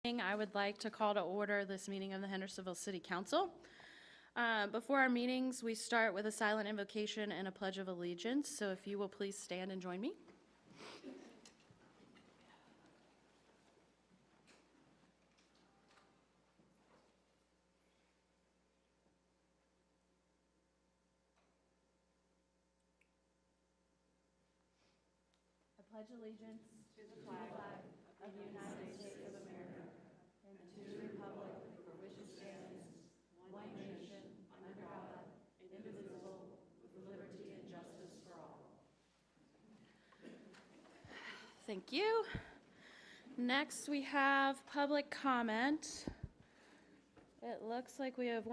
I would like to call to order this meeting of the Hendersonville City Council. Before our meetings, we start with a silent invocation and a pledge of allegiance. So if you will please stand and join me. I pledge allegiance to the flag of the United States of America and to the republic for which it stands, one nation, under God, indivisible, with liberty and justice for all. Thank you. Next, we have public comment. It looks like we have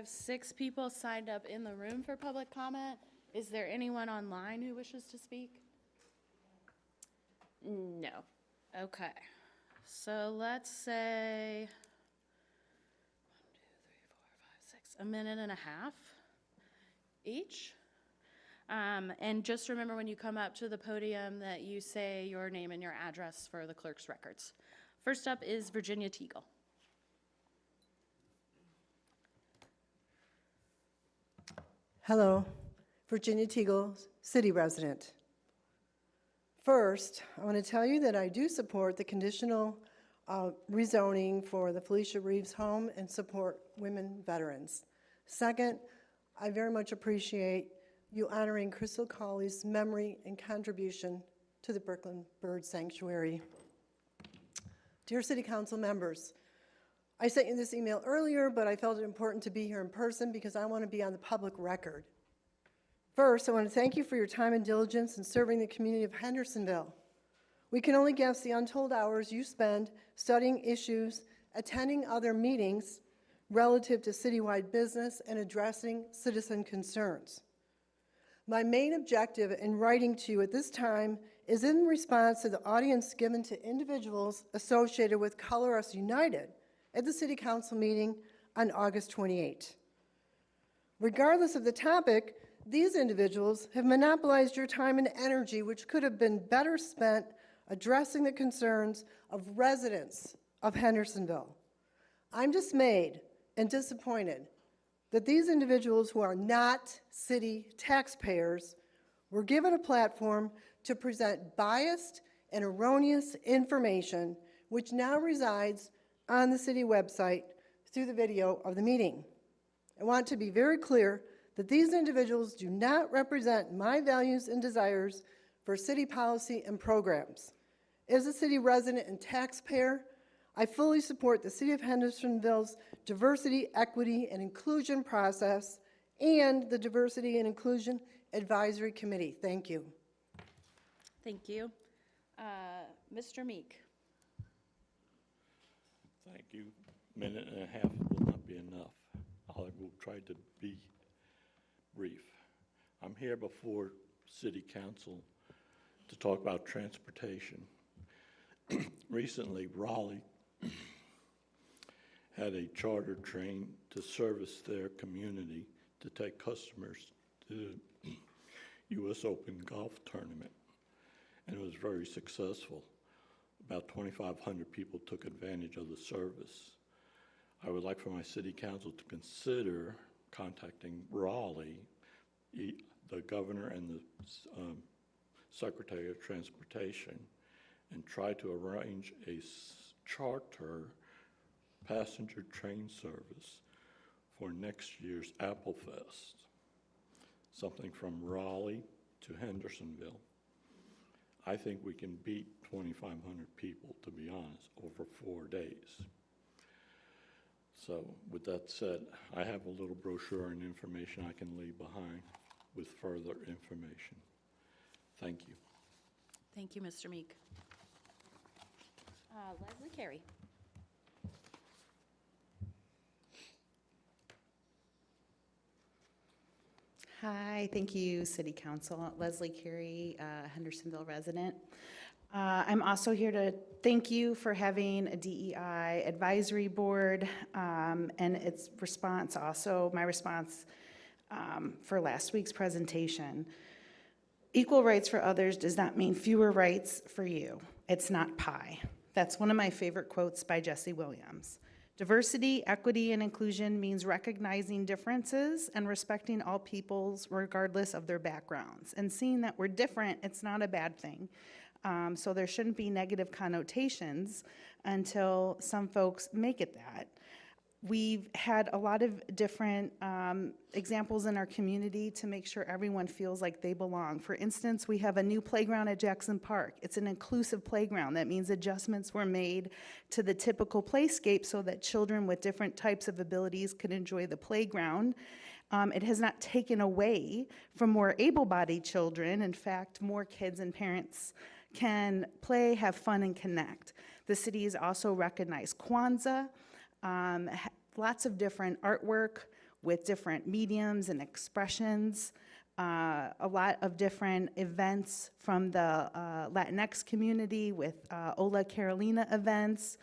6 people signed up in the room for public comment. Is there anyone online who wishes to speak? No. Okay. So let's say 1, 2, 3, 4, 5, 6, a minute and a half each. And just remember when you come up to the podium that you say your name and your address for the clerk's records. First up is Virginia Teagle. Hello, Virginia Teagle, city resident. First, I want to tell you that I do support the conditional rezoning for the Felicia Reeves home and support women veterans. Second, I very much appreciate you honoring Crystal Cawley's memory and contribution to the Brooklyn Bird Sanctuary. Dear City Council members, I sent you this email earlier, but I felt it important to be here in person because I want to be on the public record. First, I want to thank you for your time and diligence in serving the community of Hendersonville. We can only guess the untold hours you spend studying issues, attending other meetings relative to citywide business, and addressing citizen concerns. My main objective in writing to you at this time is in response to the audience given to individuals associated with Color Us United at the City Council meeting on August 28. Regardless of the topic, these individuals have monopolized your time and energy, which could have been better spent addressing the concerns of residents of Hendersonville. I'm dismayed and disappointed that these individuals who are not city taxpayers were given a platform to present biased and erroneous information, which now resides on the city website through the video of the meeting. I want to be very clear that these individuals do not represent my values and desires for city policy and programs. As a city resident and taxpayer, I fully support the City of Hendersonville's Diversity, Equity, and Inclusion process and the Diversity and Inclusion Advisory Committee. Thank you. Thank you. Mr. Meek. Thank you. Minute and a half will not be enough. I will try to be brief. I'm here before City Council to talk about transportation. Recently, Raleigh had a charter train to service their community to take customers to the U.S. Open Golf Tournament, and it was very successful. About 2,500 people took advantage of the service. I would like for my City Council to consider contacting Raleigh, the governor and the Secretary of Transportation, and try to arrange a charter passenger train service for next year's Apple Fest, something from Raleigh to Hendersonville. I think we can beat 2,500 people, to be honest, over 4 days. So with that said, I have a little brochure and information I can leave behind with further information. Thank you. Thank you, Mr. Meek. Leslie Carey. Hi, thank you, City Council. Leslie Carey, Hendersonville resident. I'm also here to thank you for having a DEI advisory board and its response, also my response for last week's presentation. Equal rights for others does not mean fewer rights for you. It's not pie. That's one of my favorite quotes by Jesse Williams. Diversity, equity, and inclusion means recognizing differences and respecting all peoples regardless of their backgrounds. And seeing that we're different, it's not a bad thing. So there shouldn't be negative connotations until some folks make it that. We've had a lot of different examples in our community to make sure everyone feels like they belong. For instance, we have a new playground at Jackson Park. It's an inclusive playground. That means adjustments were made to the typical playscape so that children with different types of abilities could enjoy the playground. It has not taken away from more able-bodied children. In fact, more kids and parents can play, have fun, and connect. The city has also recognized Kwanzaa, lots of different artwork with different mediums and expressions, a lot of different events from the Latinx community with Ola Carolina events.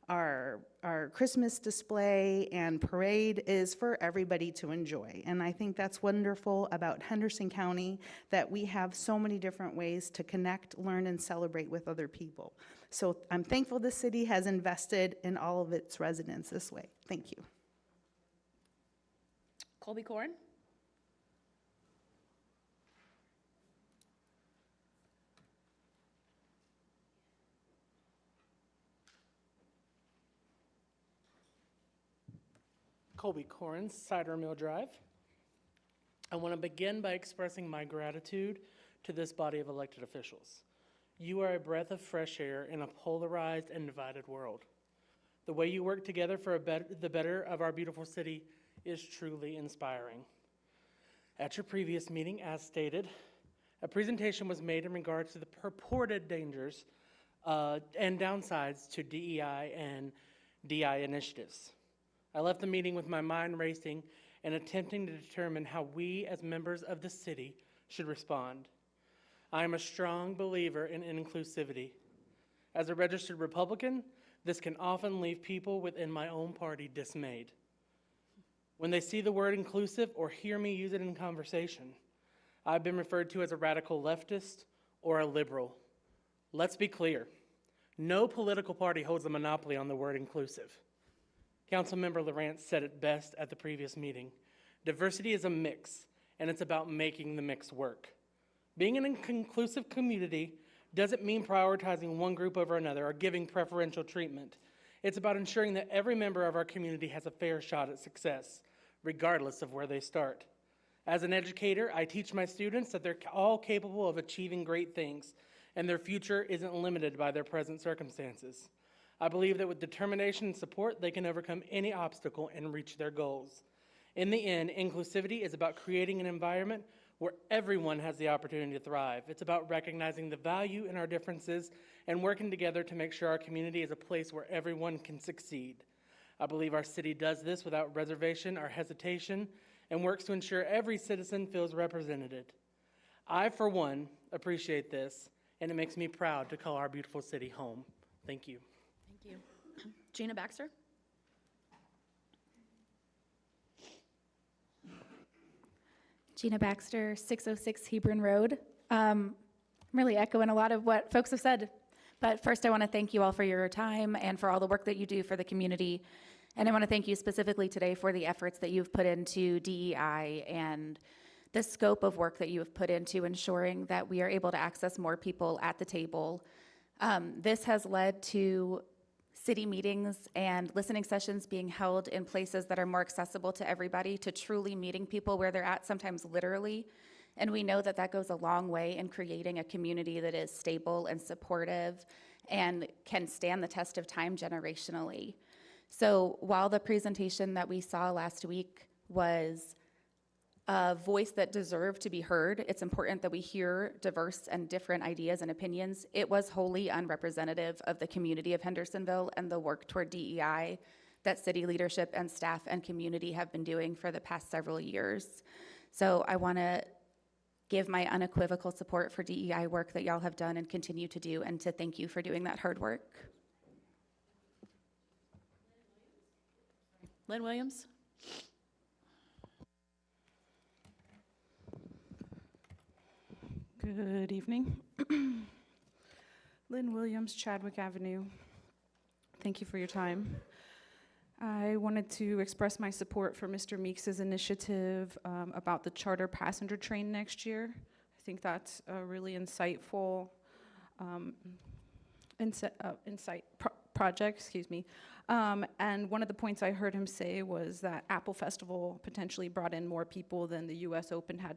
Our Christmas display and parade is for everybody to enjoy. And I think that's wonderful about Henderson County, that we have so many different ways to connect, learn, and celebrate with other people. So I'm thankful the city has invested in all of its residents this way. Thank you. Colby Corn. Colby Corns, Cider Mill Drive. I want to begin by expressing my gratitude to this body of elected officials. You are a breath of fresh air in a polarized and divided world. The way you work together for the better of our beautiful city is truly inspiring. At your previous meeting, as stated, a presentation was made in regards to the purported dangers and downsides to DEI and DI initiatives. I left the meeting with my mind racing and attempting to determine how we as members of the city should respond. I am a strong believer in inclusivity. As a registered Republican, this can often leave people within my own party dismayed. When they see the word inclusive or hear me use it in conversation, I've been referred to as a radical leftist or a liberal. Let's be clear. No political party holds a monopoly on the word inclusive. Councilmember Lawrence said it best at the previous meeting. Diversity is a mix, and it's about making the mix work. Being an inclusive community doesn't mean prioritizing one group over another or giving preferential treatment. It's about ensuring that every member of our community has a fair shot at success, regardless of where they start. As an educator, I teach my students that they're all capable of achieving great things, and their future isn't limited by their present circumstances. I believe that with determination and support, they can overcome any obstacle and reach their goals. In the end, inclusivity is about creating an environment where everyone has the opportunity to thrive. It's about recognizing the value in our differences and working together to make sure our community is a place where everyone can succeed. I believe our city does this without reservation or hesitation and works to ensure every citizen feels represented. I, for one, appreciate this, and it makes me proud to call our beautiful city home. Thank you. Thank you. Gina Baxter. Gina Baxter, 606 Hebron Road. I'm really echoing a lot of what folks have said. But first, I want to thank you all for your time and for all the work that you do for the community. And I want to thank you specifically today for the efforts that you've put into DEI and the scope of work that you have put into ensuring that we are able to access more people at the table. This has led to city meetings and listening sessions being held in places that are more accessible to everybody, to truly meeting people where they're at, sometimes literally. And we know that that goes a long way in creating a community that is stable and supportive and can stand the test of time generationally. So while the presentation that we saw last week was a voice that deserved to be heard, it's important that we hear diverse and different ideas and opinions. It was wholly unrepresentative of the community of Hendersonville and the work toward DEI that city leadership and staff and community have been doing for the past several years. So I want to give my unequivocal support for DEI work that y'all have done and continue to do, and to thank you for doing that hard work. Lynn Williams. Good evening. Lynn Williams, Chadwick Avenue. Thank you for your time. I wanted to express my support for Mr. Meeks's initiative about the charter passenger train next year. I think that's a really insightful project, excuse me. And one of the points I heard him say was that Apple Festival potentially brought in more people than the US Open had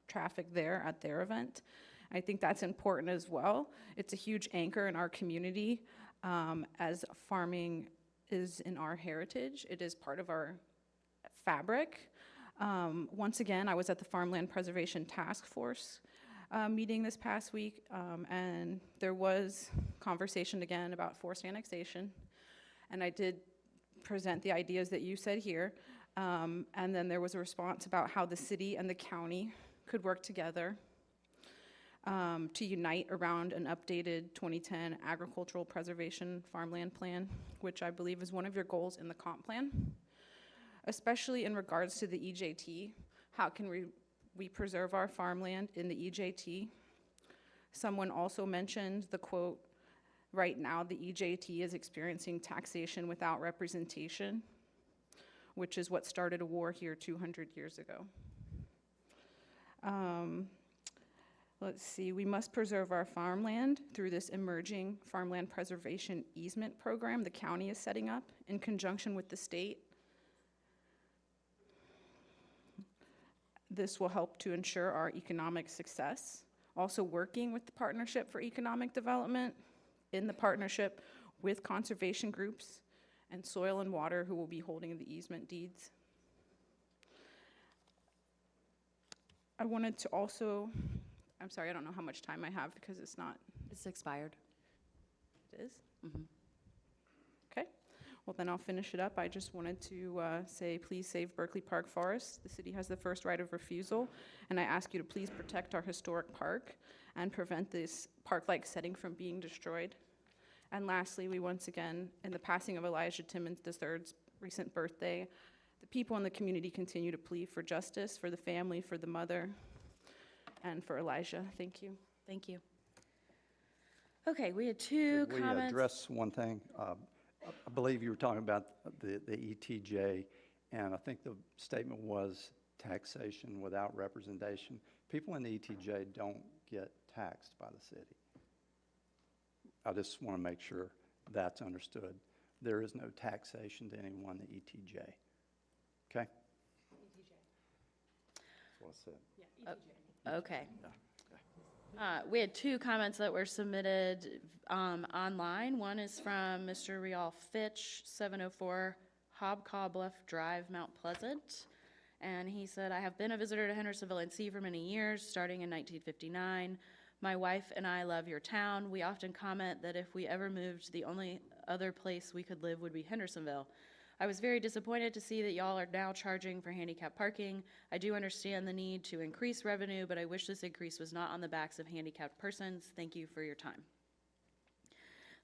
traffic there at their event. I think that's important as well. It's a huge anchor in our community as farming is in our heritage. It is part of our fabric. Once again, I was at the Farmland Preservation Task Force meeting this past week, and there was conversation again about forced annexation, and I did present the ideas that you said here, and then there was a response about how the city and the county could work together to unite around an updated 2010 agricultural preservation farmland plan, which I believe is one of your goals in the comp plan, especially in regards to the EJT. How can we preserve our farmland in the EJT? Someone also mentioned the quote, right now the EJT is experiencing taxation without representation, which is what started a war here 200 years ago. Let's see, we must preserve our farmland through this emerging farmland preservation easement program the county is setting up in conjunction with the state. This will help to ensure our economic success. Also working with the Partnership for Economic Development in the partnership with conservation groups and Soil and Water, who will be holding the easement deeds. I wanted to also, I'm sorry, I don't know how much time I have because it's not. It's expired. It is? Okay, well then I'll finish it up. I just wanted to say, please save Berkeley Park Forest. The city has the first right of refusal, and I ask you to please protect our historic park and prevent this park-like setting from being destroyed. And lastly, we once again, in the passing of Elijah Timmons III's recent birthday, the people in the community continue to plead for justice, for the family, for the mother, and for Elijah. Thank you. Thank you. Okay, we had two Could we comments. address one thing? I believe you were talking about the ETJ, and I think the statement was taxation without representation. People in the ETJ don't get taxed by the city. I just want to make sure that's understood. There is no taxation to anyone in the ETJ. Okay? That's what I said. Okay. We had two comments that were submitted online. One is from Mr. Rial Fitch, 704 Hobcobbluff Drive, Mount Pleasant. And he said, I have been a visitor to Hendersonville NC for many years, starting in 1959. My wife and I love your town. We often comment that if we ever moved, the only other place we could live would be Hendersonville. I was very disappointed to see that y'all are now charging for handicap parking. I do understand the need to increase revenue, but I wish this increase was not on the backs of handicapped persons. Thank you for your time.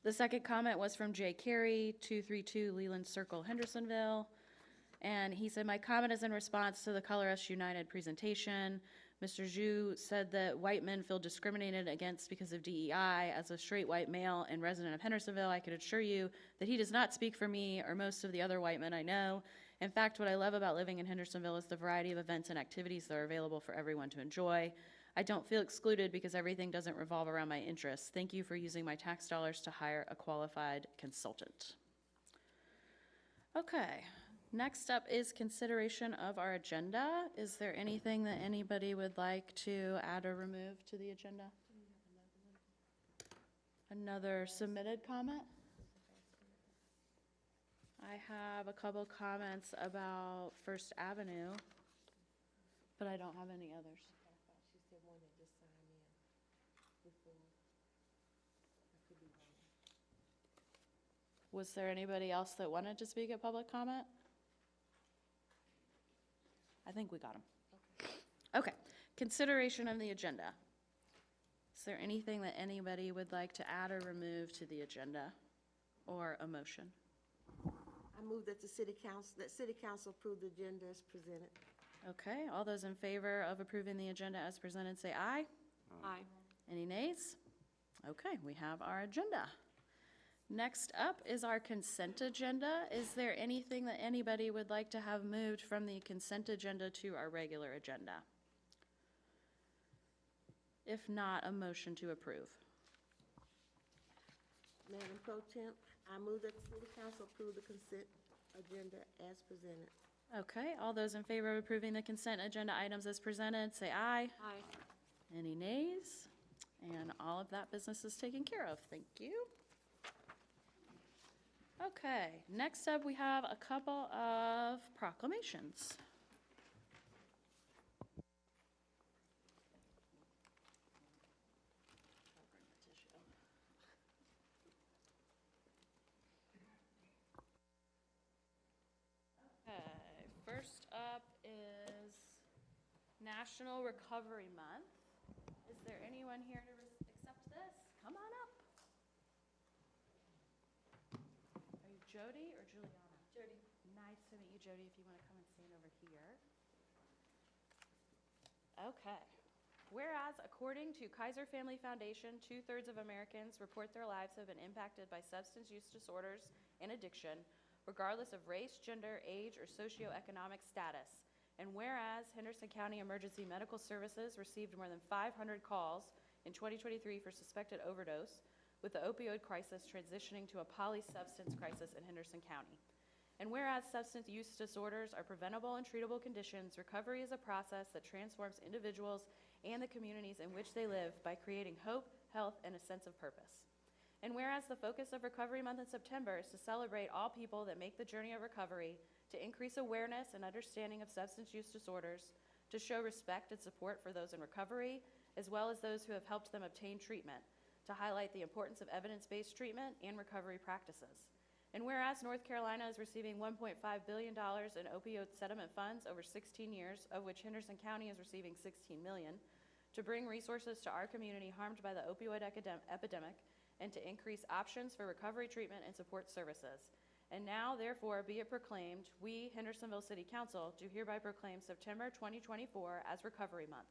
The second comment was from Jay Carey, 232 Leland Circle, Hendersonville. And he said, my comment is in response to the Color Us United presentation. Mr. Zhu said that white men feel discriminated against because of DEI. As a straight white male and resident of Hendersonville, I could assure you that he does not speak for me or most of the other white men I know. In fact, what I love about living in Hendersonville is the variety of events and activities that are available for everyone to enjoy. I don't feel excluded because everything doesn't revolve around my interests. Thank you for using my tax dollars to hire a qualified consultant. Okay. Next up is consideration of our agenda. Is there anything that anybody would like to add or remove to the agenda? Another submitted comment? I have a couple comments about First Avenue, but I don't have any others. Was there anybody else that wanted to speak at public comment? I think we got them. Okay, consideration of the agenda. Is there anything that anybody would like to add or remove to the agenda or a motion? I move that the city council approve the agenda as presented. Okay, all those in favor of approving the agenda as presented, say aye. Aye. Any nays? Okay, we have our agenda. Next up is our consent agenda. Is there anything that anybody would like to have moved from the consent agenda to our regular agenda? If not, a motion to approve. Madam Pro Temp, I move that the city council approve the consent agenda as presented. Okay, all those in favor of approving the consent agenda items as presented, say aye. Aye. Any nays? And all of that business is taken care of. Thank you. Okay, next up, we have a couple of proclamations. Okay, first up is National Recovery Month. Is there anyone here to accept this? Come on up. Are you Jody or Juliana? Jody. Nice to meet you, Jody, if you want to come and stand over here. Okay. Whereas, according to Kaiser Family Foundation, 2/3 of Americans report their lives have been impacted by substance use disorders and addiction, regardless of race, gender, age, or socioeconomic status. And whereas Henderson County Emergency Medical Services received more than 500 calls in 2023 for suspected overdose, with the opioid crisis transitioning to a polysubstance crisis in Henderson County. And whereas substance use disorders are preventable and treatable conditions, recovery is a process that transforms individuals and the communities in which they live by creating hope, health, and a sense of purpose. And whereas the focus of Recovery Month in September is to celebrate all people that make the journey of recovery, to increase awareness and understanding of substance use disorders, to show respect and support for those in recovery, as well as those who have helped them obtain treatment, to highlight the importance of evidence-based treatment and recovery practices. And whereas North Carolina is receiving $1.5 billion in opioid settlement funds over 16 years, of which Henderson County is receiving $16 million, to bring resources to our community harmed by the opioid epidemic, and to increase options for recovery treatment and support services. And now, therefore, be it proclaimed, we, Hendersonville City Council, do hereby proclaim September 2024 as Recovery Month.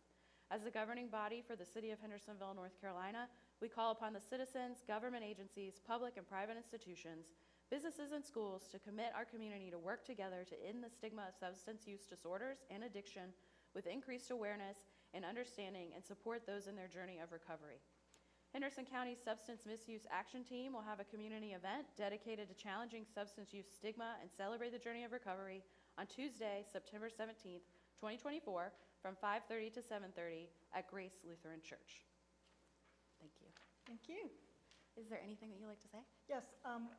As the governing body for the city of Hendersonville, North Carolina, we call upon the citizens, government agencies, public and private institutions, businesses and schools to commit our community to work together to end the stigma of substance use disorders and addiction with increased awareness and understanding, and support those in their journey of recovery. Henderson County's Substance Misuse Action Team will have a community event dedicated to challenging substance use stigma and celebrate the journey of recovery on Tuesday, September 17th, 2024, from 5:30 to 7:30 at Grace Lutheran Church. Thank you. Thank you. Is there anything that you'd like to say? Yes,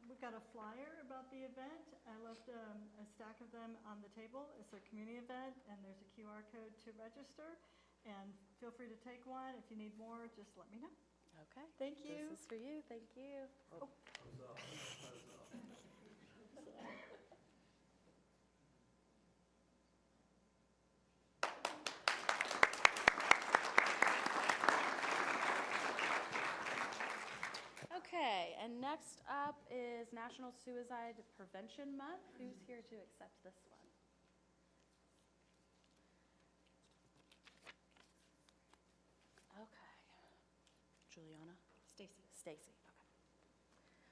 we've got a flyer about the event. I left a stack of them on the table. It's a community event, and there's a QR code to register. And feel free to take one. If you need more, just let me know. Okay. Thank you. This is for you. Thank you. Okay, and next up is National Suicide Prevention Month. Who's here to accept this one? Okay. Juliana? Stacy. Stacy, okay.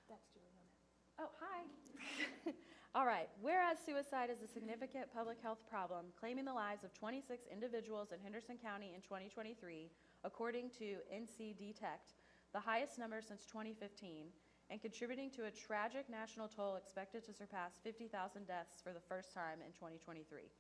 That's Juliana. Oh, hi. All right. Whereas suicide is a significant public health problem, claiming the lives of 26 individuals in Henderson County in 2023, according to NC Detect, the highest number since 2015, and contributing to a tragic national toll expected to surpass 50,000 deaths for the first time in 2023.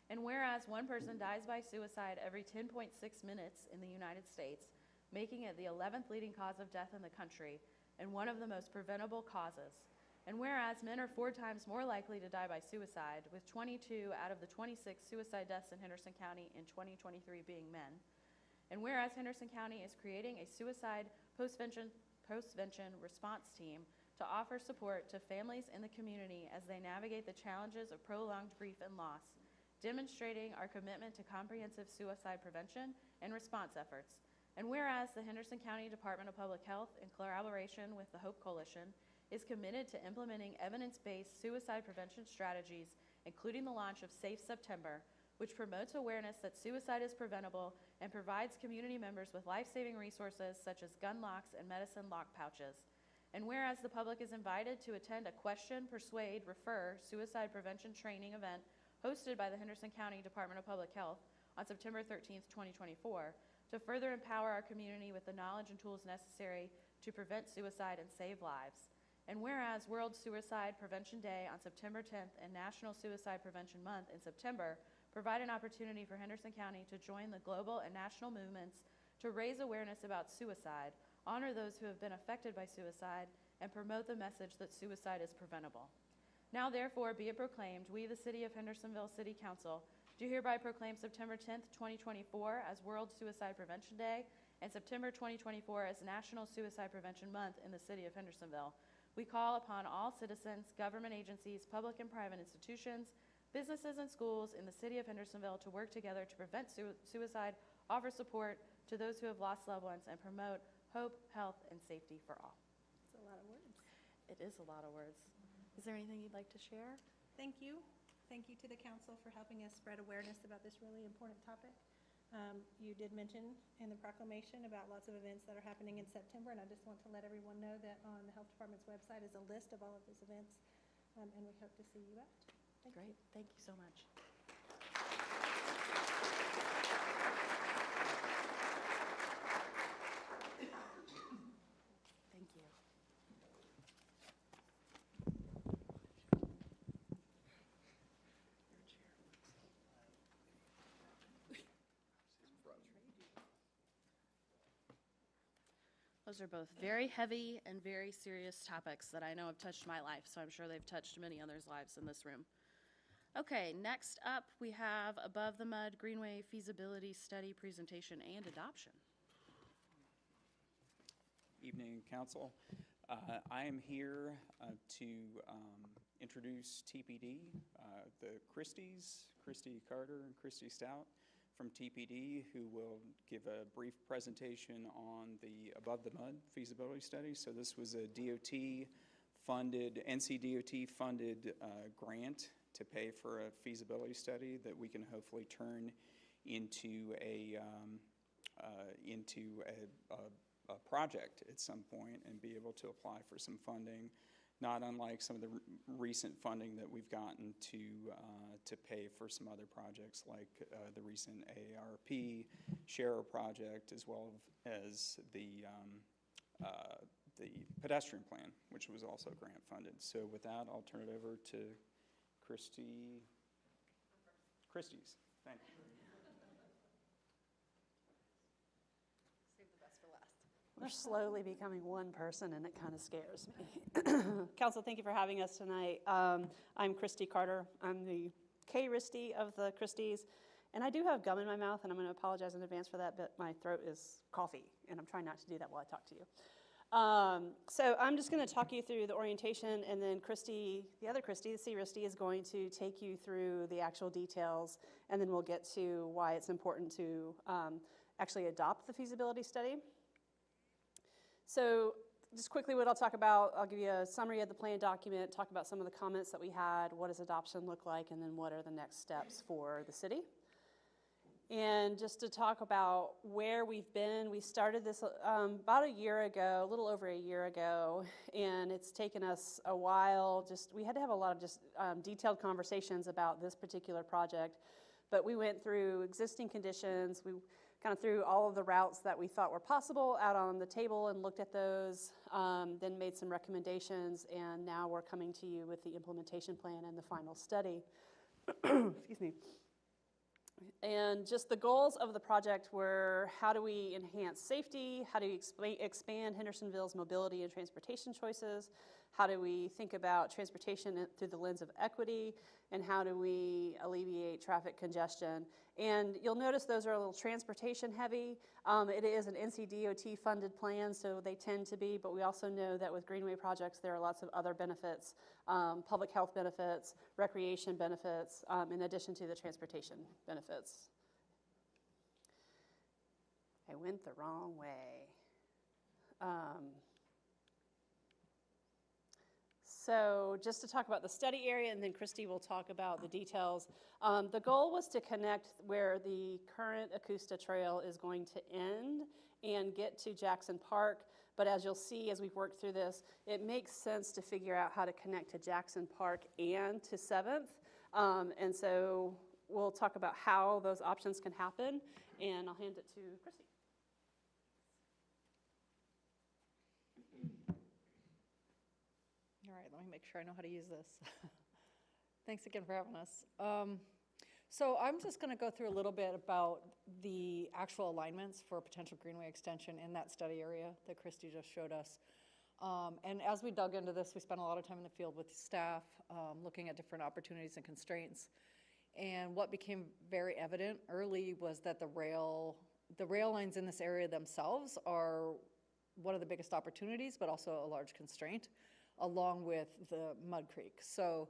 And whereas one person dies by suicide every 10.6 minutes in the United States, making it the 11th leading cause of death in the country and one of the most preventable causes. And whereas men are 4 times more likely to die by suicide, with 22 out of the 26 suicide deaths in Henderson County in 2023 being men. And whereas Henderson County is creating a suicide postvention response team to offer support to families in the community as they navigate the challenges of prolonged grief and loss, demonstrating our commitment to comprehensive suicide prevention and response efforts. And whereas the Henderson County Department of Public Health, in collaboration with the Hope Coalition, is committed to implementing evidence-based suicide prevention strategies, including the launch of Safe September, which promotes awareness that suicide is preventable and provides community members with life-saving resources such as gun locks and medicine lock pouches. And whereas the public is invited to attend a question, persuade, refer suicide prevention training event hosted by the Henderson County Department of Public Health on September 13th, 2024, to further empower our community with the knowledge and tools necessary to prevent suicide and save lives. And whereas World Suicide Prevention Day on September 10th and National Suicide Prevention Month in September provide an opportunity for Henderson County to join the global and national movements to raise awareness about suicide, honor those who have been affected by suicide, and promote the message that suicide is preventable. Now therefore be it proclaimed, we the City of Hendersonville City Council do hereby proclaim September 10th, 2024 as World Suicide Prevention Day and September 2024 as National Suicide Prevention Month in the City of Hendersonville. We call upon all citizens, government agencies, public and private institutions, businesses and schools in the City of Hendersonville to work together to prevent suicide, offer support to those who have lost loved ones, and promote hope, health, and safety for all. It's a lot of words. It is a lot of words. Is there anything you'd like to share? Thank you. Thank you to the council for helping us spread awareness about this really important topic. You did mention in the proclamation about lots of events that are happening in September, and I just want to let everyone know that on the health department's website is a list of all of those events, and we hope to see you out. Great. Thank you so much. Thank you. Those are both very heavy and very serious topics that I know have touched my life, so I'm sure they've touched many others' lives in this room. Okay, next up we have Above the Mud Greenway Feasibility Study Presentation and Adoption. Evening, Council. I am here to introduce TPD, the Christies, Christy Carter and Christy Stout from TPD, who will give a brief presentation on the Above the Mud feasibility study. So this was a DOT-funded, NCDOT-funded grant to pay for a feasibility study that we can hopefully turn into a project at some point and be able to apply for some funding, not unlike some of the recent funding that we've gotten to pay for some other projects like the recent AARP Sharer project, as well as the pedestrian plan, which was also grant funded. So with that, I'll turn it over to Christies. Thank you. We're slowly becoming one person, and it kind of scares me. Council, thank you for having us tonight. I'm Christy Carter. I'm the K-Risty of the Christies, and I do have gum in my mouth, and I'm going to apologize in advance for that, but my throat is coffee, and I'm trying not to do that while I talk to you. So I'm just going to talk you through the orientation, and then Christy, the other Christy, the C-Risty, is going to take you through the actual details, and then we'll get to why it's important to actually adopt the feasibility study. So just quickly what I'll talk about, I'll give you a summary of the plan document, talk about some of the comments that we had, what does adoption look like, and then what are the next steps for the city. And just to talk about where we've been, we started this about a year ago, a little over a year ago, and it's taken us a while. We had to have a lot of just detailed conversations about this particular project, but we went through existing conditions. We kind of threw all of the routes that we thought were possible out on the table and looked at those, then made some recommendations, and now we're coming to you with the implementation plan and the final study. Excuse me. And just the goals of the project were, how do we enhance safety? How do we expand Hendersonville's mobility and transportation choices? How do we think about transportation through the lens of equity? And how do we alleviate traffic congestion? And you'll notice those are a little transportation heavy. It is an NCDOT funded plan, so they tend to be, but we also know that with Greenway projects, there are lots of other benefits, public health benefits, recreation benefits, in addition to the transportation benefits. I went the wrong way. So just to talk about the study area, and then Christy will talk about the details. The goal was to connect where the current Augusta Trail is going to end and get to Jackson Park. But as you'll see, as we've worked through this, it makes sense to figure out how to connect to Jackson Park and to 7th. And so we'll talk about how those options can happen, and I'll hand it to Christy. All right, let me make sure I know how to use this. Thanks again for having us. So I'm just going to go through a little bit about the actual alignments for potential greenway extension in that study area that Christy just showed us. And as we dug into this, we spent a lot of time in the field with staff, looking at different opportunities and constraints. And what became very evident early was that the rail lines in this area themselves are one of the biggest opportunities, but also a large constraint, along with the Mud Creek. So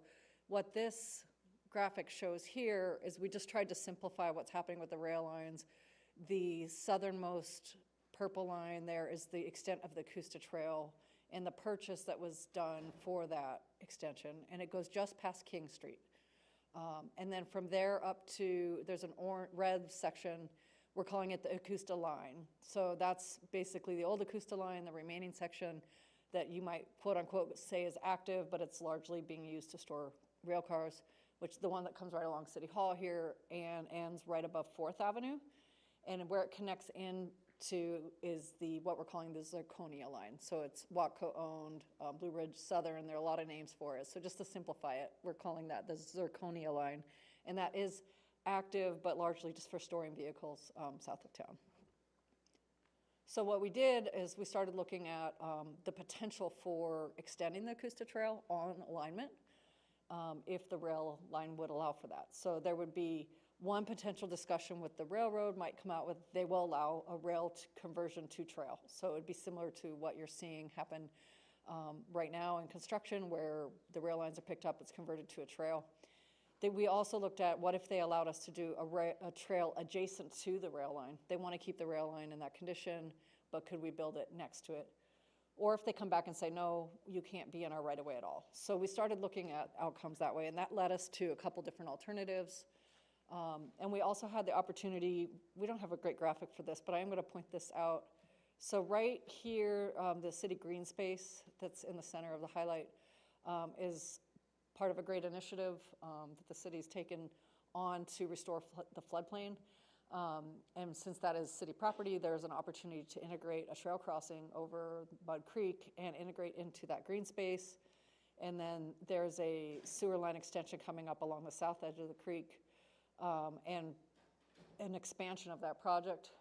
what this graphic shows here is we just tried to simplify what's happening with the rail lines. The southernmost purple line there is the extent of the Coosta Trail and the purchase that was done for that extension, and it goes just past King Street. And then from there up to, there's an red section, we're calling it the Coosta Line. So that's basically the old Coosta Line, the remaining section that you might quote unquote say is active, but it's largely being used to store rail cars, which the one that comes right along City Hall here and ends right above 4th Avenue. And where it connects into is what we're calling the Zirconia Line. So it's Watco-owned, Blue Ridge Southern, there are a lot of names for it. So just to simplify it, we're calling that the Zirconia Line. And that is active, but largely just for storing vehicles south of town. So what we did is we started looking at the potential for extending the Coosta Trail on alignment if the rail line would allow for that. So there would be one potential discussion with the railroad might come out with, they will allow a rail conversion to trail. So it would be similar to what you're seeing happen right now in construction where the rail lines are picked up, it's converted to a trail. We also looked at what if they allowed us to do a trail adjacent to the rail line. They want to keep the rail line in that condition, but could we build it next to it? Or if they come back and say, no, you can't be in our right of way at all. So we started looking at outcomes that way, and that led us to a couple different alternatives. And we also had the opportunity, we don't have a great graphic for this, but I am going to point this out. So right here, the city green space that's in the center of the highlight is part of a great initiative that the city's taken on to restore the floodplain. And since that is city property, there's an opportunity to integrate a trail crossing over Mud Creek and integrate into that green space. And then there's a sewer line extension coming up along the south edge of the creek and an expansion of that project,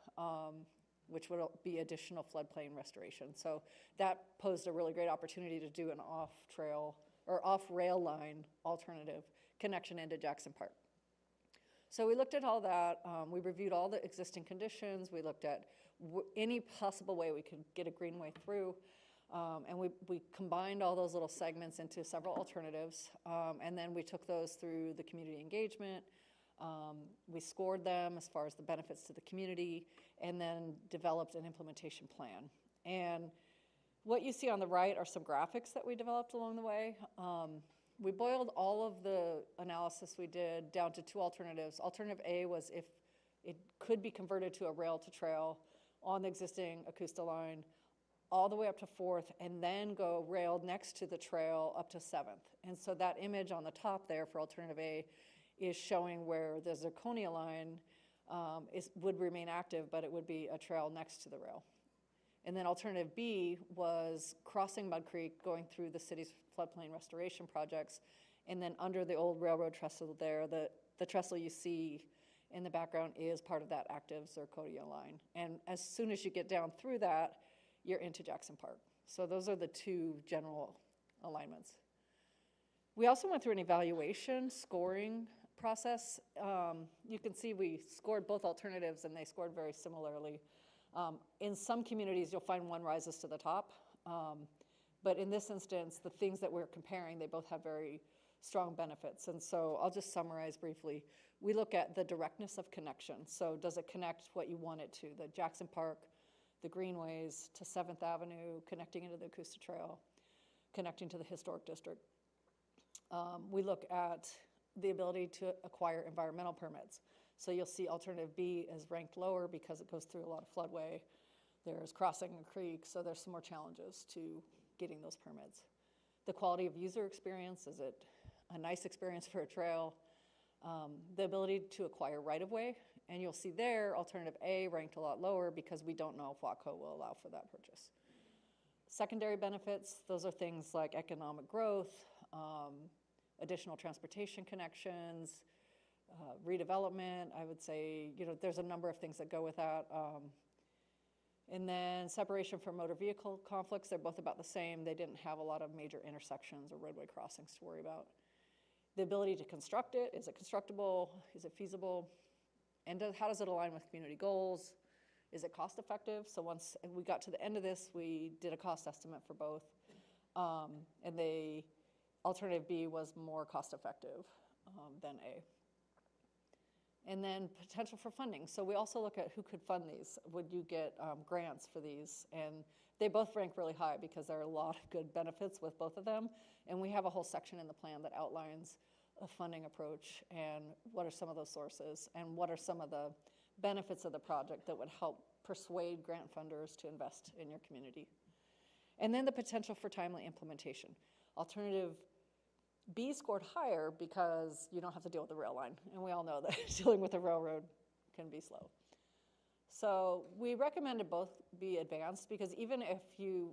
which would be additional floodplain restoration. So that posed a really great opportunity to do an off-trail or off-rail line alternative connection into Jackson Park. So we looked at all that. We reviewed all the existing conditions. We looked at any possible way we could get a greenway through. And we combined all those little segments into several alternatives. And then we took those through the community engagement. We scored them as far as the benefits to the community and then developed an implementation plan. And what you see on the right are some graphics that we developed along the way. We boiled all of the analysis we did down to two alternatives. Alternative A was if it could be converted to a rail to trail on the existing Coosta line all the way up to 4th and then go rail next to the trail up to 7th. And so that image on the top there for alternative A is showing where the Zirconia line would remain active, but it would be a trail next to the rail. And then alternative B was crossing Mud Creek, going through the city's floodplain restoration projects, and then under the old railroad trestle there, the trestle you see in the background is part of that active Zirconia line. And as soon as you get down through that, you're into Jackson Park. So those are the two general alignments. We also went through an evaluation scoring process. You can see we scored both alternatives and they scored very similarly. In some communities, you'll find one rises to the top. But in this instance, the things that we're comparing, they both have very strong benefits. And so I'll just summarize briefly. We look at the directness of connection. So does it connect what you want it to? The Jackson Park, the greenways to 7th Avenue, connecting into the Coosta Trail, connecting to the historic district. We look at the ability to acquire environmental permits. So you'll see alternative B is ranked lower because it goes through a lot of floodway. There's crossing a creek, so there's some more challenges to getting those permits. The quality of user experience, is it a nice experience for a trail? The ability to acquire right-of-way, and you'll see there, alternative A ranked a lot lower because we don't know if WACO will allow for that purchase. Secondary benefits, those are things like economic growth, additional transportation connections, redevelopment. I would say, there's a number of things that go with that. And then separation from motor vehicle conflicts, they're both about the same. They didn't have a lot of major intersections or roadway crossings to worry about. The ability to construct it, is it constructible? Is it feasible? And how does it align with community goals? Is it cost effective? So once we got to the end of this, we did a cost estimate for both. And the alternative B was more cost effective than A. And then potential for funding. So we also look at who could fund these. Would you get grants for these? And they both rank really high because there are a lot of good benefits with both of them. And we have a whole section in the plan that outlines a funding approach and what are some of those sources and what are some of the benefits of the project that would help persuade grant funders to invest in your community. And then the potential for timely implementation. Alternative B scored higher because you don't have to deal with the rail line. And we all know that dealing with a railroad can be slow. So we recommended both be advanced because even if you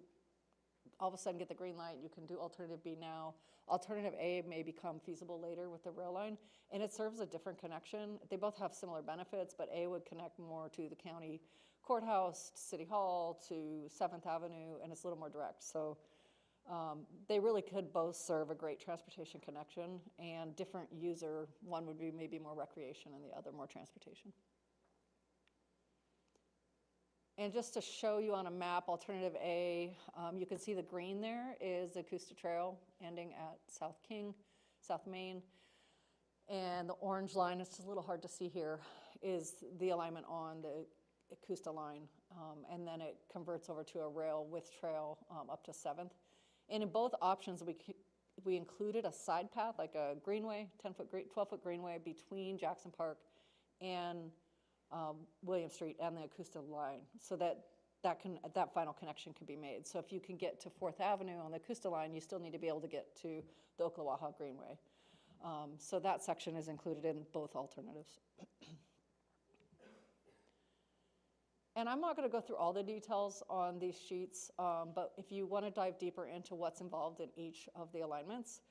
all of a sudden get the green light, you can do alternative B now. Alternative A may become feasible later with the rail line, and it serves a different connection. They both have similar benefits, but A would connect more to the county courthouse, to City Hall, to 7th Avenue, and it's a little more direct. So they really could both serve a great transportation connection and different user. One would be maybe more recreation and the other more transportation. And just to show you on a map, alternative A, you can see the green there is the Acosta Trail ending at South King, South Main. And the orange line, it's just a little hard to see here, is the alignment on the Acosta line. And then it converts over to a rail with trail up to 7th. And in both options, we included a side path, like a greenway, 12-foot greenway between Jackson Park and William Street and the Acosta line, so that final connection can be made. So if you can get to 4th Avenue on the Acosta line, you still need to be able to get to the Ocklawaha Greenway. So that section is included in both alternatives. And I'm not going to go through all the details on these sheets, but if you want to dive deeper into what's involved in each of the alignments,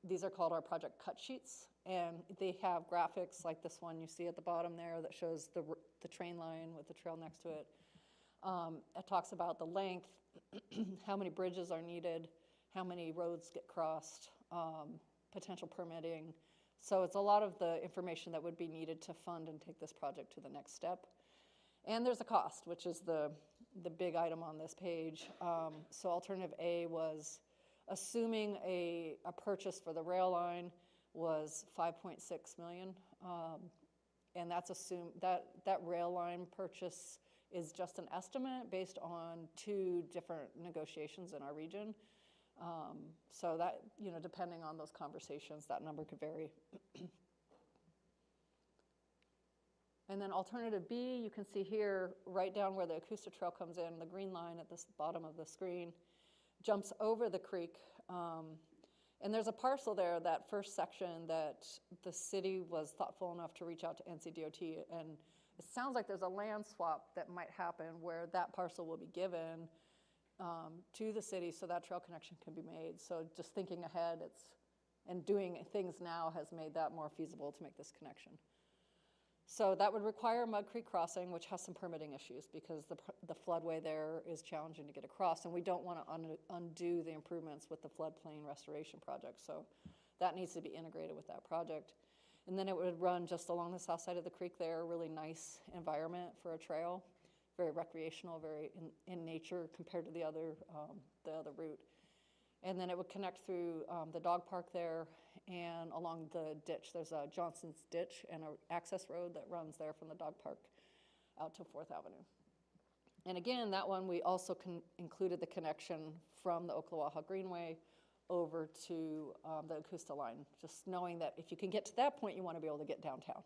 these are called our project cut sheets, and they have graphics like this one you see at the bottom there that shows the train line with the trail next to it. It talks about the length, how many bridges are needed, how many roads get crossed, potential permitting. So it's a lot of the information that would be needed to fund and take this project to the next step. And there's a cost, which is the big item on this page. So alternative A was assuming a purchase for the rail line was $5.6 million. And that's assumed that rail line purchase is just an estimate based on 2 different negotiations in our region. So that, depending on those conversations, that number could vary. And then alternative B, you can see here, right down where the Acosta Trail comes in, the green line at the bottom of the screen, jumps over the creek. And there's a parcel there, that first section, that the city was thoughtful enough to reach out to NCDOT. And it sounds like there's a land swap that might happen where that parcel will be given to the city so that trail connection can be made. So just thinking ahead, and doing things now has made that more feasible to make this connection. So that would require Mud Creek Crossing, which has some permitting issues because the floodway there is challenging to get across, and we don't want to undo the improvements with the floodplain restoration project. So that needs to be integrated with that project. And then it would run just along the south side of the creek there, a really nice environment for a trail, very recreational, very in nature compared to the other route. And then it would connect through the dog park there and along the ditch. There's a Johnson's Ditch and an access road that runs there from the dog park out to 4th Avenue. And again, that one we also included the connection from the Ocklawaha Greenway over to the Acosta line, just knowing that if you can get to that point, you want to be able to get downtown.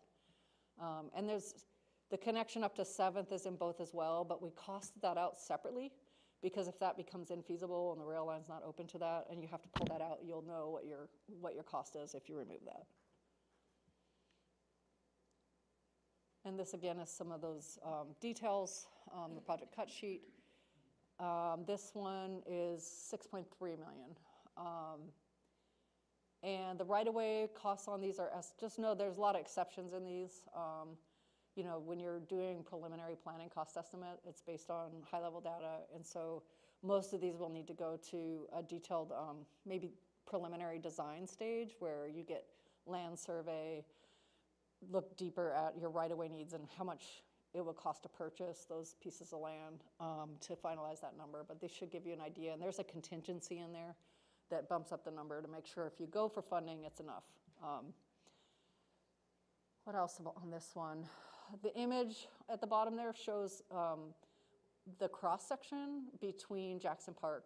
And there's The connection up to 7th is in both as well, but we costed that out separately, because if that becomes infeasible and the rail line's not open to that, and you have to pull that out, you'll know what your cost is if you remove that. And this, again, is some of those details, the project cut sheet. This one is $6.3 million. And the right-of-way costs on these are, just know there's a lot of exceptions in these. You know, when you're doing preliminary planning cost estimate, it's based on high-level data. And so most of these will need to go to a detailed, maybe preliminary design stage where you get land survey, look deeper at your right-of-way needs and how much it will cost to purchase those pieces of land to finalize that number. But they should give you an idea. And there's a contingency in there that bumps up the number to make sure if you go for funding, it's enough. What else on this one? The image at the bottom there shows the cross-section between Jackson Park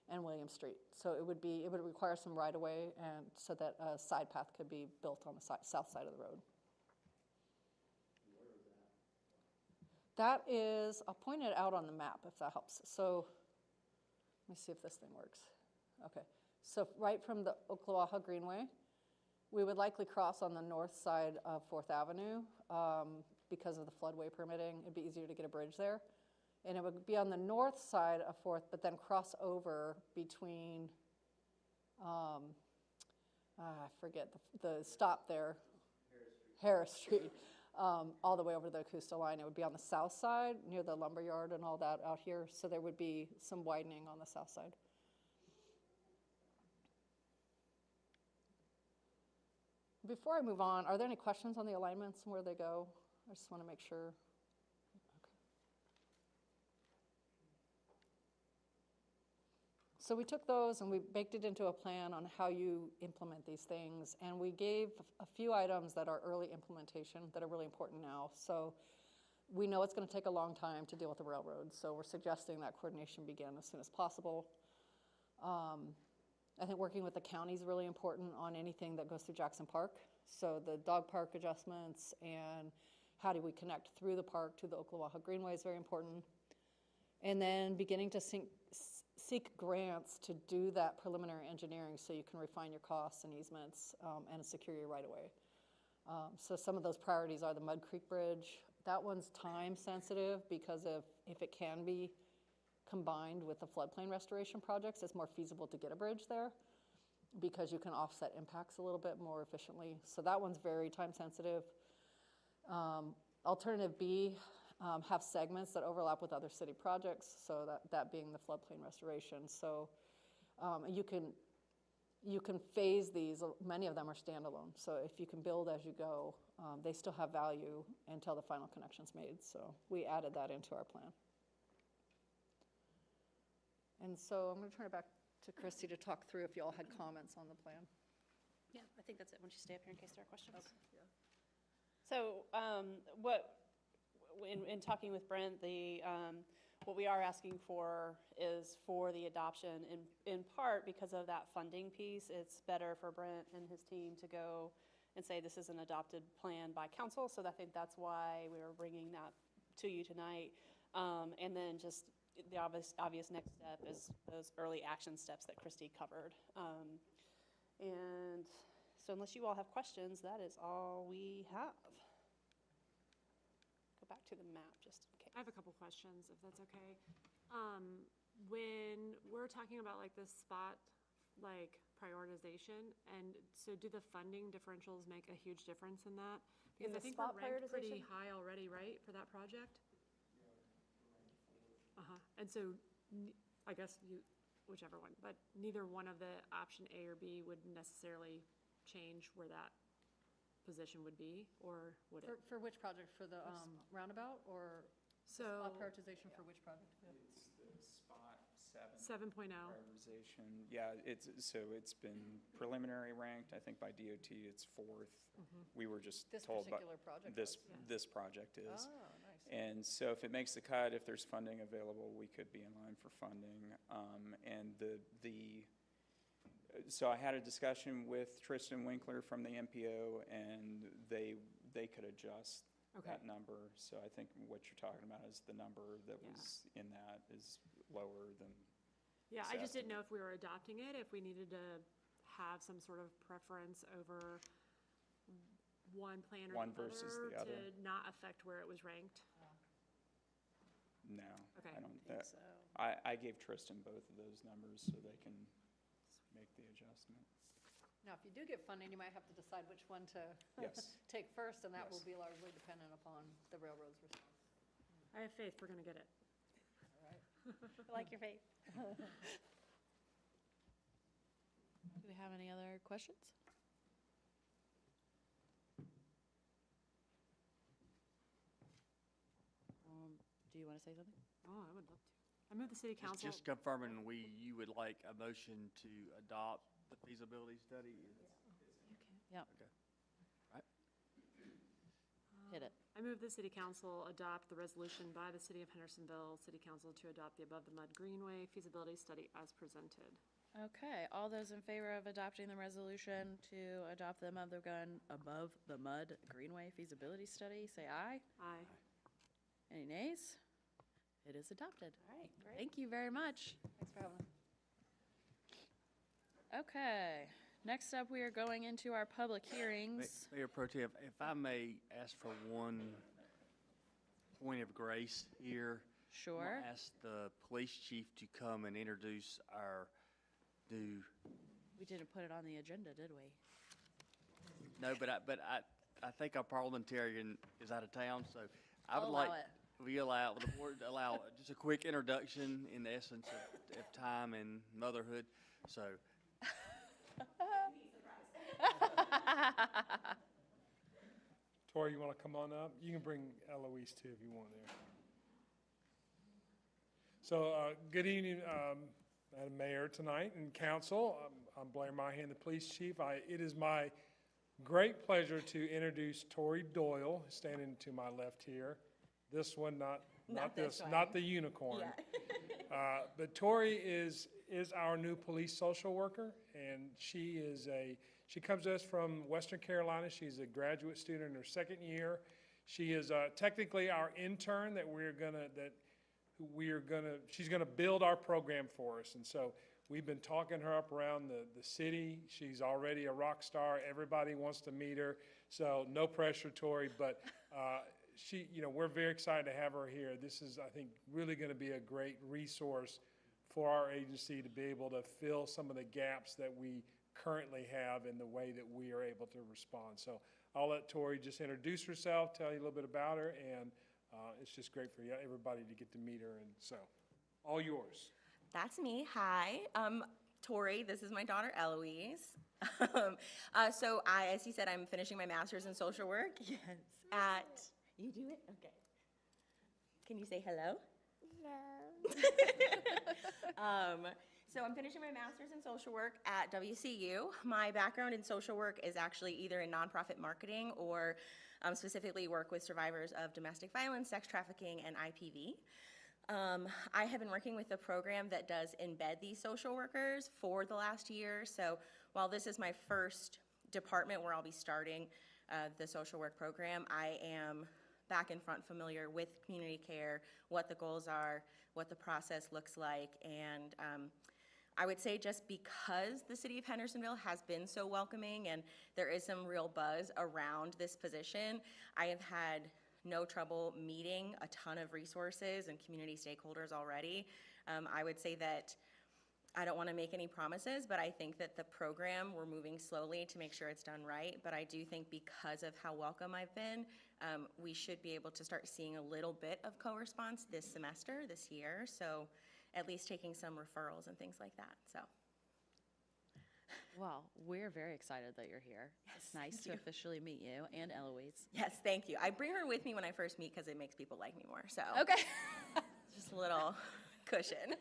and William Street. So it would require some right-of-way and so that a side path could be built on the south side of the road. That is, I'll point it out on the map if that helps. So let me see if this thing works. Okay, so right from the Ocklawaha Greenway, we would likely cross on the north side of 4th Avenue because of the floodway permitting. It'd be easier to get a bridge there. And it would be on the north side of 4th, but then cross over between, I forget the stop there, Harris Street, all the way over to the Augusta line. It would be on the south side near the lumber yard and all that out here. So there would be some widening on the south side. Before I move on, are there any questions on the alignments and where they go? I just want to make sure. Okay. So we took those and we baked it into a plan on how you implement these things. And we gave a few items that are early implementation that are really important now. So we know it's going to take a long time to deal with the railroad. So we're suggesting that coordination begin as soon as possible. I think working with the county is really important on anything that goes through Jackson Park. So the dog park adjustments and how do we connect through the park to the Ocklawaha Greenway is very important. And then beginning to seek grants to do that preliminary engineering so you can refine your costs and easements and secure your right-of-way. So some of those priorities are the Mud Creek Bridge. That one's time sensitive because if it can be combined with the floodplain restoration projects, it's more feasible to get a bridge there because you can offset impacts a little bit more efficiently. So that one's very time sensitive. Alternative B have segments that overlap with other city projects, so that being the floodplain restoration. So you can phase these. Many of them are standalone. So if you can build as you go, they still have value until the final connection's made. So we added that into our plan. And so I'm going to turn it back to Christy to talk through if you all had comments on the plan. Yeah, I think that's it. Why don't you stay up here in case there are questions? Okay, yeah. So in talking with Brent, what we are asking for is for the adoption in part because of that funding piece. It's better for Brent and his team to go and say this is an adopted plan by council. So I think that's why we were bringing that to you tonight. And then just the obvious next step is those early action steps that Christy covered. And so unless you all have questions, that is all we have. Go back to the map just in case. I have a couple questions, if that's okay. When we're talking about like this spot, like prioritization, and so do the funding differentials make a huge difference in that? Because In I the think spot we're ranked pretty prioritization? high already, right, for that project? And so I guess whichever one, but neither one of the option A or B would necessarily change where that position would be, or would it? For which project? For the roundabout or So spot prioritization for which project? Yeah. It's the spot 7.0. prioritization. Yeah, it's been preliminary ranked. I think by DOT it's 4th. We were just This told by particular project this was? this project is. Oh, nice. And so if it makes the cut, if there's funding available, we could be in line for funding. So I had a discussion with Tristan Winkler from the MPO, and they could adjust Okay. that number. So I think what you're talking about is the number that was in that is lower than. Yeah, I just Exactly. didn't know if we were adopting it, if we needed to have some sort of preference over one plan or One the versus other the other. to not affect where it was ranked. No, Okay. I don't. think so. I gave Tristan both of those numbers so they can make the adjustment. Now, if you do get funding, you might have to decide which one to Yes. take first, and that will Yes. be largely dependent upon the railroad's response. I have faith we're gonna get it. All right. I like your faith. Do we have any other questions? Do you want to say something? Oh, I would love to. I move the city council. Just confirming, you would like a motion to adopt the feasibility study? Yep. Okay. Hit it. I move the city council adopt the resolution by the city of Hendersonville City Council to adopt the Above the Mud Greenway feasibility study as presented. Okay, all those in favor of adopting the resolution to adopt the Above the Mud Greenway feasibility study, say aye. Aye. Any nays? It is adopted. All right, great. Thank you very much. Thanks for having us. Okay, next up, we are going into our public hearings. Mayor Pro Tem, if I may ask for one point of grace here. I'm Sure. gonna ask the police chief to come and introduce our new, We didn't put it on the agenda, did we? no, but I think our parliamentarian is out of town, so I would I'll like. allow it. We allow, the board allow just a quick introduction in the essence of time and motherhood, so. Tori, you want to come on up? You can bring Eloise too if you want there. So, good evening, Madam Mayor tonight and council. I'm Blair Mahan, the police chief. It is my great pleasure to introduce Tori Doyle, standing to my left here. This one, not this this, one. not the unicorn. But Tori is our new police social worker, and she comes to us from Western Carolina. She's a graduate student in her second year. She is technically our intern she's gonna build our program for us. And so we've been talking her up around the city. She's already a rock star. Everybody wants to meet her. So no pressure, Tori, but we're very excited to have her here. This is, I think, really gonna be a great resource for our agency to be able to fill some of the gaps that we currently have in the way that we are able to respond. So I'll let Tori just introduce herself, tell you a little bit about her, and it's just great for everybody to get to meet her, and so, all yours. That's me. Hi. Tori, this is my daughter Eloise. So as you said, I'm finishing my master's in social work. Yes. You do it? Okay. Can you say hello? No. So I'm finishing my master's in social work at WCU. My background in social work is actually either in nonprofit marketing or specifically work with survivors of domestic violence, sex trafficking, and IPV. I have been working with a program that does embed these social workers for the last year. So while this is my first department where I'll be starting the social work program, I am back and front familiar with community care, what the goals are, what the process looks like, and I would say just because the city of Hendersonville has been so welcoming and there is some real buzz around this position, I have had no trouble meeting a ton of resources and community stakeholders already. I would say that I don't want to make any promises, but I think that the program, we're moving slowly to make sure it's done right, but I do think because of how welcome I've been, we should be able to start seeing a little bit of co-response this semester, this year, so at least taking some referrals and things like that, so. Well, we're very excited that you're here. It's nice to officially meet you and Eloise. Yes, thank you. I bring her with me when I first meet because it makes people like me more, so. Okay. Just a little cushion.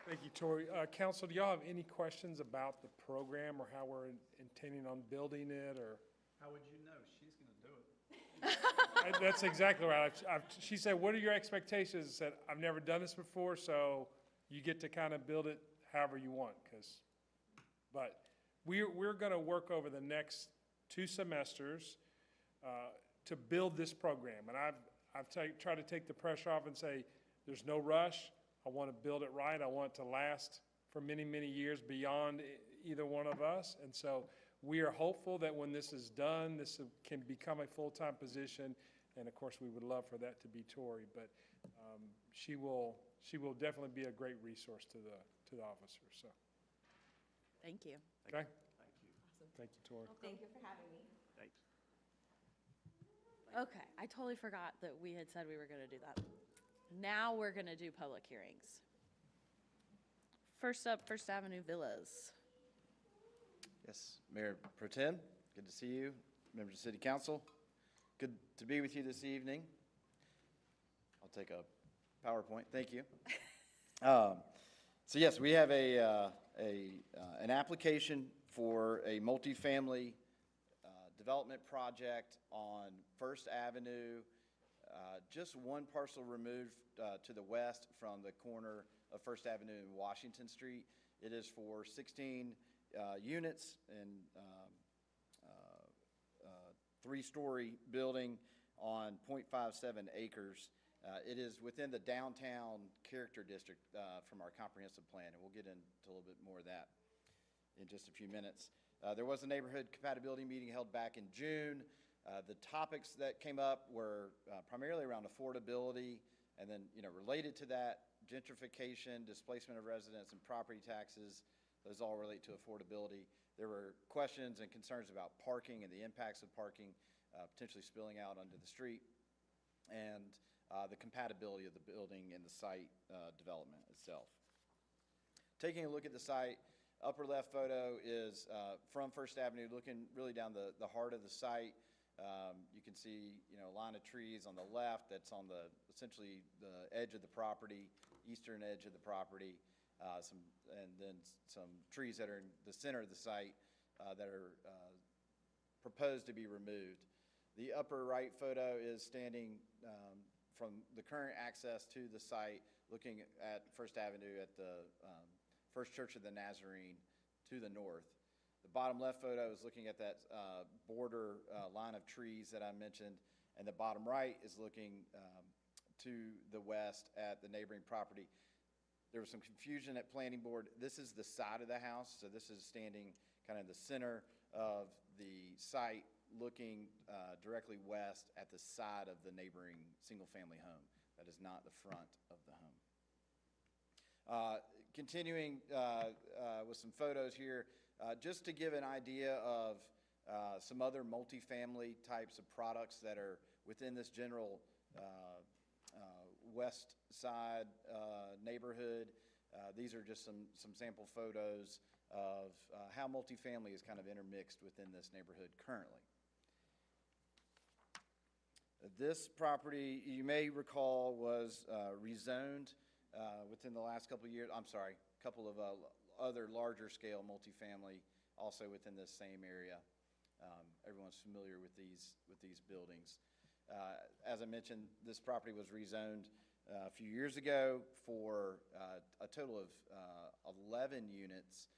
Thank you, Tori. Council, do y'all have any questions about the program or how we're intending on building it, or? How would you know? She's going to do it. That's exactly right. She said, what are your expectations? I said, I've never done this before, so you get to kind of build it however you want, but we're going to work over the next 2 semesters to build this program. And I've tried to take the pressure off and say, there's no rush. I want to build it right. I want it to last for many, many years beyond either one of us. And so we are hopeful that when this is done, this can become a full-time position. And of course, we would love for that to be Tori, but she will definitely be a great resource to the officers. So, Thank you. okay. Thank you. Thank you, Tori. Thank you for having me. Thanks. Okay, I totally forgot that we had said we were gonna do that. Now we're gonna do public hearings. First up, First Avenue Villas. Yes, Mayor Pro Tem, good to see you. Members of City Council, good to be with you this evening. I'll take a PowerPoint, thank you. So yes, we have an application for a multifamily development project on First Avenue, just one parcel removed to the west from the corner of First Avenue and Washington Street. It is for 16 units and 3-story building on 0.57 acres. It is within the downtown character district from our comprehensive plan, and we'll get into a little bit more of that in just a few minutes. There was a neighborhood compatibility meeting held back in June. The topics that came up were primarily around affordability, and then, related to that, gentrification, displacement of residents, and property taxes. Those all relate to affordability. There were questions and concerns about parking and the impacts of parking potentially spilling out onto the street, and the compatibility of the building and the site development itself. Taking a look at the site, upper left photo is from First Avenue, looking really down the heart of the site. You can see, a line of trees on the left that's on essentially the edge of the property, eastern edge of the property, and then some trees that are in the center of the site that are proposed to be removed. The upper right photo is standing from the current access to the site, looking at First Avenue at the First Church of the Nazarene to the north. The bottom left photo is looking at that border line of trees that I mentioned, and the bottom right is looking to the west at the neighboring property. There was some confusion at Planning Board. This is the side of the house, so this is standing kind of in the center of the site, looking directly west at the side of the neighboring single-family home. That is not the front of the home. Continuing with some photos here, just to give an idea of some other multifamily types of products that are within this general west side neighborhood. These are just some sample photos of how multifamily is kind of intermixed within this neighborhood currently. This property, you may recall, was rezoned within the last couple of years. I'm sorry, a couple of other larger scale multifamily also within this same area. Everyone's familiar with these buildings. As I mentioned, this property was rezoned a few years ago for a total of 11 units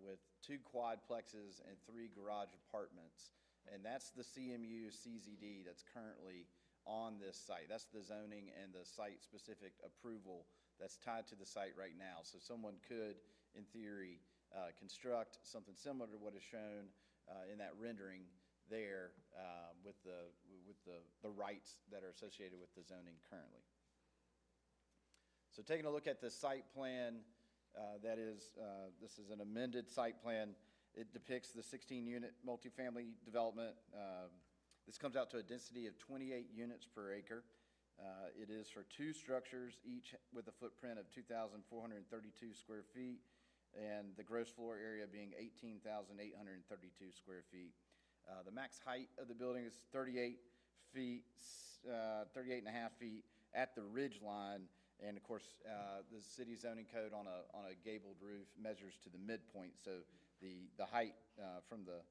with 2 quadplexes and 3 garage apartments. And that's the CMU CZD that's currently on this site. That's the zoning and the site-specific approval that's tied to the site right now. So someone could, in theory, construct something similar to what is shown in that rendering there with the rights that are associated with the zoning currently. So taking a look at the site plan, this is an amended site plan. It depicts the 16-unit multifamily development. This comes out to a density of 28 units per acre. It is for 2 structures, each with a footprint of 2,432 square feet, and the gross floor area being 18,832 square feet. The max height of the building is 38 and a half feet at the ridge line. And of course, the city zoning code on a gabled roof measures to the midpoint. So the height from the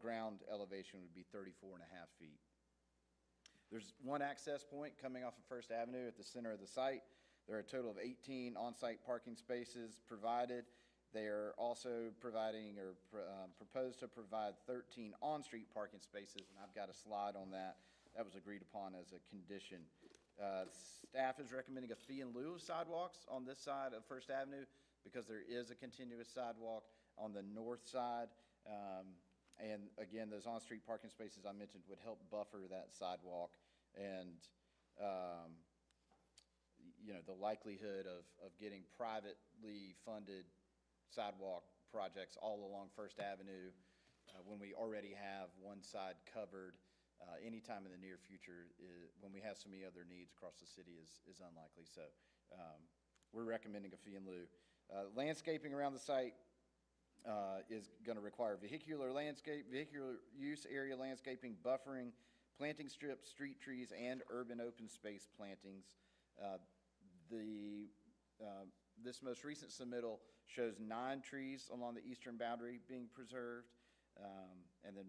ground elevation would be 34 and a half feet. There's one access point coming off of First Avenue at the center of the site. There are a total of 18 on-site parking spaces provided, They are also providing or propose to provide 13 on-street parking spaces, and I've got a slide on that. That was agreed upon as a condition. Staff is recommending a fee in lieu of sidewalks on this side of First Avenue because there is a continuous sidewalk on the north side. And again, those on-street parking spaces I mentioned would help buffer that sidewalk and, you know, the likelihood of getting privately funded sidewalk projects all along First Avenue when we already have one side covered anytime in the near future when we have so many other needs across the city is unlikely. So we're recommending a fee in lieu. Landscaping around the site is going to require vehicular use area landscaping, buffering, planting strips, street trees, and urban open space plantings. This most recent submittal shows 9 trees along the eastern boundary being preserved, and then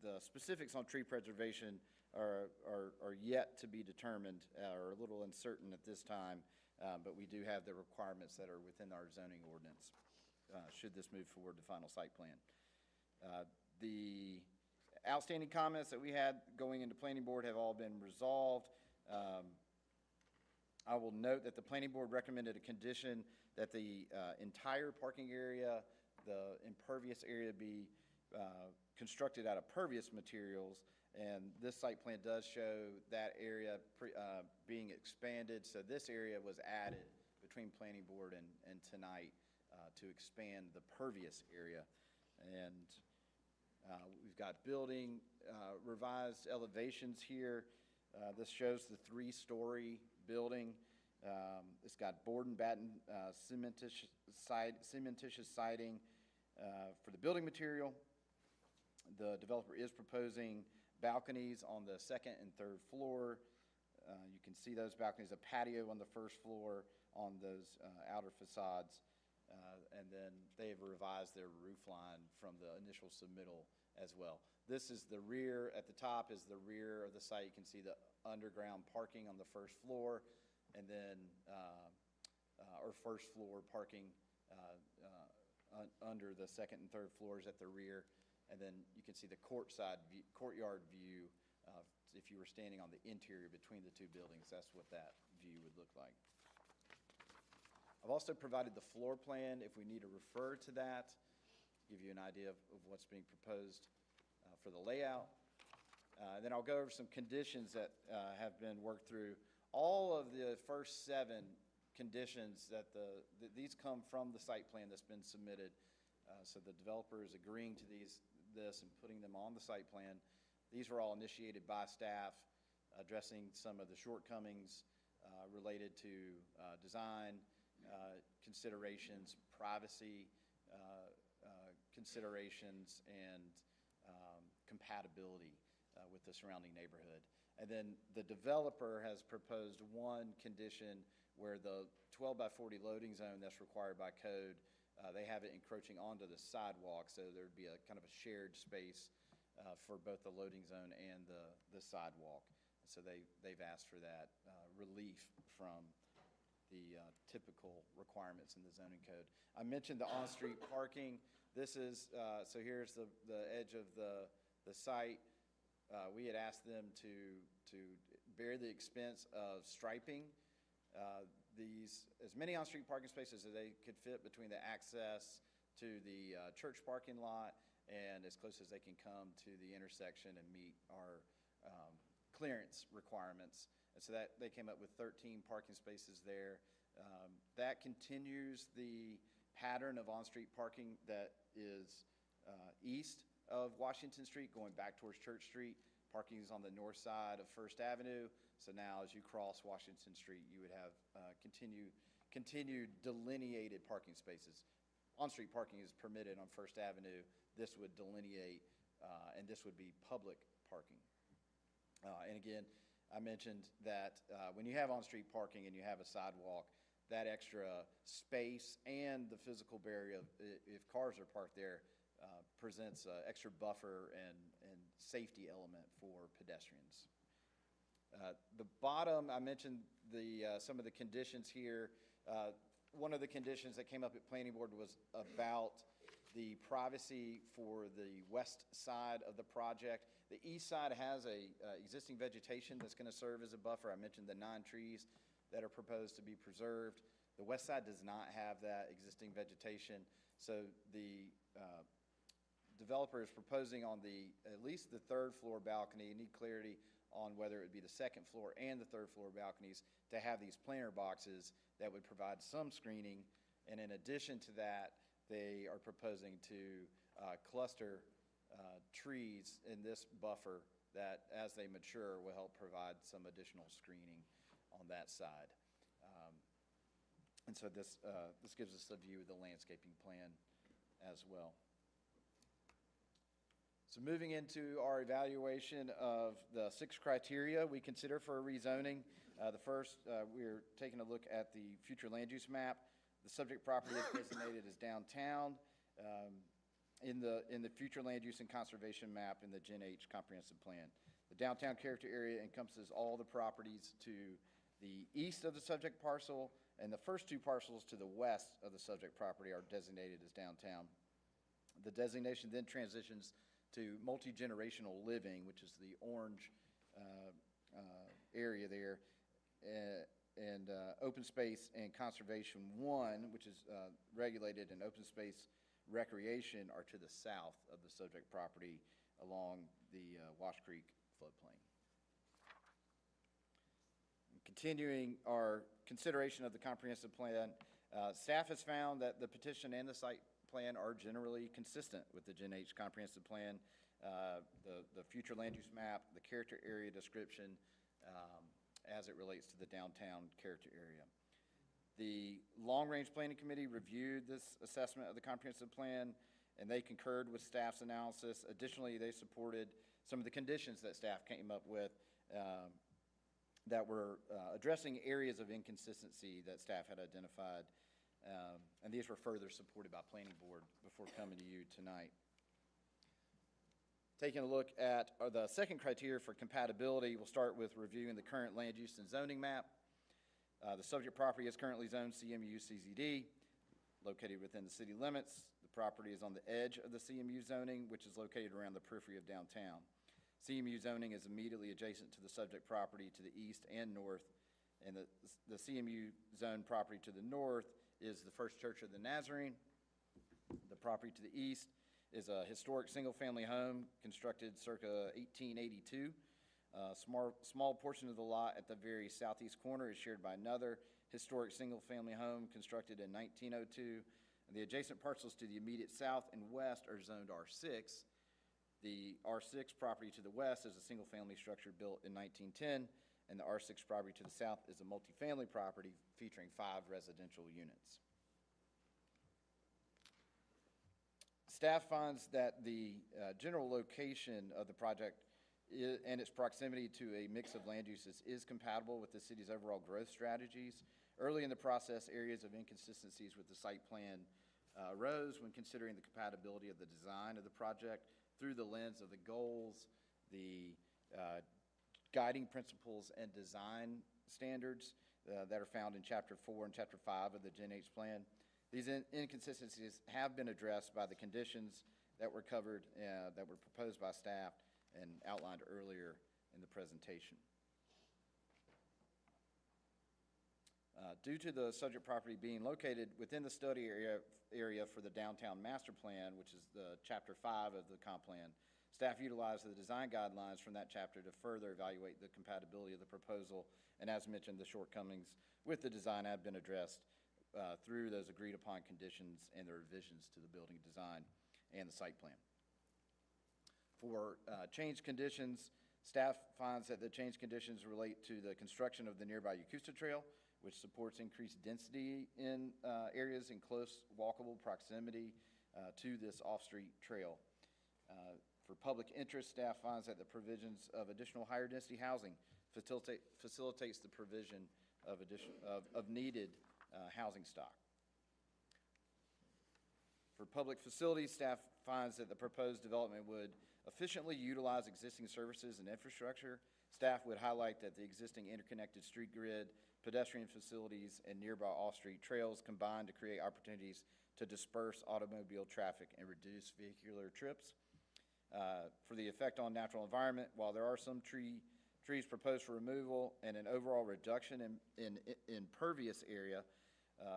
the specifics on tree preservation are yet to be determined, or a little uncertain at this time, but we do have the requirements that are within our zoning ordinance, should this move forward to final site plan. The outstanding comments that we had going into planning board have all been resolved. I will note that the planning board recommended a condition that the entire parking area, the impervious area, be constructed out of pervious materials, and this site plan does show that area being expanded. So this area was added between planning board and tonight to expand the pervious area. And we've got building revised elevations here. This shows the 3-story building. It's got board and batten cementitious siding for the building material. The developer is proposing balconies on the 2nd and 3rd floor. You can see those balconies, a patio on the 1st floor on those outer facades. And then they've revised their roof line from the initial submittal as well. This is the rear. At the top is the rear of the site. You can see the underground parking on the 1st floor, and then or 1st floor parking under the 2nd and 3rd floors at the rear. And then you can see the courtyard view. If you were standing on the interior between the two buildings, that's what that view would look like. I've also provided the floor plan if we need to refer to that, give you an idea of what's being proposed for the layout. Then I'll go over some conditions that have been worked through. All of the first 7 conditions these come from the site plan that's been submitted. So the developer is agreeing to this and putting them on the site plan. These were all initiated by staff, addressing some of the shortcomings related to design considerations, privacy considerations, and compatibility with the surrounding neighborhood. And then the developer has proposed one condition where the 12 by 40 loading zone that's required by code, they have it encroaching onto the sidewalk, so there'd be a kind of a shared space for both the loading zone and the sidewalk. So they've asked for that relief from the typical requirements in the zoning code. I mentioned the on-street parking. This is, so here's the edge of the site. We had asked them to bear the expense of striping as many on-street parking spaces as they could fit between the access to the church parking lot and as close as they can come to the intersection and meet our clearance requirements. And so that they came up with 13 parking spaces there. That continues the pattern of on-street parking that is east of Washington Street, going back towards Church Street. Parking is on the north side of First Avenue. So now as you cross Washington Street, you would have continued delineated parking spaces. On-street parking is permitted on First Avenue. This would delineate, and this would be public parking. And again, I mentioned that when you have on-street parking and you have a sidewalk, that extra space and the physical barrier, if cars are parked there, presents an extra buffer and safety element for pedestrians. The bottom, I mentioned some of the conditions here. one of the conditions that came up at Planning Board was about the privacy for the west side of the project. The east side has a existing vegetation that's going to serve as a buffer. I mentioned the 9 trees that are proposed to be preserved. The west side does not have that existing vegetation, so the developer is proposing on at least the 3rd floor balcony, need clarity on whether it would be the 2nd floor and the 3rd floor balconies, to have these planter boxes that would provide some screening. And in addition to that, they are proposing to cluster trees in this buffer that, as they mature, will help provide some additional screening on that side. And so this gives us a view of the landscaping plan as well. So moving into our evaluation of the 6 criteria we consider for a rezoning. The first, we're taking a look at the future land use map. The subject property is designated as downtown in the future land use and conservation map in the Gen H comprehensive plan. The downtown character area encompasses all the properties to the east of the subject parcel, and the first 2 parcels to the west of the subject property are designated as downtown. The designation then transitions to multi-generational living, which is the orange area there, and open space and conservation 1, which is regulated, and open space recreation are to the south of the subject property along the Wash Creek floodplain. Continuing our consideration of the comprehensive plan, staff has found that the petition and the site plan are generally consistent with the Gen H comprehensive plan, the future land use map, the character area description as it relates to the downtown character area. The Long Range Planning Committee reviewed this assessment of the comprehensive plan, and they concurred with staff's analysis. Additionally, they supported some of the conditions that staff came up with that were addressing areas of inconsistency that staff had identified. And these were further supported by Planning Board before coming to you tonight. Taking a look at the second criteria for compatibility, we'll start with reviewing the current land use and zoning map. The subject property is currently zoned CMU CZD, located within the city limits. The property is on the edge of the CMU zoning, which is located around the periphery of downtown. CMU zoning is immediately adjacent to the subject property to the east and north, and the CMU zone property to the north is the First Church of the Nazarene. The property to the east is a historic single-family home constructed circa 1882. A small portion of the lot at the very southeast corner is shared by another historic single-family home constructed in 1902. And the adjacent parcels to the immediate south and west are zoned R6. The R6 property to the west is a single-family structure built in 1910, and the R6 property to the south is a multifamily property featuring 5 residential units. Staff finds that the general location of the project and its proximity to a mix of land uses is compatible with the city's overall growth strategies. Early in the process, areas of inconsistencies with the site plan arose when considering the compatibility of the design of the project through the lens of the goals, the guiding principles and design standards that are found in Chapter 4 and Chapter 5 of the Gen H plan. These inconsistencies have been addressed by the conditions that were covered, that were proposed by staff and outlined earlier in the presentation. Due to the subject property being located within the study area for the downtown master plan, which is the Chapter 5 of the comp plan, staff utilized the design guidelines from that chapter to further evaluate the compatibility of the proposal. And as mentioned, the shortcomings with the design have been addressed through those agreed upon conditions and the revisions to the building design and the site plan. For change conditions, staff finds that the change conditions relate to the construction of the nearby Yakusta Trail, which supports increased density in areas in close walkable proximity to this off-street trail. For public interest, staff finds that the provisions of additional higher density housing facilitates the provision of needed housing stock. For public facilities, staff finds that the proposed development would efficiently utilize existing services and infrastructure. Staff would highlight that the existing interconnected street grid, pedestrian facilities, and nearby off-street trails combine to create opportunities to disperse automobile traffic and reduce vehicular trips. For the effect on natural environment, while there are some trees proposed for removal and an overall reduction in impervious area,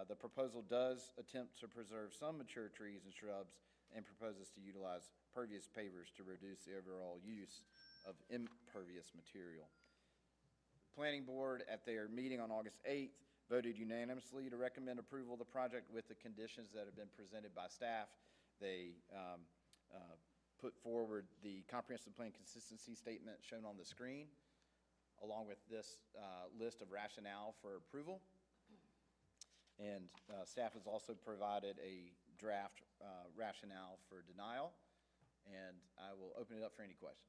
the proposal does attempt to preserve some mature trees and shrubs and proposes to utilize pervious pavers to reduce the overall use of impervious material. Planning Board, at their meeting on August 8th, voted unanimously to recommend approval of the project with the conditions that have been presented by staff. They put forward the comprehensive plan consistency statement shown on the screen, along with this list of rationale for approval. And staff has also provided a draft rationale for denial, and I will open it up for any questions.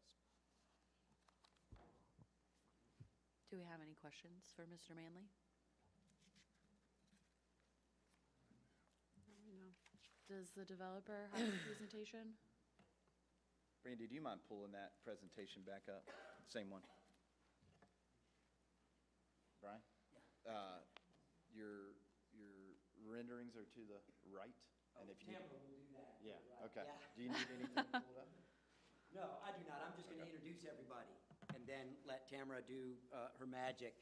Do we have any questions for Mr. Manley? No. Does the developer have a presentation? Brandy, do you mind pulling that presentation back up? Same one. Brian? Yeah. Your renderings are to the right? And if you Tamara will do that. Yeah, Right. okay. Yeah. Do you need anything pulled up? No, I do not. I'm just going to introduce everybody and then let Tamara do her magic.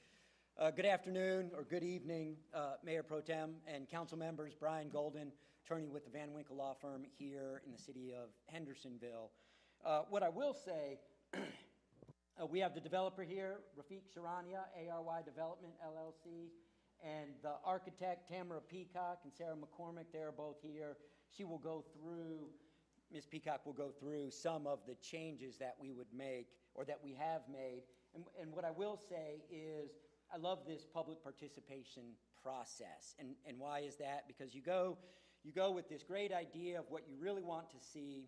Good afternoon or good evening, Mayor Pro Tem and council members. Brian Golden, attorney with the Van Winkle Law Firm here in the city of Hendersonville. What I will say, we have the developer here, Rafiq Sharania, ARY Development, LLC, and the architect, Tamara Peacock and Sarah McCormick. They're both here. She will go through, Ms. Peacock will go through some of the changes that we would make or that we have made. And what I will say is I love this public participation process. And why is that? Because you go with this great idea of what you really want to see.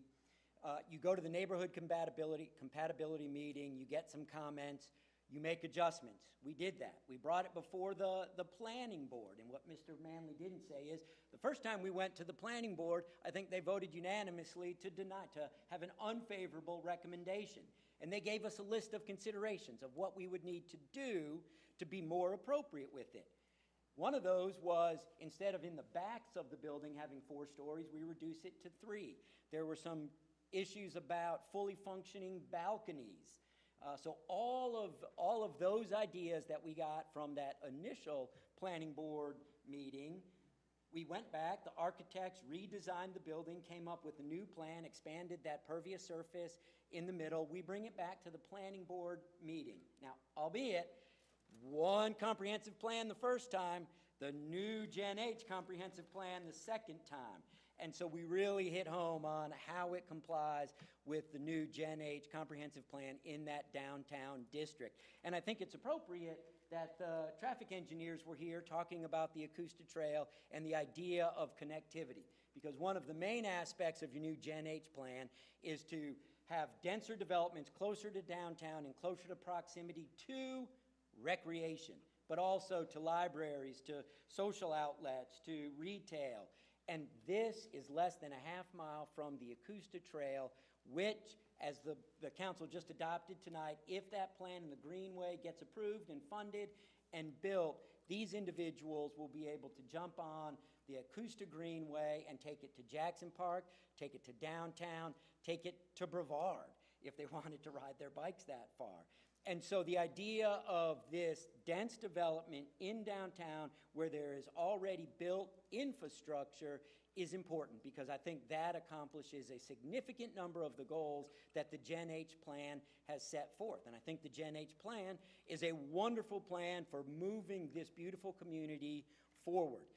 You go to the neighborhood compatibility meeting, you get some comments, you make adjustments. We did that. We brought it before the planning board. And what Mr. Manley didn't say is the first time we went to the planning board, I think they voted unanimously to deny, to have an unfavorable recommendation. And they gave us a list of considerations of what we would need to do to be more appropriate with it. One of those was, instead of in the backs of the building having 4 stories, we reduce it to 3. There were some issues about fully functioning balconies. So all of those ideas that we got from that initial planning board meeting, we went back, the architects redesigned the building, came up with a new plan, expanded that pervious surface in the middle. We bring it back to the planning board meeting. Now, albeit one comprehensive plan the first time, the new Gen H comprehensive plan the second time. And so we really hit home on how it complies with the new Gen H comprehensive plan in that downtown district. And I think it's appropriate that the traffic engineers were here talking about the Acoustic Trail and the idea of connectivity. Because one of the main aspects of your new Gen H plan is to have denser developments closer to downtown and closer to proximity to recreation, but also to libraries, to social outlets, to retail. And this is less than a half mile from the Acoustic Trail, which, as the council just adopted tonight, if that plan in the Greenway gets approved and funded and built, these individuals will be able to jump on the Acoustic Greenway and take it to Jackson Park, take it to downtown, take it to Brevard if they wanted to ride their bikes that far. And so the idea of this dense development in downtown where there is already built infrastructure is important because I think that accomplishes a significant number of the goals that the Gen H plan has set forth. And I think the Gen H plan is a wonderful plan for moving this beautiful community forward.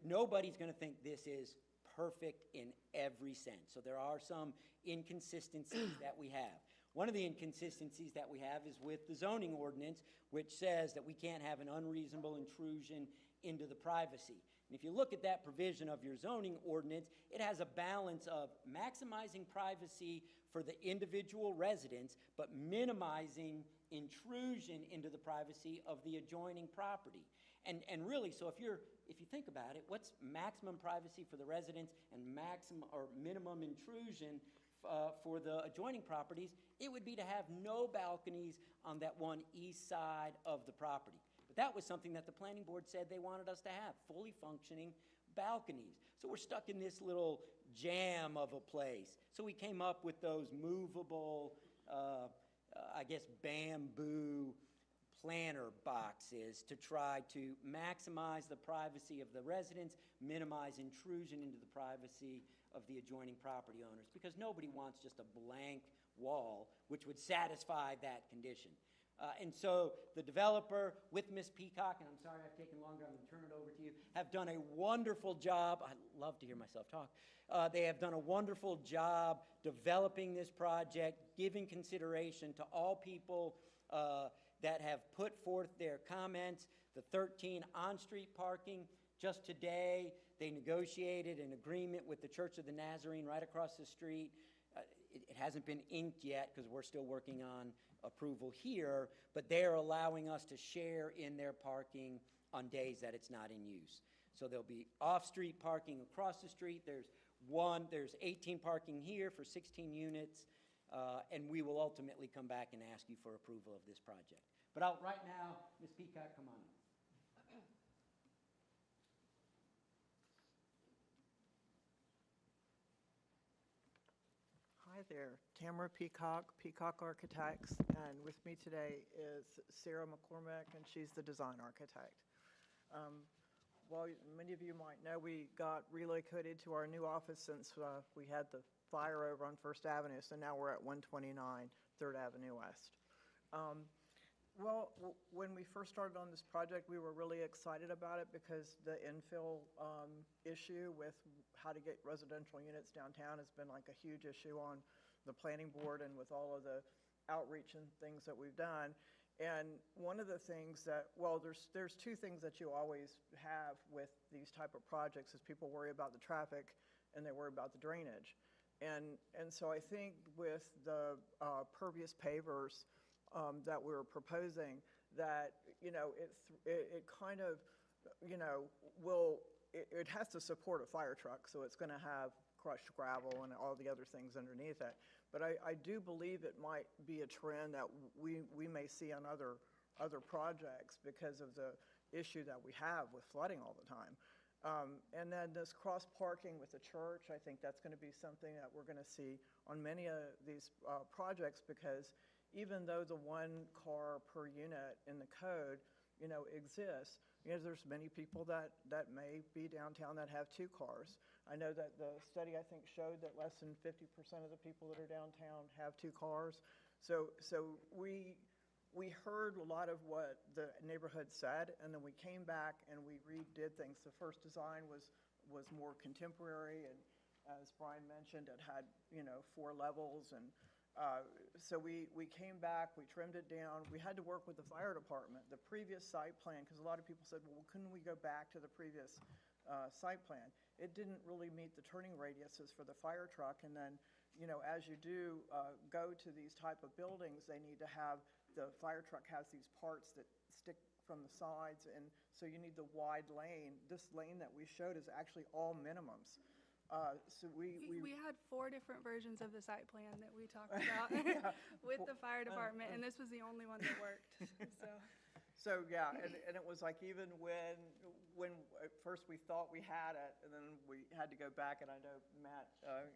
Nobody's going to think this is perfect in every sense. So there are some inconsistencies that we have. One of the inconsistencies that we have is with the zoning ordinance, which says that we can't have an unreasonable intrusion into the privacy. And if you look at that provision of your zoning ordinance, it has a balance of maximizing privacy for the individual residents, but minimizing intrusion into the privacy of the adjoining property. And really, so if you think about it, what's maximum privacy for the residents and maximum or minimum intrusion for the adjoining properties? It would be to have no balconies on that one east side of the property. That was something that the planning board said they wanted us to have, fully functioning balconies. So we're stuck in this little jam of a place. So we came up with those movable, I guess, bamboo planter boxes to try to maximize the privacy of the residents, minimize intrusion into the privacy of the adjoining property owners, because nobody wants just a blank wall, which would satisfy that condition. And so the developer with Ms. Peacock, and I'm sorry I've taken longer, I'm going to turn it over to you, have done a wonderful job. I love to hear myself talk. They have done a wonderful job developing this project, giving consideration to all people that have put forth their comments. The 13 on-street parking, just today they negotiated an agreement with the Church of the Nazarene right across the street. It hasn't been inked yet because we're still working on approval here, but they're allowing us to share in their parking on days that it's not in use. So there'll be off-street parking across the street. There's 18 parking here for 16 units, and we will ultimately come back and ask you for approval of this project. But right now, Ms. Peacock, come on up. Hi there, Tamara Peacock, Peacock Architects, and with me today is Sarah McCormick, and she's the design architect. Well, many of you might know, we got relocated to our new office since we had the fire over on First Avenue, so now we're at 129 3rd Avenue West. Well, when we first started on this project, we were really excited about it because the infill issue with how to get residential units downtown has been like a huge issue on the planning board and with all of the outreach and things that we've done. And one of the things that, well, there's two things that you always have with these type of projects is people worry about the traffic and they worry about the drainage. And so I think with the pervious pavers that we were proposing, that, you know, it kind of, you know, it has to support a fire truck, so it's going to have crushed gravel and all the other things underneath it. But I do believe it might be a trend that we may see on other projects because of the issue that we have with flooding all the time. And then this cross parking with the church, I think that's going to be something that we're going to see on many of these projects, because even though the 1 car per unit in the code, you know, exists, you know, there's many people that may be downtown that have 2 cars. I know that the study, I think, showed that less than 50% of the people that are downtown have 2 cars. So we heard a lot of what the neighborhood said, and then we came back and we redid things. The first design was more contemporary, and as Brian mentioned, it had, you know, 4 levels, and so we came back, we trimmed it down. We had to work with the fire department. The previous site plan, because a lot of people said, well, couldn't we go back to the previous site plan? It didn't really meet the turning radiuses for the fire truck. And then, you know, as you do go to these type of buildings, they need to have, the fire truck has these parts that stick from the sides, and so you need the wide lane. This lane that we showed is actually all minimums. So we had 4 different versions of the site plan that we talked about with the fire department, and this was the only one that worked. So yeah, and it was like, even when at first we thought we had it, and then we had to go back, and I know Matt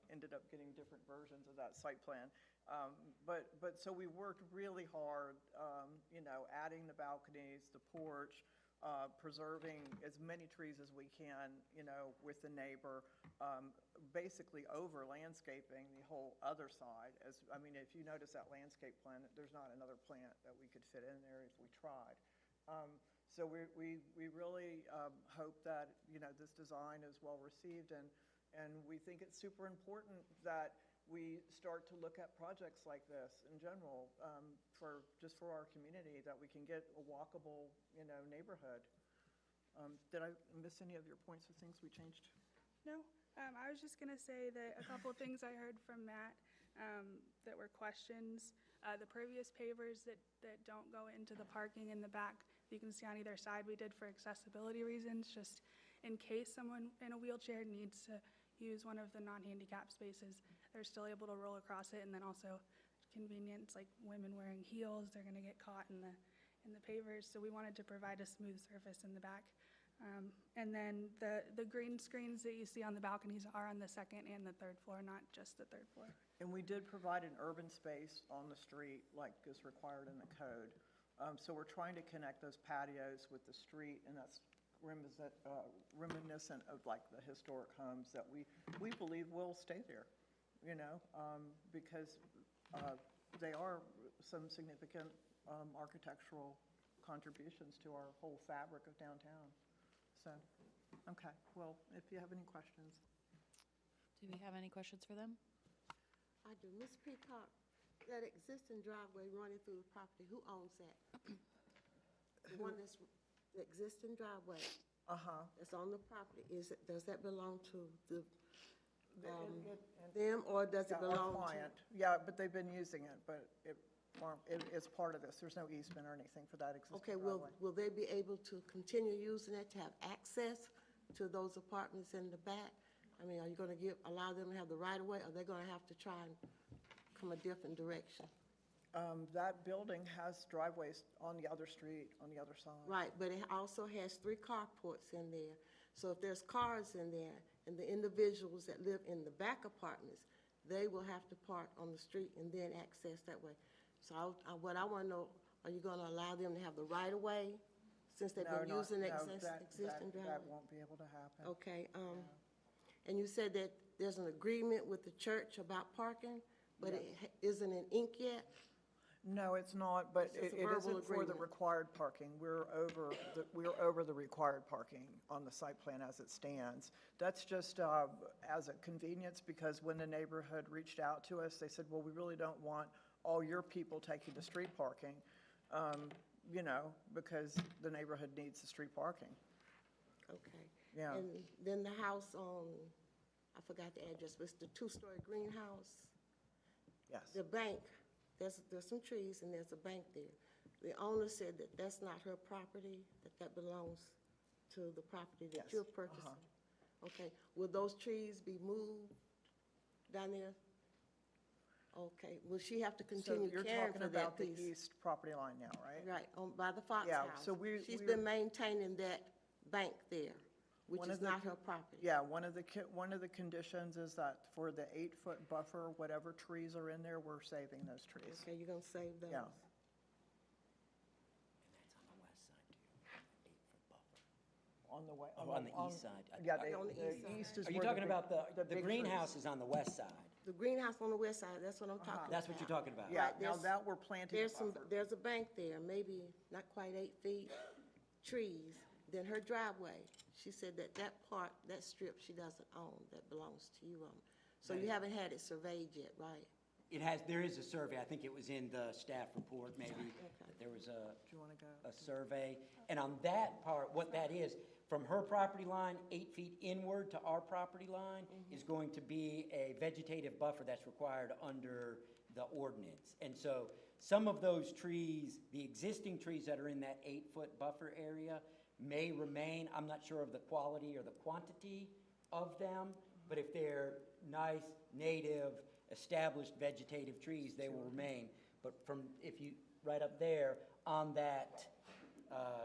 ended up getting different versions of that site plan. But so we worked really hard, you know, adding the balconies, the porch, preserving as many trees as we can, you know, with the neighbor, basically over landscaping the whole other side. I mean, if you notice that landscape plan, there's not another plant that we could fit in there if we tried. So we really hope that, you know, this design is well received, and we think it's super important that we start to look at projects like this in general, for our community, that we can get a walkable, you know, neighborhood. Did I miss any of your points of things we changed? No, I was just going to say that a couple of things I heard from Matt that were questions. The pervious pavers that don't go into the parking in the back, you can see on either side, we did for accessibility reasons, just in case someone in a wheelchair needs to use one of the non-handicap spaces, they're still able to roll across it. And then also convenience, like women wearing heels, they're going to get caught in in the pavers, so we wanted to provide a smooth surface in the back. And then the green screens that you see on the balconies are on the second and the third floor, not just the third floor. And we did provide an urban space on the street like is required in the code. So we're trying to connect those patios with the street, and that's reminiscent of like the historic homes that we believe will stay there, you know, because they are some significant architectural contributions to our whole fabric of downtown. So, okay, well, if you have any questions. Do we have any questions for them? I do. Ms. Peacock, that existing driveway running through the property, who owns that? The one that's, the existing driveway that's on the property, does that belong to them, or does it belong Our client. Yeah, but they've been using it, but it's part of this. There's no easement or anything for that existing Okay, driveway. will they be able to continue using it to have access to those apartments in the back? I mean, are you going to allow them to have the right of way, or they're going to have to try and come a different direction? That building has driveways on the other street, on the other side. Right, but it also has 3 carports in there. So if there's cars in there, and the individuals that live in the back apartments, they will have to park on the street and then access that way. So what I want to know, are you going to allow them to have the right of way, since they've been using the existing driveway? That won't be able to happen. Okay, and you said that there's an agreement with the church about parking, but it isn't in ink yet? No, it's not, but It's it just a verbal isn't for the agreement. required parking. We're over the required parking on the site plan as it stands. That's just as a convenience, because when the neighborhood reached out to us, they said, well, we really don't want all your people taking the street parking, you know, because the neighborhood needs the street parking. Okay. Yeah. And then the house on, I forgot the address, but it's the 2-story greenhouse. Yes. The bank, there's some trees and there's a bank there. The owner said that that's not her property, that belongs to the property that Yes. you're purchasing. Okay, will those trees be moved down there? Okay, will she have to continue So caring you're for talking that about the piece? east property line now, right? Right, by the Fox Yeah, House. so She's we're- been maintaining that bank there, which One is of the not co- her property. Yeah, one of the conditions is that for the 8-foot buffer, whatever trees are in there, we're saving those trees. Okay, you're gonna save those? Yeah. On the way. Oh, on the east side. Yeah, On the east side. east is Are you where talking big- about the big greenhouse trees. is on the west side? The greenhouse on the west side, that's what I'm talking about. That's what you're talking about? Yeah, Right, now there's- that we're planting a buffer. There's a bank there, maybe not quite 8 feet, trees. Then her driveway, she said that part, that strip she doesn't own, that belongs to you. So you haven't had it surveyed yet, right? There is a survey, I think it was in the staff report maybe, that there was Do you want to go? a survey. And on that part, what that is, from her property line, 8 feet inward to our property line, is going to be a vegetative buffer that's required under the ordinance. And so some of those trees, the existing trees that are in that 8-foot buffer area may remain. I'm not sure of the quality or the quantity of them, but if they're nice, native, established vegetative trees, they will remain. But right up there on that,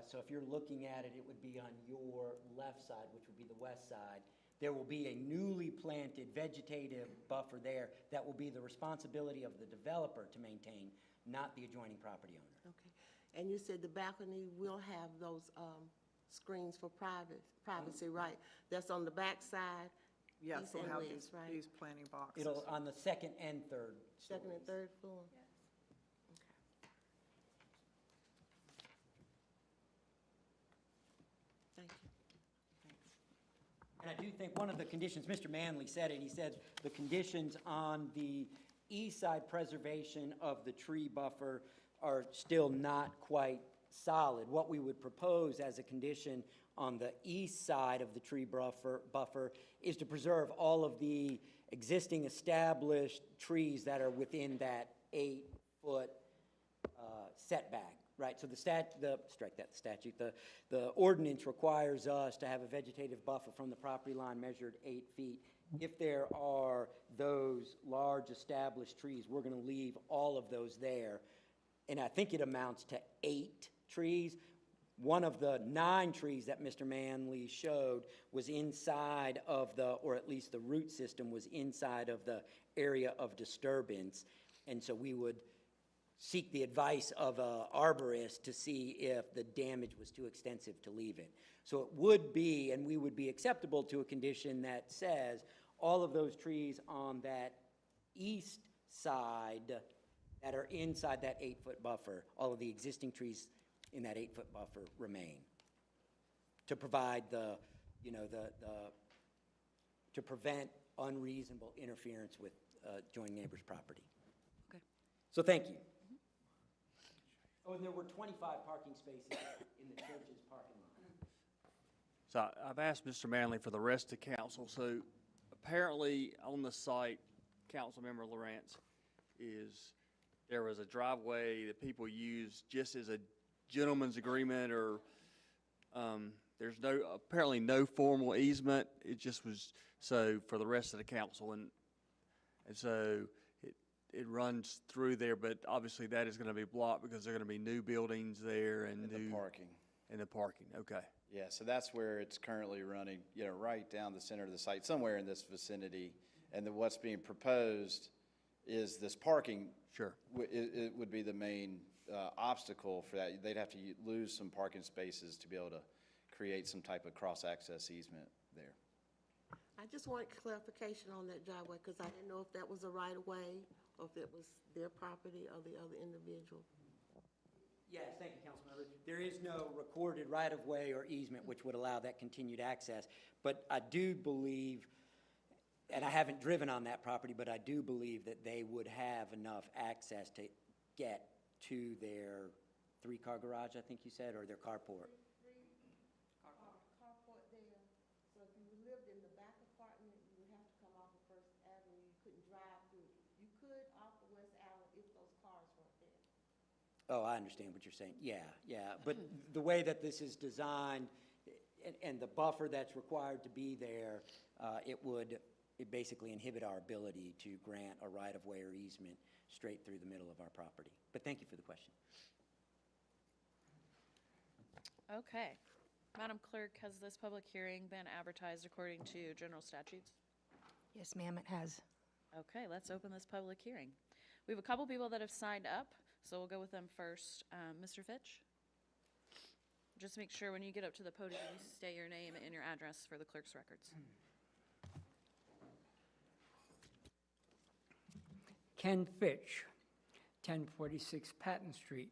so if you're looking at it, it would be on your left side, which would be the west side. There will be a newly planted vegetative buffer there that will be the responsibility of the developer to maintain, not the adjoining property owner. Okay. And you said the balcony will have those screens for privacy, right? That's on the back side, Yes, east we'll and have west, right? these planting boxes. It'll, on the second and third Second and third floor? Thank you. And I do think one of the conditions, Mr. Manley said it, he said the conditions on the east side preservation of the tree buffer are still not quite solid. What we would propose as a condition on the east side of the tree buffer is to preserve all of the existing established trees that are within that 8-foot setback, right? So the ordinance requires us to have a vegetative buffer from the property line measured 8 feet. If there are those large established trees, we're going to leave all of those there. And I think it amounts to 8 trees. One of the 9 trees that Mr. Manley showed was inside of the, or at least the root system was inside of the area of disturbance. And so we would seek the advice of an arborist to see if the damage was too extensive to leave it. So it would be, and we would be acceptable to a condition that says all of those trees on that east side that are inside that 8-foot buffer, all of the existing trees in that 8-foot buffer remain, to provide the, you know, to prevent unreasonable interference with joining neighbor's property. Okay. So thank you. Oh, and there were 25 parking spaces in the church's parking lot. So I've asked Mr. Manley for the rest of council. So apparently on the site, Councilmember Lawrence, there was a driveway that people used just as a gentleman's agreement, or there's apparently no formal easement. It just was so for the rest of the council, and so it runs through there. But obviously that is going to be blocked because there are going to be new buildings there and The parking. And the parking. Okay. Yeah, so that's where it's currently running, you know, right down the center of the site, somewhere in this vicinity. And then what's being proposed is this parking. Sure. It would be the main obstacle for that. They'd have to lose some parking spaces to be able to create some type of cross-access easement there. I just want clarification on that driveway, because I didn't know if that was a right-of-way or if it was their property or the other individual. Yes, thank you, Councilmember. There is no recorded right-of-way or easement which would allow that continued access, but I do believe, and I haven't driven on that property, but I do believe that they would have enough access to get to their 3-car garage, I think you said, or their carport. Carport there. So if you lived in the back apartment, you would have to come off of First Avenue. You couldn't drive through. You could off of West Allen if those cars weren't there. Oh, I understand what you're saying. Yeah, yeah. But the way that this is designed and the buffer that's required to be there, it basically inhibit our ability to grant a right-of-way or easement straight through the middle of our property. But thank you for the question. Okay. Madam Clerk, has this public hearing been advertised according to general statutes? Yes, ma'am, it has. Okay, let's open this public hearing. We have a couple people that have signed up, so we'll go with them first. Mr. Fitch? Just make sure when you get up to the podium, you state your name and your address for the clerk's records. Ken Fitch, 1046 Patton Street.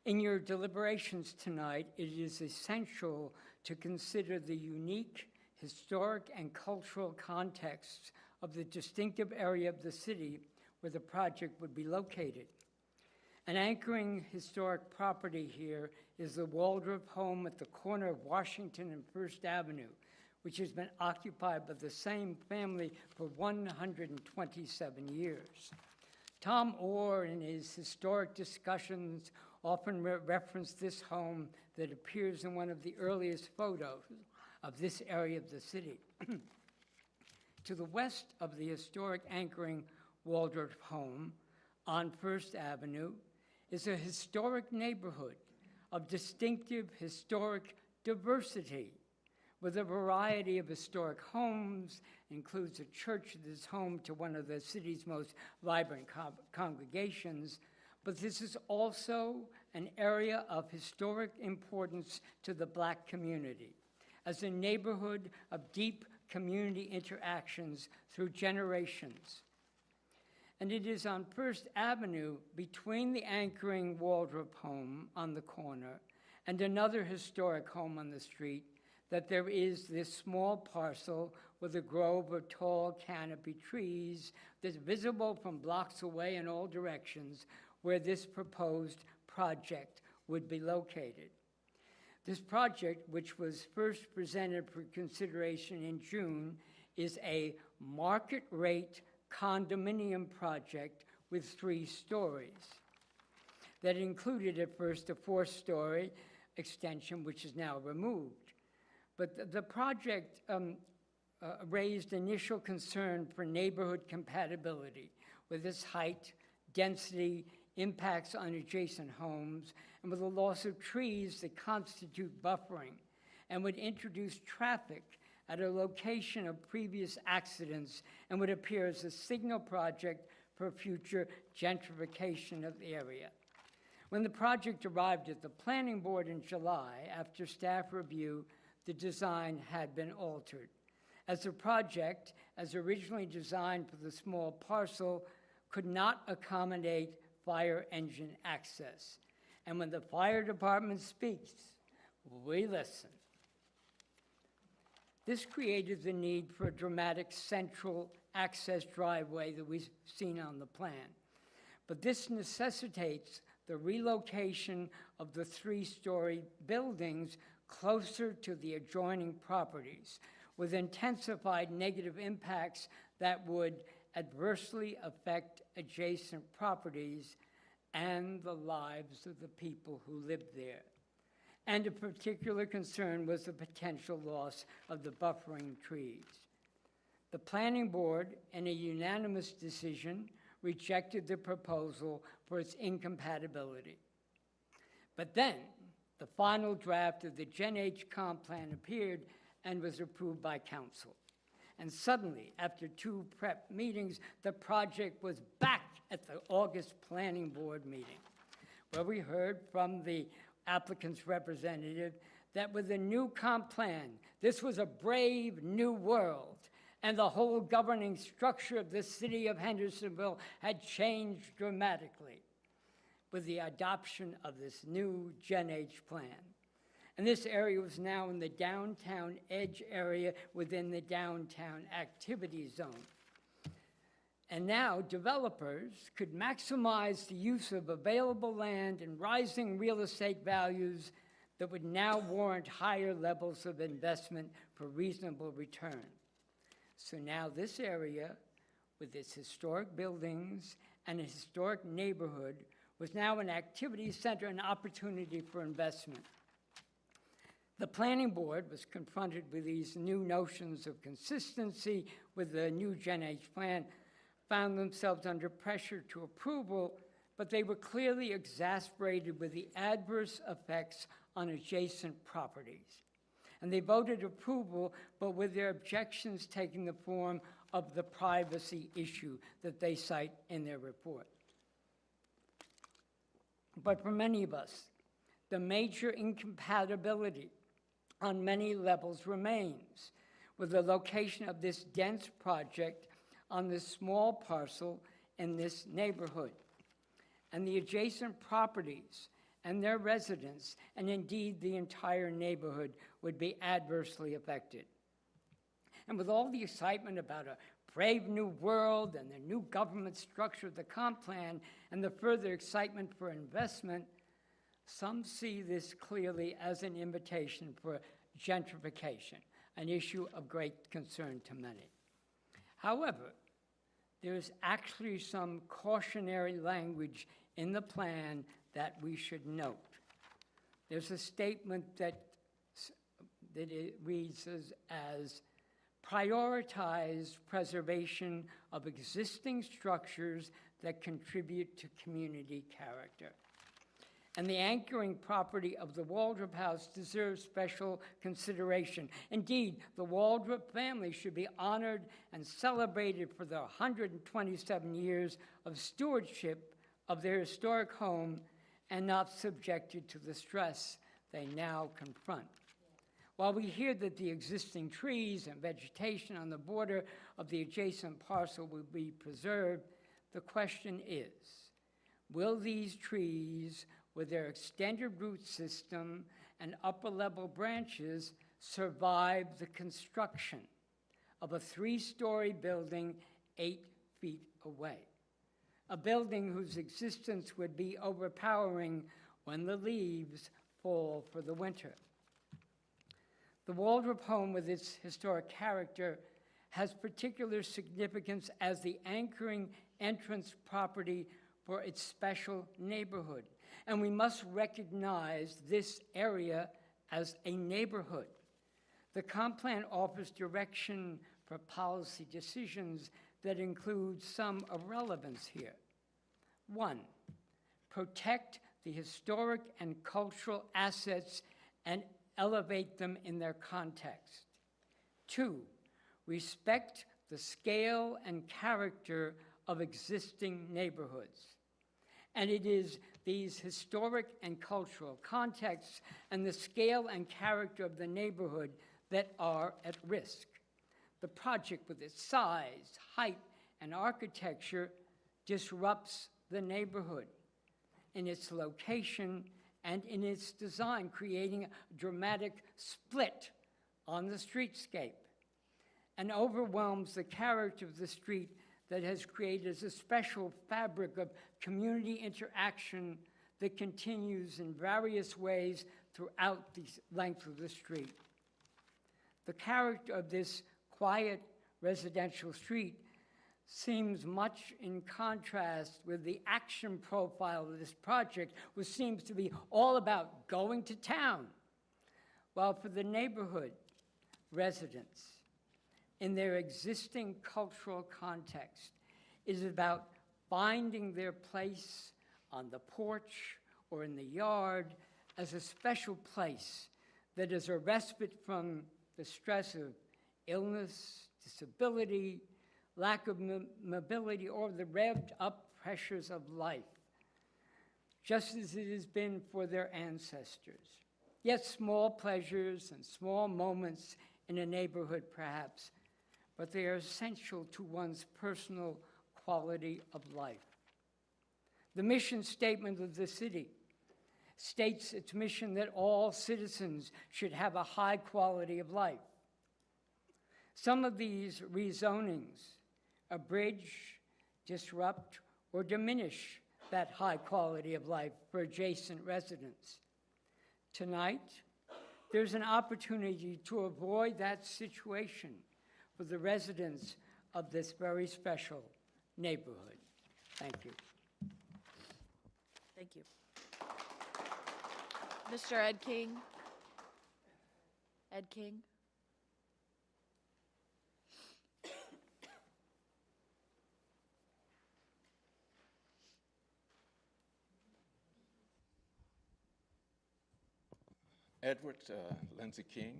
In your deliberations tonight, it is essential to consider the unique historic and cultural context of the distinctive area of the city where the project would be located. An anchoring historic property here is the Waldrop home at the corner of Washington and First Avenue, which has been occupied by the same family for 127 years. Tom Orr, in his historic discussions, often referenced this home that appears in one of the earliest photos of this area of the city. To the west of the historic anchoring Waldrop home on First Avenue is a historic neighborhood of distinctive historic diversity, with a variety of historic homes, includes a church that is home to one of the city's most vibrant congregations, but this is also an area of historic importance to the Black community, as a neighborhood of deep community interactions through generations. And it is on First Avenue, between the anchoring Waldrop home on the corner and another historic home on the street, that there is this small parcel with a grove of tall canopy trees that's visible from blocks away in all directions, where this proposed project would be located. This project, which was first presented for consideration in June, is a market rate condominium project with 3 stories that included at first a 4-story extension, which is now removed. But the project raised initial concern for neighborhood compatibility with its height, density, impacts on adjacent homes, and with the loss of trees that constitute buffering, and would introduce traffic at a location of previous accidents and would appear as a signal project for future gentrification of the area. When the project arrived at the planning board in July, after staff review, the design had been altered, as the project, as originally designed for the small parcel, could not accommodate fire engine access. And when the fire department speaks, we listen. This created the need for a dramatic central access driveway that we've seen on the plan. But this necessitates the relocation of the 3-story buildings closer to the adjoining properties, with intensified negative impacts that would adversely affect adjacent properties and the lives of the people who live there. And a particular concern was the potential loss of the buffering trees. The planning board, in a unanimous decision, rejected the proposal for its incompatibility. But then, the final draft of the Gen H comp plan appeared and was approved by council. And suddenly, after 2 prep meetings, the project was back at the August planning board meeting, where we heard from the applicant's representative that with the new comp plan, this was a brave new world, and the whole governing structure of the city of Hendersonville had changed dramatically with the adoption of this new Gen H plan. And this area was now in the downtown edge area within the downtown activity zone. And now developers could maximize the use of available land and rising real estate values that would now warrant higher levels of investment for reasonable return. So now this area, with its historic buildings and a historic neighborhood, was now an activity center and opportunity for investment. The planning board was confronted with these new notions of consistency with the new Gen H plan, found themselves under pressure to approval, but they were clearly exasperated with the adverse effects on adjacent properties. And they voted approval, but with their objections taking the form of the privacy issue that they cite in their report. But for many of us, the major incompatibility on many levels remains with the location of this dense project on this small parcel in this neighborhood. And the adjacent properties and their residents, and indeed the entire neighborhood, would be adversely affected. And with all the excitement about a brave new world and the new government structure of the comp plan and the further excitement for investment, some see this clearly as an invitation for gentrification, an issue of great concern to many. However, there's actually some cautionary language in the plan that we should note. There's a statement that it reads as prioritize preservation of existing structures that contribute to community character. And the anchoring property of the Waldrop House deserves special consideration. Indeed, the Waldrop family should be honored and celebrated for their 127 years of stewardship of their historic home and not subjected to the stress they now confront. While we hear that the existing trees and vegetation on the border of the adjacent parcel will be preserved, the question is, will these trees, with their extended root system and upper-level branches, survive the construction of a 3-story building 8 feet away? A building whose existence would be overpowering when the leaves fall for the winter. The Waldrop home, with its historic character, has particular significance as the anchoring entrance property for its special neighborhood. And we must recognize this area as a neighborhood. The comp plan offers direction for policy decisions that include some of relevance here. 1, protect the historic and cultural assets and elevate them in their context. 2, respect the scale and character of existing neighborhoods. And it is these historic and cultural contexts and the scale and character of the neighborhood that are at risk. The project, with its size, height, and architecture, disrupts the neighborhood in its location and in its design, creating a dramatic split on the streetscape, and overwhelms the character of the street that has created a special fabric of community interaction that continues in various ways throughout the length of the street. The character of this quiet residential street seems much in contrast with the action profile of this project, which seems to be all about going to town, while for the neighborhood residents, in their existing cultural context, is about finding their place on the porch or in the yard as a special place that is a respite from the stress of illness, disability, lack of mobility, or the revved up pressures of life, just as it has been for their ancestors. Yet small pleasures and small moments in a neighborhood, perhaps, but they are essential to one's personal quality of life. The mission statement of the city states its mission that all citizens should have a high quality of life. Some of these rezonings abridge, disrupt, or diminish that high quality of life for adjacent residents. Tonight, there's an opportunity to avoid that situation for the residents of this very special neighborhood. Thank you. Thank you. Mr. Ed King? Ed King? Edward Lindsay King,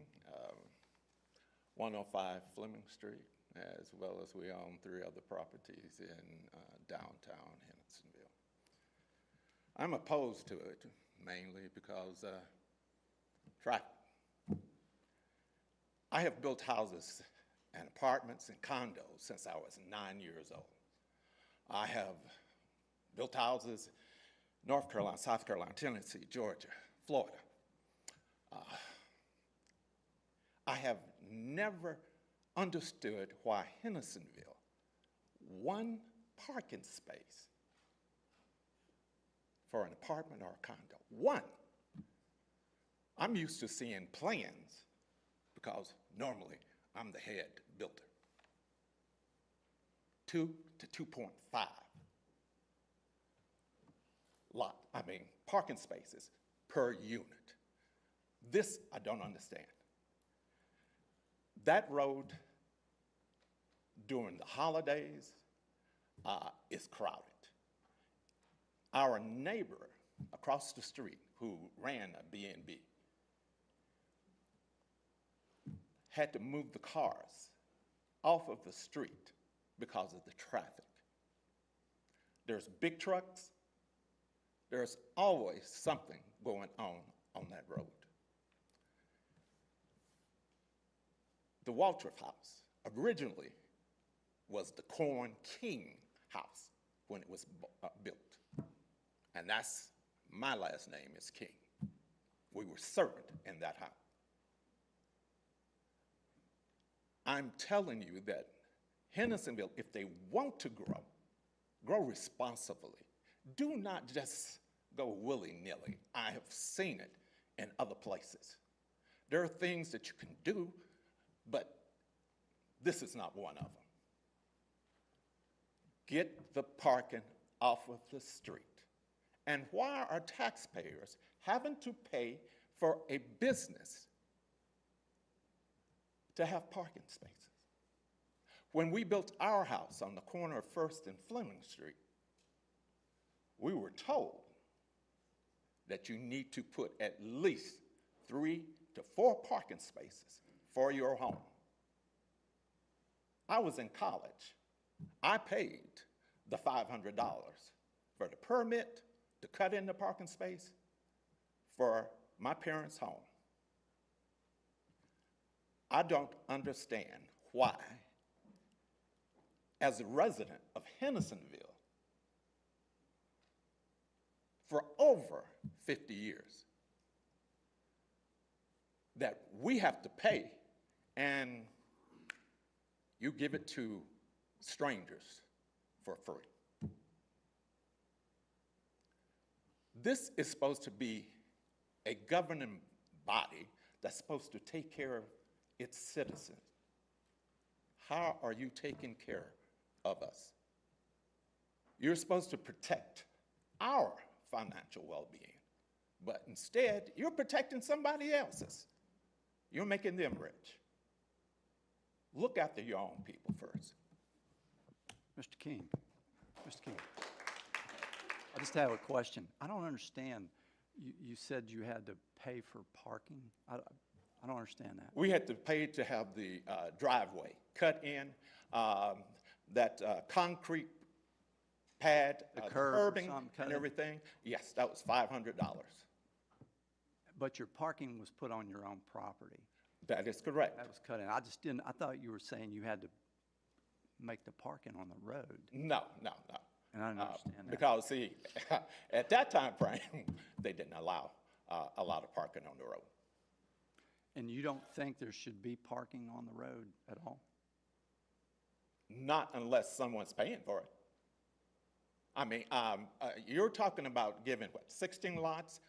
105 Fleming Street, as well as we own 3 other properties in downtown Hendersonville. I'm opposed to it mainly because traffic. I have built houses and apartments and condos since I was 9 years old. I have built houses North Carolina, South Carolina, Tennessee, Georgia, Florida. I have never understood why Hendersonville, one parking space for an apartment or a condo, one. I'm used to seeing plans because normally I'm the head builder. 2 to 2.5 parking spaces per unit. This I don't understand. That road during the holidays is crowded. Our neighbor across the street who ran a B&B had to move the cars off of the street because of the traffic. There's big trucks. There's always something going on that road. The Waltrip House originally was the Corn King House when it was built. And that's, my last name is King. We were servant in that house. I'm telling you that Hendersonville, if they want to grow responsibly. Do not just go willy-nilly. I have seen it in other places. There are things that you can do, but this is not one of them. Get the parking off of the street. And why are taxpayers having to pay for a business to have parking spaces? When we built our house on the corner of 1st and Fleming Street, we were told that you need to put at least 3 to 4 parking spaces for your home. I was in college. I paid the $500 for the permit to cut in the parking space for my parents' home. I don't understand why, as a resident of Hendersonville for over 50 years, that we have to pay and you give it to strangers for free. This is supposed to be a governing body that's supposed to take care of its citizens. How are you taking care of us? You're supposed to protect our financial well-being, but instead, you're protecting somebody else's. You're making them rich. Look after your own people first. Mr. King, I just have a question. I don't understand. You said you had to pay for parking. I don't understand that. We had to pay to have the driveway cut in, that concrete pad, The the curb or curbing something cut and in? everything. Yes, that was $500. But your parking was put on your own property. That is correct. That was cut in. I just didn't, I thought you were saying you had to make the parking on the road. No. And I don't understand that. Because, see, at that time frame, they didn't allow a lot of parking on the road. And you don't think there should be parking on the road at all? Not unless someone's paying for it. I mean, you're talking about giving, 16 lots?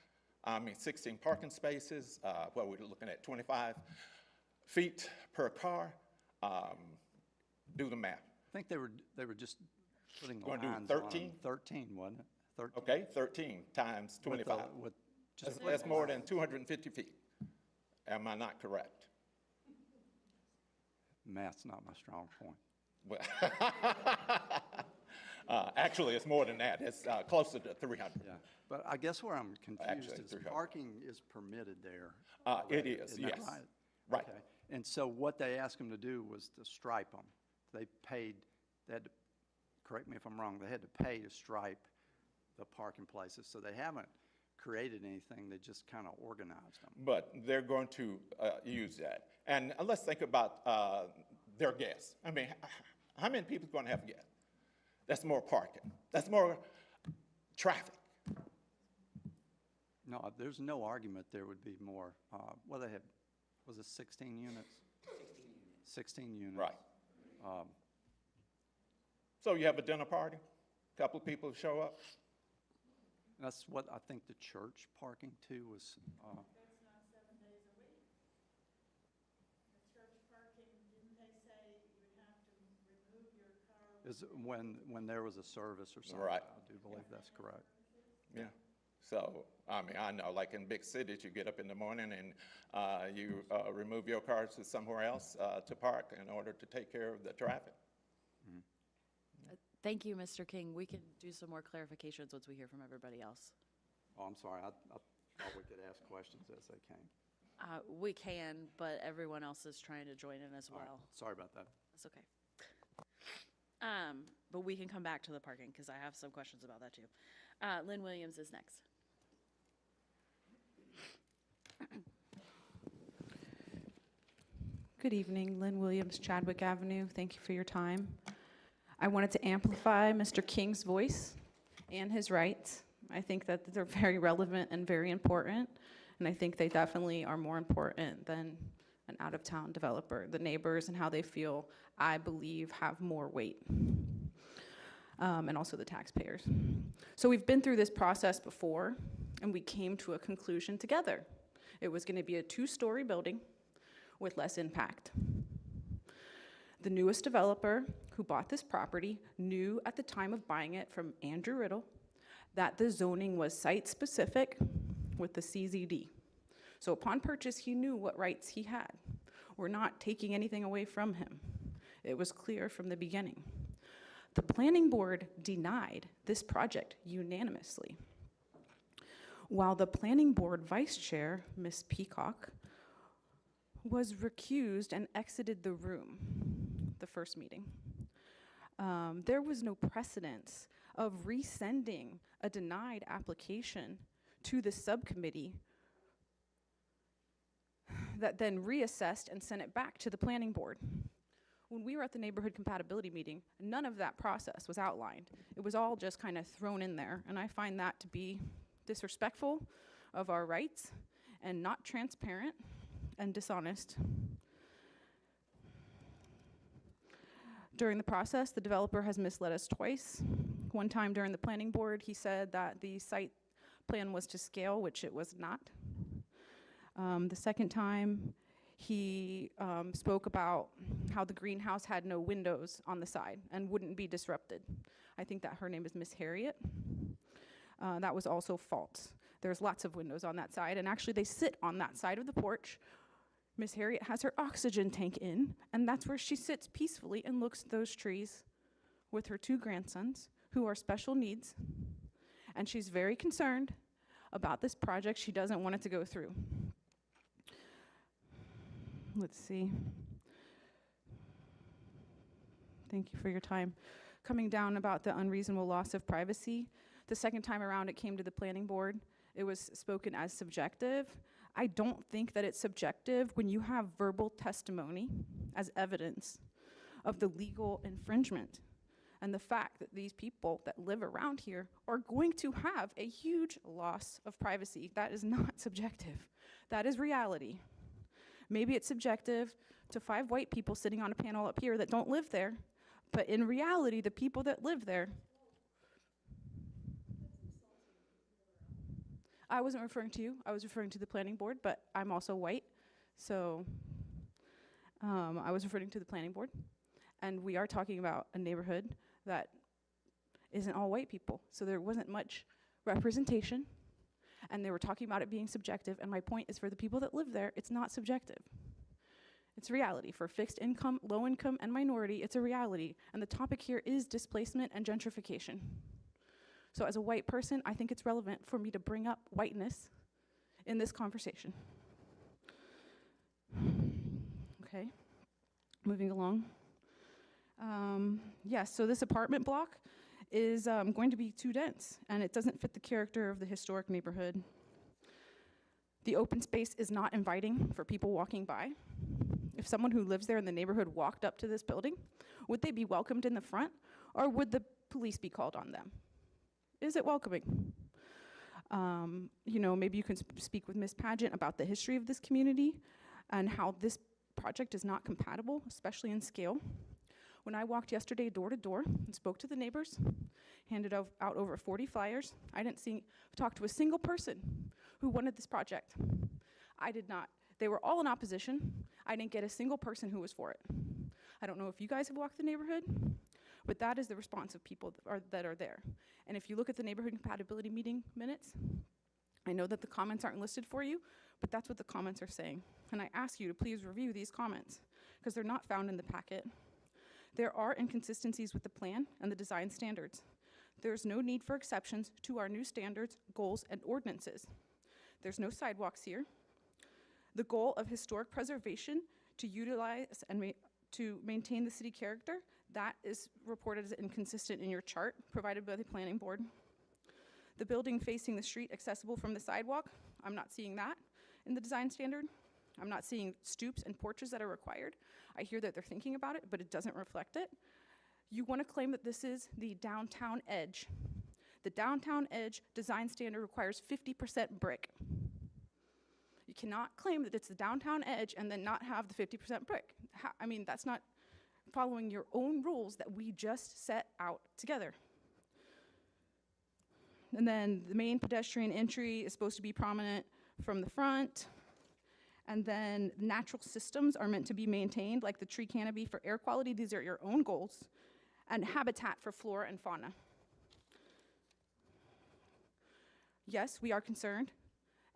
16 parking spaces, we're looking at 25 feet per car. Do the math. I think they were just putting Gonna do lines on 13? them. 13, wasn't it? 13. Okay, 13 times 25. That's more than 250 feet. Am I not correct? Math's not my strong point. Well, actually, it's more than that. It's closer to 300. Yeah, but I guess where I'm confused Actually, is 300. parking is permitted there. It is, Isn't that yes. right? Right. Okay. And so what they asked them to do was to stripe them. They had to, correct me if I'm wrong, they had to pay to stripe the parking places. So they haven't created anything, they just kind of organized them. But they're going to use that. And let's think about their gas. I mean, how many people are going to have gas? That's more parking. That's more traffic. No, there's no argument there would be more. Well, they had, was it 16 units? 16 units. Right. So you have a dinner party, a couple of people show up. That's what I think the church parking too was. That's not 7 days a week. The church parking, didn't they say you would have to remove your car? Is when there was a service or something. Right. I do believe that's correct. Yeah. So, I mean, I know, like in big cities, you get up in the morning and you remove your cars to somewhere else to park in order to take care of the traffic. Thank you, Mr. King. We can do some more clarifications once we hear from everybody else. Oh, I'm sorry. I thought we could ask questions as they came. We can, but everyone else is trying to join in as All right. well. Sorry about that. That's okay. But we can come back to the parking because I have some questions about that too. Lynn Williams is next. Good evening, Lynn Williams, Chadwick Avenue. Thank you for your time. I wanted to amplify Mr. King's voice and his rights. I think that they're very relevant and very important, and I think they definitely are more important than an out-of-town developer. The neighbors and how they feel, I believe, have more weight, and also the taxpayers. So we've been through this process before, and we came to a conclusion together. It was going to be a 2-story building with less impact. The newest developer who bought this property knew at the time of buying it from Andrew Riddle that the zoning was site-specific with the CZD. So upon purchase, he knew what rights he had. We're not taking anything away from him. It was clear from the beginning. The planning board denied this project unanimously. while the planning board vice chair, Ms. Peacock, was recused and exited the room the first meeting. There was no precedence of resending a denied application to the subcommittee that then reassessed and sent it back to the planning board. When we were at the neighborhood compatibility meeting, none of that process was outlined. It was all just kind of thrown in there, and I find that to be disrespectful of our rights and not transparent and dishonest. During the process, the developer has misled us twice. One time during the planning board, he said that the site plan was to scale, which it was not. The second time, he spoke about how the greenhouse had no windows on the side and wouldn't be disrupted. I think that her name is Miss Harriet. That was also false. There's lots of windows on that side, and actually they sit on that side of the porch. Miss Harriet has her oxygen tank in, and that's where she sits peacefully and looks at those trees with her 2 grandsons who are special needs, and she's very concerned about this project. She doesn't want it to go through. Let's see. Thank you for your time. Coming down about the unreasonable loss of privacy, the second time around it came to the planning board. It was spoken as subjective. I don't think that it's subjective when you have verbal testimony as evidence of the legal infringement and the fact that these people that live around here are going to have a huge loss of privacy. That is not subjective. That is reality. Maybe it's subjective to 5 white people sitting on a panel up here that don't live there, but in reality, the people that live there, I wasn't referring to you, I was referring to the planning board, but I'm also white, so I was referring to the planning board, and we are talking about a neighborhood that isn't all white people, so there wasn't much representation, and they were talking about it being subjective, and my point is for the people that live there, it's not subjective. It's reality. For fixed income, low income, and minority, it's a reality, and the topic here is displacement and gentrification. So as a white person, I think it's relevant for me to bring up whiteness in this conversation. Okay, moving along. Yes, so this apartment block is going to be too dense, and it doesn't fit the character of the historic neighborhood. The open space is not inviting for people walking by. If someone who lives there in the neighborhood walked up to this building, would they be welcomed in the front, or would the police be called on them? Is it welcoming? You know, maybe you can speak with Ms. Pageant about the history of this community and how this project is not compatible, especially in scale. When I walked yesterday door to door and spoke to the neighbors, handed out over 40 flyers, I didn't talk to a single person who wanted this project. I did not. They were all in opposition. I didn't get a single person who was for it. I don't know if you guys have walked the neighborhood, but that is the response of people that are there. And if you look at the neighborhood compatibility meeting minutes, I know that the comments aren't listed for you, but that's what the comments are saying. And I ask you to please review these comments, because they're not found in the packet. There are inconsistencies with the plan and the design standards. There's no need for exceptions to our new standards, goals, and ordinances. There's no sidewalks here. The goal of historic preservation to utilize and to maintain the city character, that is reported as inconsistent in your chart provided by the planning board. The building facing the street accessible from the sidewalk, I'm not seeing that in the design standard. I'm not seeing stoops and porches that are required. I hear that they're thinking about it, but it doesn't reflect it. You want to claim that this is the downtown edge. The downtown edge design standard requires 50% brick. You cannot claim that it's the downtown edge and then not have the 50% brick. I mean, that's not following your own rules that we just set out together. And then the main pedestrian entry is supposed to be prominent from the front. And then natural systems are meant to be maintained, like the tree canopy for air quality. These are your own goals. And habitat for flora and fauna. Yes, we are concerned,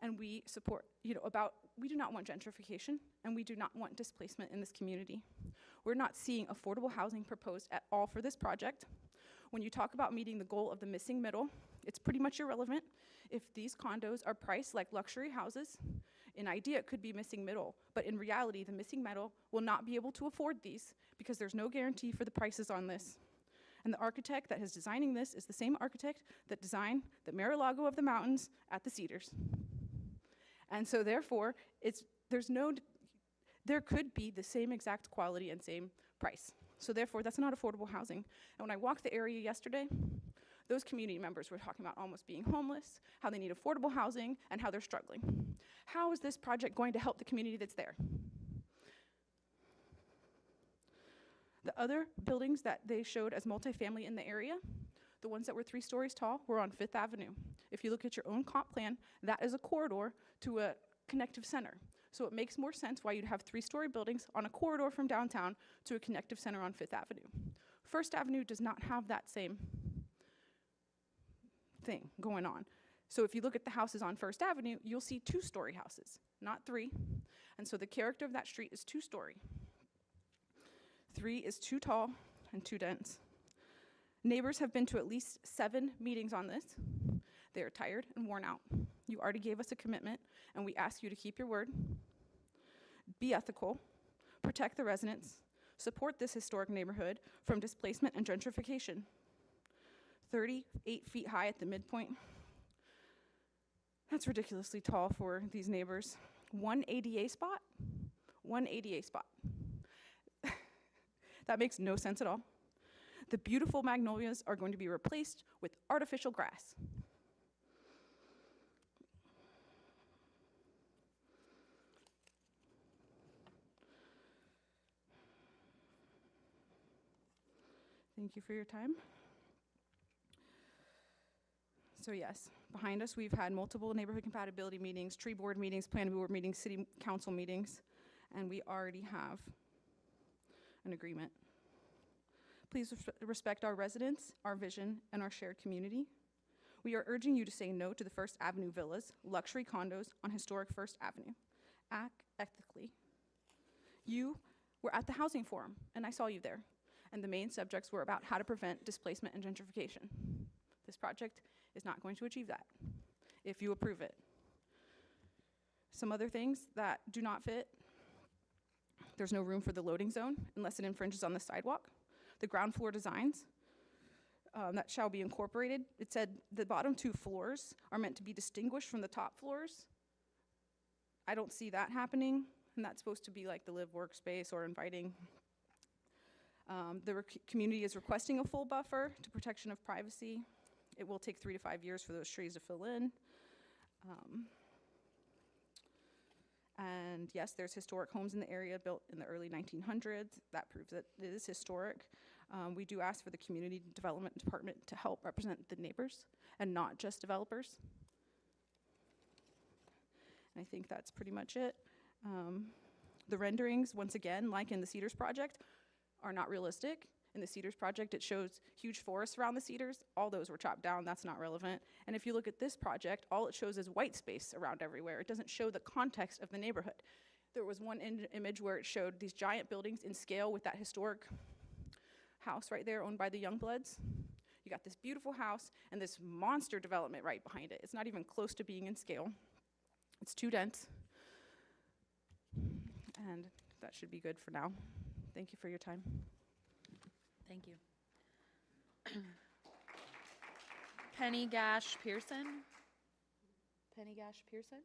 and we support, we do not want gentrification, and we do not want displacement in this community. We're not seeing affordable housing proposed at all for this project. When you talk about meeting the goal of the missing middle, It's pretty much irrelevant if these condos are priced like luxury houses. In idea, it could be missing middle, but in reality, the missing middle will not be able to afford these because there's no guarantee for the prices on this. And the architect that is designing this is the same architect that designed the Mar-a-Lago of the mountains at the Cedars. And so therefore, there could be the same exact quality and same price. So therefore, that's not affordable housing. And when I walked the area yesterday, those community members were talking about almost being homeless, how they need affordable housing, and how they're struggling. How is this project going to help the community that's there? The other buildings that they showed as multifamily in the area, the ones that were 3 stories tall, were on 5th Avenue. If you look at your own comp plan, that is a corridor to a connective center. So it makes more sense why you'd have 3-story buildings on a corridor from downtown to a connective center on 5th Avenue. First Avenue does not have that same thing going on. So if you look at the houses on First Avenue, you'll see 2-story houses, not 3. And so the character of that street is 2-story. 3 is too tall and too dense. Neighbors have been to at least 7 meetings on this. They are tired and worn out. You already gave us a commitment, and we ask you to keep your word. Be ethical, protect the residents, support this historic neighborhood from displacement and gentrification. 38 feet high at the midpoint. That's ridiculously tall for these neighbors. One ADA spot. That makes no sense at all. The beautiful magnolias are going to be replaced with artificial grass. Thank you for your time. So yes, behind us we've had multiple neighborhood compatibility meetings, tree board meetings, plan board meetings, city council meetings, and we already have an agreement. Please respect our residents, our vision, and our shared community. We are urging you to say no to the First Avenue villas, luxury condos on historic First Avenue. Act ethically. You were at the housing forum, and I saw you there. And the main subjects were about how to prevent displacement and gentrification. This project is not going to achieve that if you approve it. Some other things that do not fit: there's no room for the loading zone unless it infringes on the sidewalk. The ground floor designs that shall be incorporated, it said the bottom 2 floors are meant to be distinguished from the top floors. I don't see that happening, and that's supposed to be like the live workspace or inviting. The community is requesting a full buffer to protection of privacy. It will take 3 to 5 years for those trees to fill in. And yes, there's historic homes in the area built in the early 1900s. That proves that it is historic. We do ask for the community development department to help represent the neighbors and not just developers. And I think that's pretty much it. The renderings, once again, like in the Cedars project, are not realistic. In the Cedars project, it shows huge forests around the Cedars. All those were chopped down. That's not relevant. And if you look at this project, all it shows is white space around everywhere. It doesn't show the context of the neighborhood. There was one image where it showed these giant buildings in scale with that historic house right there owned by the Youngbloods. You got this beautiful house and this monster development right behind it. It's not even close to being in scale. It's too dense. And that should be good for now. Thank you for your time. Thank you. Penny Gash Pearson. Penny Gash Pearson.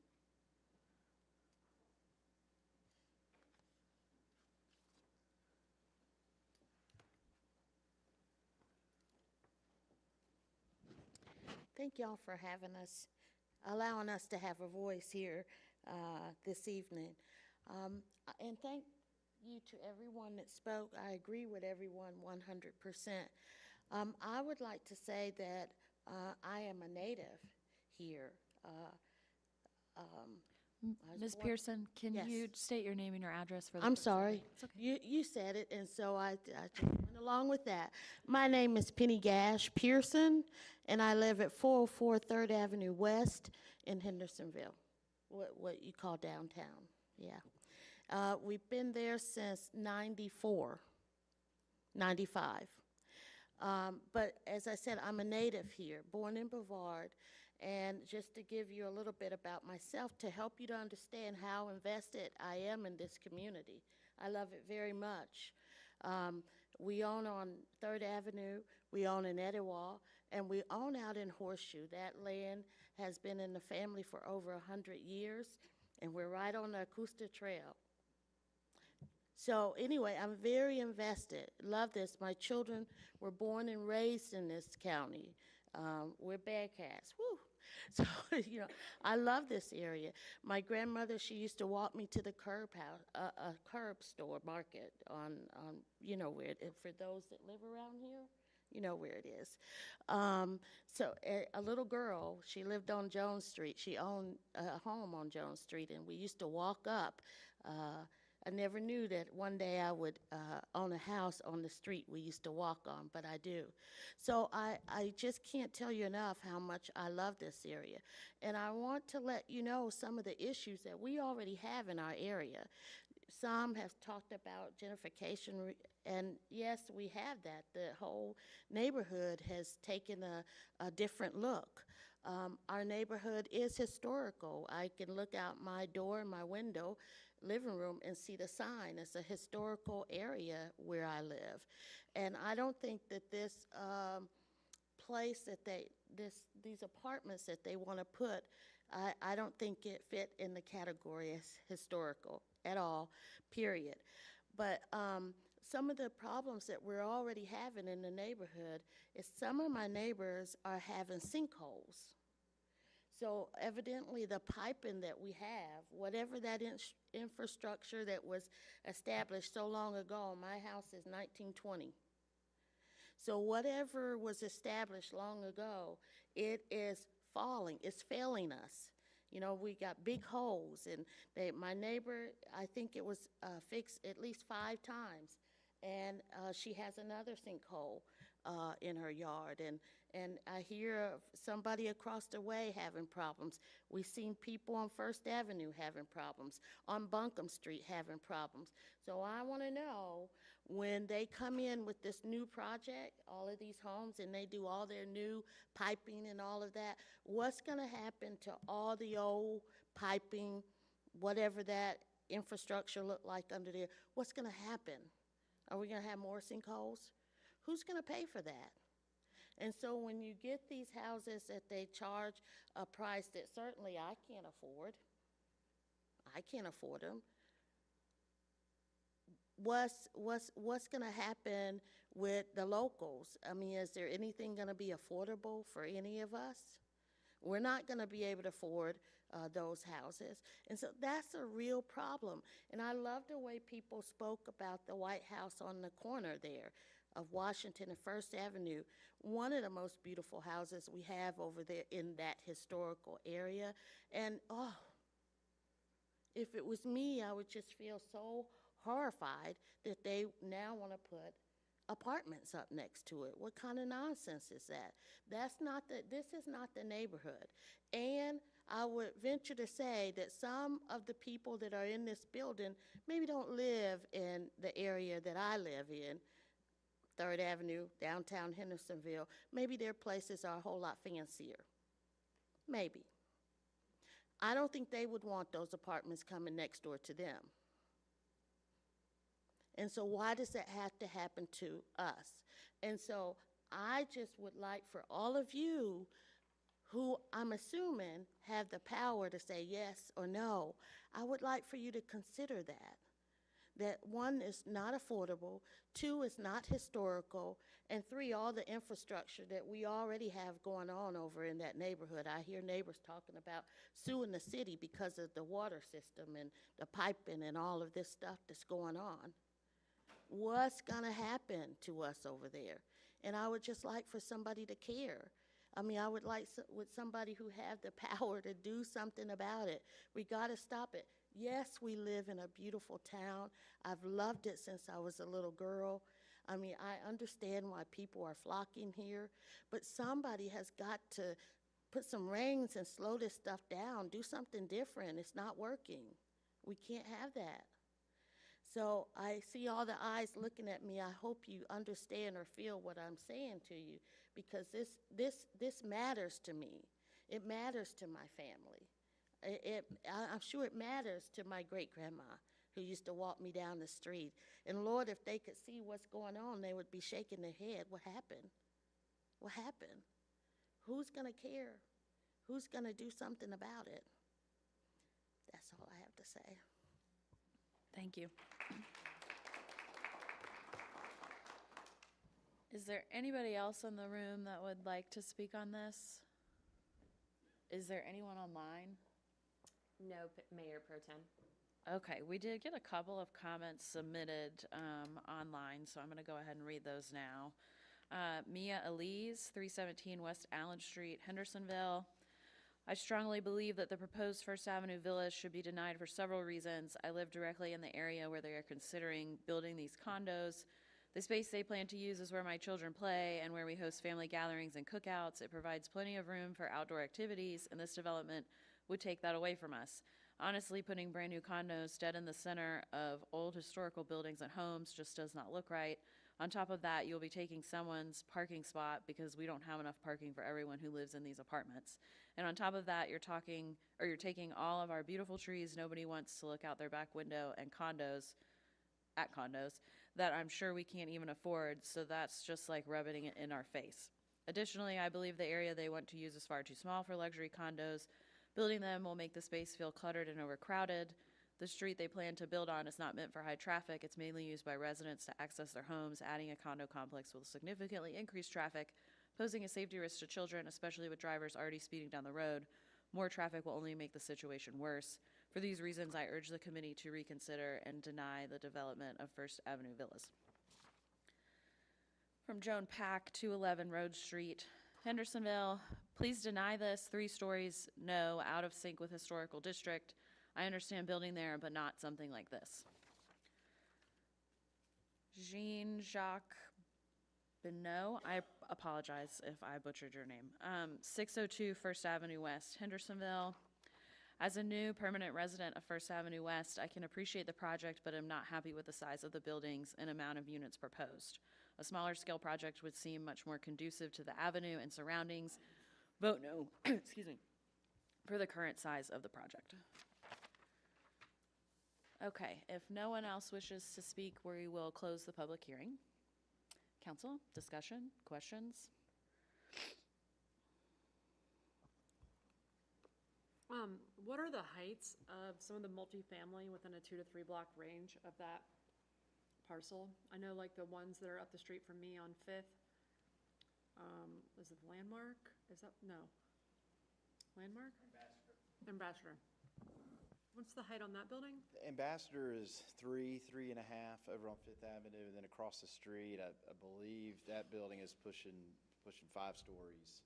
Thank y'all for having us, allowing us to have a voice here this evening. And thank you to everyone that spoke. I agree with everyone 100%. I would like to say that I am a native here. Ms. Pearson, can you state your name and your address for the I'm person? sorry. It's okay. You said it, and so I just went along with that. My name is Penny Gash Pearson, and I live at 404 3rd Avenue West in Hendersonville, what you call downtown. Yeah. We've been there since 94, 95. But as I said, I'm a native here, born in Brevard. And just to give you a little bit about myself, to help you to understand how invested I am in this community. I love it very much. We own on 3rd Avenue, we own in Etowah, and we own out in Horseshoe. That land has been in the family for over 100 years, and we're right on the Acosta Trail. So anyway, I'm very invested. Love this. My children were born and raised in this county. We're bad cats. Woo! So, you know, I love this area. My grandmother, she used to walk me to the curb house, a curb store market on you know where it, for those that live around here, you know where it is. So a little girl, she lived on Jones Street. She owned a home on Jones Street, and we used to walk up. I never knew that one day I would own a house on the street we used to walk on, but I do. So I just can't tell you enough how much I love this area. And I want to let you know some of the issues that we already have in our area. Some have talked about gentrification, and yes, we have that. The whole neighborhood has taken a different look. Our neighborhood is historical. I can look out my door, my window, living room, and see the sign. It's a historical area where I live. And I don't think that this place that these apartments that they want to put, I don't think it fit in the category as historical at all, period. But some of the problems that we're already having in the neighborhood is some of my neighbors are having sinkholes. So evidently the piping that we have, whatever that infrastructure that was established so long ago, my house is 1920. So whatever was established long ago, it is falling, it's failing us. You know, we got big holes, and my neighbor, I think it was fixed at least 5 times, and she has another sinkhole in her yard, and I hear of somebody across the way having problems. We've seen people on First Avenue having problems, on Buncombe Street having problems. So I want to know, when they come in with this new project, all of these homes, and they do all their new piping and all of that, what's going to happen to all the old piping, whatever that infrastructure looked like under there? What's going to happen? Are we going to have more sinkholes? Who's going to pay for that? And so when you get these houses that they charge a price that certainly I can't afford them, what's going to happen with the locals? I mean, is there anything going to be affordable for any of us? We're not going to be able to afford those houses. And so that's a real problem. And I love the way people spoke about the White House on the corner there of Washington and First Avenue, one of the most beautiful houses we have over there in that historical area. And oh, if it was me, I would just feel so horrified that they now want to put apartments up next to it. What kind of nonsense is that? This is not the neighborhood. And I would venture to say that some of the people that are in this building maybe don't live in the area that I live in, 3rd Avenue, downtown Hendersonville. Maybe their places are a whole lot fancier. Maybe. I don't think they would want those apartments coming next door to them. And so why does that have to happen to us? And so I just would like for all of you who I'm assuming have the power to say yes or no, I would like for you to consider that 1 is not affordable, 2 is not historical, and 3, all the infrastructure that we already have going on over in that neighborhood. I hear neighbors talking about suing the city because of the water system and the piping and all of this stuff that's going on. What's going to happen to us over there? And I would just like for somebody to care. I mean, I would like with somebody who have the power to do something about it. We got to stop it. Yes, we live in a beautiful town. I've loved it since I was a little girl. I mean, I understand why people are flocking here, but somebody has got to put some reins and slow this stuff down, do something different. It's not working. We can't have that. So I see all the eyes looking at me. I hope you understand or feel what I'm saying to you, because this matters to me. It matters to my family. I'm sure it matters to my great-grandma who used to walk me down the street. And Lord, if they could see what's going on, they would be shaking their head. What happened? What happened? Who's going to care? Who's going to do something about it? That's all I have to say. Thank you. Is there anybody else in the room that would like to speak on this? Is there anyone online? No, Mayor Pro Tem. Okay, we did get a couple of comments submitted online, so I'm going to go ahead and read those now. Mia Elise, 317 West Allen Street, Hendersonville. I strongly believe that the proposed First Avenue villas should be denied for several reasons. I live directly in the area where they are considering building these condos. The space they plan to use is where my children play and where we host family gatherings and cookouts. It provides plenty of room for outdoor activities, and this development would take that away from us. Honestly, putting brand new condos dead in the center of old historical buildings and homes just does not look right. On top of that, you'll be taking someone's parking spot because we don't have enough parking for everyone who lives in these apartments. And on top of that, you're taking all of our beautiful trees nobody wants to look out their back window and condos that I'm sure we can't even afford, so that's just like rubbing it in our face. Additionally, I believe the area they want to use is far too small for luxury condos. Building them will make the space feel cluttered and overcrowded. The street they plan to build on is not meant for high traffic. It's mainly used by residents to access their homes. Adding a condo complex will significantly increase traffic, posing a safety risk to children, especially with drivers already speeding down the road. More traffic will only make the situation worse. For these reasons, I urge the committee to reconsider and deny the development of First Avenue Villas. From Joan Pack, 211 Road Street, Hendersonville. Please deny this. 3 stories, no, out of sync with historical district. I understand building there, but not something like this. Jean-Jacques Benoit, I apologize if I butchered your name. 602 First Avenue West, Hendersonville. As a new permanent resident of First Avenue West, I can appreciate the project, but am not happy with the size of the buildings and amount of units proposed. A smaller scale project would seem much more conducive to the avenue and surroundings. Vote no, excuse me, for the current size of the project. Okay, if no one else wishes to speak, we will close the public hearing. Council, discussion, questions? What are the heights of some of the multifamily within a 2 to 3 block range of that parcel? I know like the ones that are up the street from me on 5th. Is it Landmark? Is that, no. Landmark? Ambassador. What's the height on that building? Ambassador is 3.5 over on Fifth Avenue, and then across the street, I believe that building is pushing 5 stories.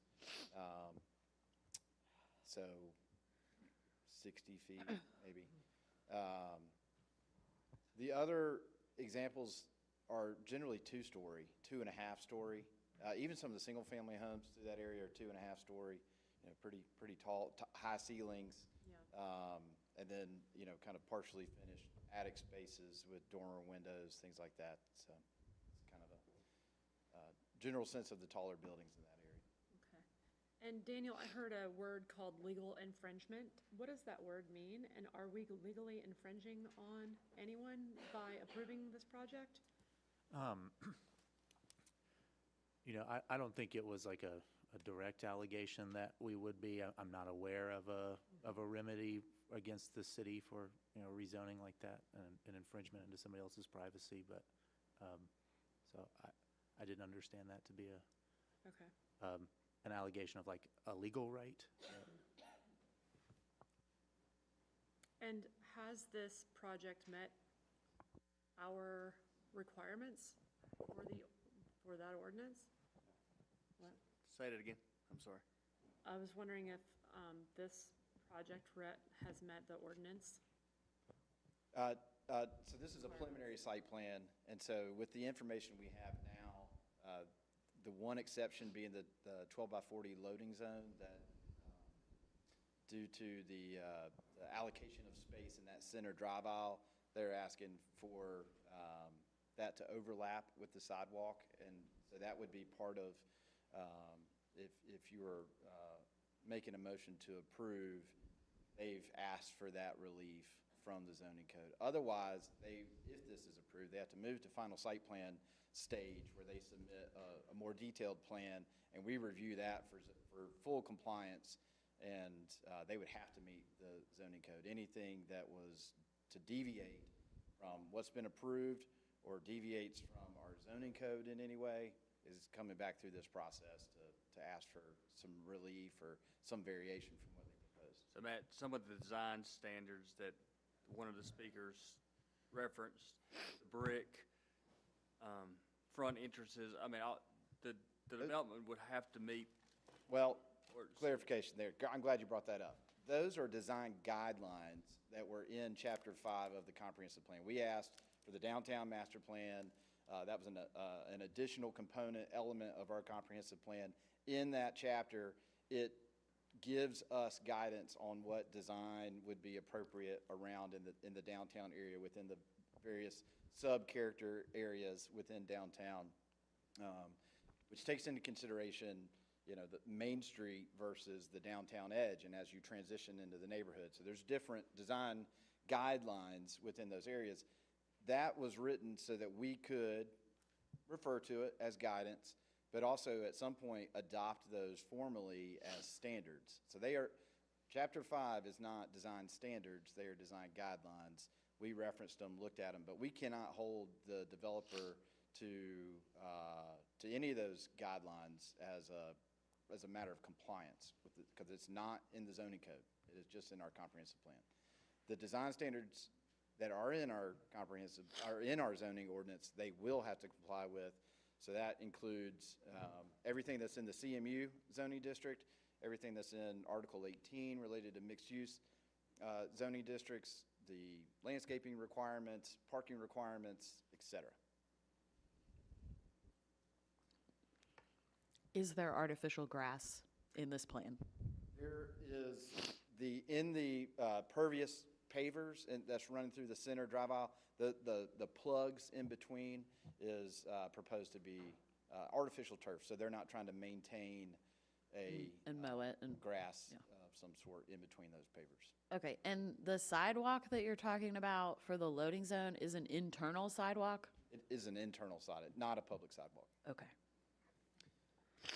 So 60 feet, maybe. The other examples are generally 2-story, 2.5-story. Even some of the single-family homes through that area are 2.5-story. You know, pretty tall, high ceilings. Yeah. And then, you know, kind of partially finished attic spaces with dormer windows, things like that. So it's kind of a general sense of the taller buildings in that area. Okay. And Daniel, I heard a word called legal infringement. What does that word mean? And are we legally infringing on anyone by approving this project? You know, I don't think it was like a direct allegation that we would be. I'm not aware of a remedy against the city for, you know, rezoning like that and an infringement into somebody else's privacy. But so I didn't understand that to be Okay. An allegation of like a legal right. And has this project met our requirements for that ordinance? What? Say that again. I'm sorry. I was wondering if this project has met the ordinance. So this is a preliminary site plan, and so with the information we have now, the one exception being the 12 by 40 loading zone that due to the allocation of space in that center drive aisle, they're asking for that to overlap with the sidewalk, and so that would be part of, if you were making a motion to approve, they've asked for that relief from the zoning code. Otherwise, if this is approved, they have to move to final site plan stage where they submit a more detailed plan, and we review that for full compliance, and they would have to meet the zoning code. Anything that was to deviate from what's been approved or deviates from our zoning code in any way is coming back through this process to ask for some relief or some variation from what they proposed. So Matt, some of the design standards that one of the speakers referenced, the brick, front entrances, I mean, the development would have to meet. Well, clarification there. I'm glad you brought that up. Those are design guidelines that were in Chapter 5 of the comprehensive plan. We asked for the downtown master plan. That was an additional component element of our comprehensive plan. In that chapter, it gives us guidance on what design would be appropriate around in the downtown area within the various sub-character areas within downtown, which takes into consideration, you know, the Main Street versus the downtown edge, and as you transition into the neighborhood. So there's different design guidelines within those areas. That was written so that we could refer to it as guidance, but also at some point adopt those formally as standards. So Chapter 5 is not design standards, they are design guidelines. We referenced them, looked at them, but we cannot hold the developer to any of those guidelines as a matter of compliance, because it's not in the zoning code. It is just in our comprehensive plan. The design standards that are in our zoning ordinance, they will have to comply with. So that includes everything that's in the CMU zoning district, everything that's in Article 18 related to mixed use zoning districts, the landscaping requirements, parking requirements, etc. Is there artificial grass in this plan? There is in the pervious pavers that's running through the center drive aisle, the plugs in between is proposed to be artificial turf, so they're not trying to maintain and mow it and grass of some sort in between those pavers. Okay, and the sidewalk that you're talking about for the loading zone is an internal sidewalk? It is an internal sidewalk, not a public sidewalk. Okay. Do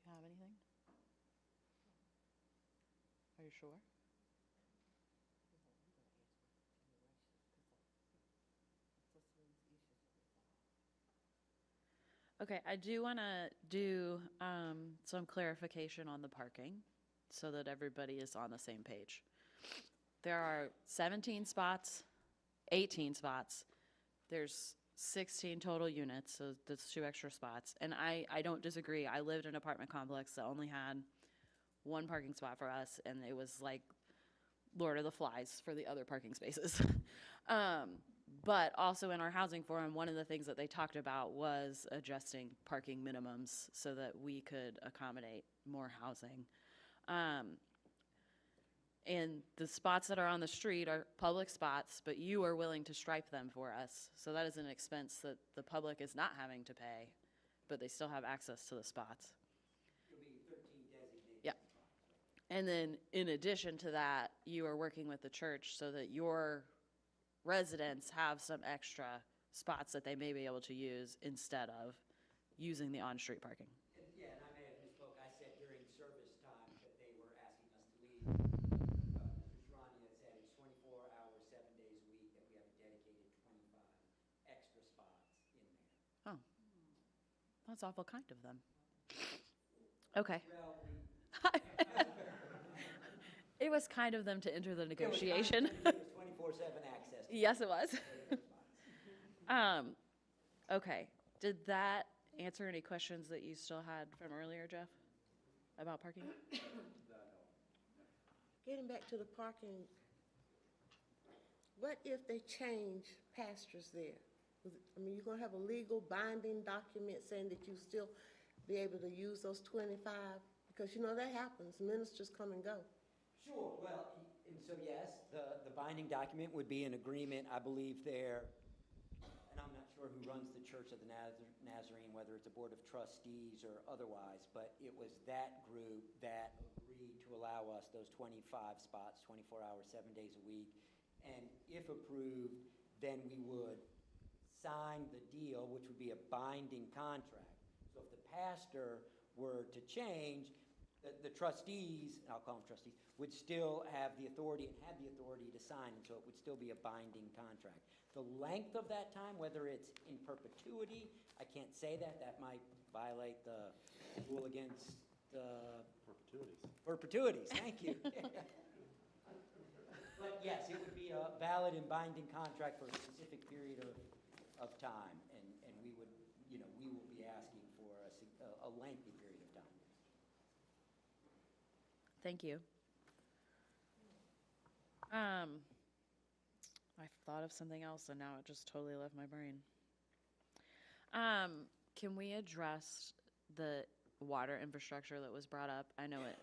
you have anything? Are you sure? Okay, I do want to do some clarification on the parking so that everybody is on the same page. There are 17 spots, 18 spots. There's 16 total units, so that's 2 extra spots. And I don't disagree. I lived in an apartment complex that only had 1 parking spot for us, and it was like Lord of the Flies for the other parking spaces. But also in our housing forum, one of the things that they talked about was adjusting parking minimums so that we could accommodate more housing. And the spots that are on the street are public spots, but you are willing to stripe them for us. So that is an expense that the public is not having to pay, but they still have access to the spots. It'll be 13 designated. Yeah. And then in addition to that, you are working with the church so that your residents have some extra spots that they may be able to use instead of using the on-street parking. Yeah, and I may have misspoke. I said during service time that they were asking us to leave. Mr. Sharani had said it's 24 hours, 7 days a week, that we have a dedicated 25 extra spots in there. Oh, that's awful kind of them. Okay. Well, It was kind of them to enter the negotiation. It was 24/7 access. Yes, it was. Okay. Did that answer any questions that you still had from earlier, Jeff, about parking? Getting back to the parking, what if they change pastures there? I mean, you're gonna have a legal binding document saying that you still be able to use those 25? Because you know that happens, ministers come and go. Sure, well, and so yes, the binding document would be an agreement, I believe there, and I'm not sure who runs the Church of the Nazarene, whether it's a board of trustees or otherwise, but it was that group that agreed to allow us those 25 spots, 24 hours, 7 days a week. And if approved, then we would sign the deal, which would be a binding contract. So if the pastor were to change, the trustees, I'll call them trustees, would still have the authority and had the authority to sign, and so it would still be a binding contract. The length of that time, whether it's in perpetuity, I can't say that. That might violate the rule against perpetuities, thank you. But yes, it would be a valid and binding contract for a specific period of time, and we would, we will be asking for a lengthy period of time. Thank you. I thought of something else and now it just totally left my brain. Can we address the water infrastructure that was brought up? I know it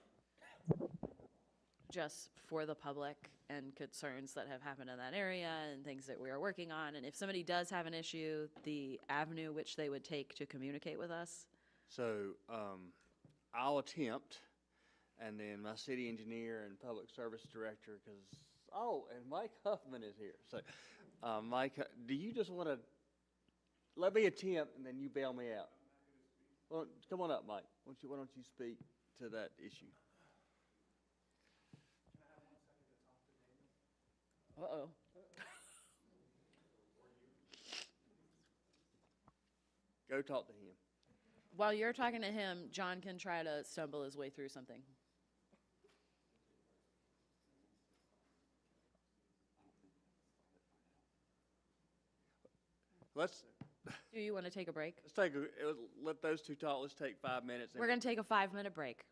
just for the public and concerns that have happened in that area and things that we are working on. And if somebody does have an issue, the avenue which they would take to communicate with us. So I'll attempt, and then my city engineer and public service director, because, and Mike Huffman is here. So Mike, do you just want to, let me attempt, and then you bail me out? Well, come on up, Mike. Why don't you speak to that issue? Uh-oh. Go talk to him. While you're talking to him, John can try to stumble his way through something. Do you want to take a break? Let those two talk. Let's take 5 minutes. We're going to take a 5-minute break.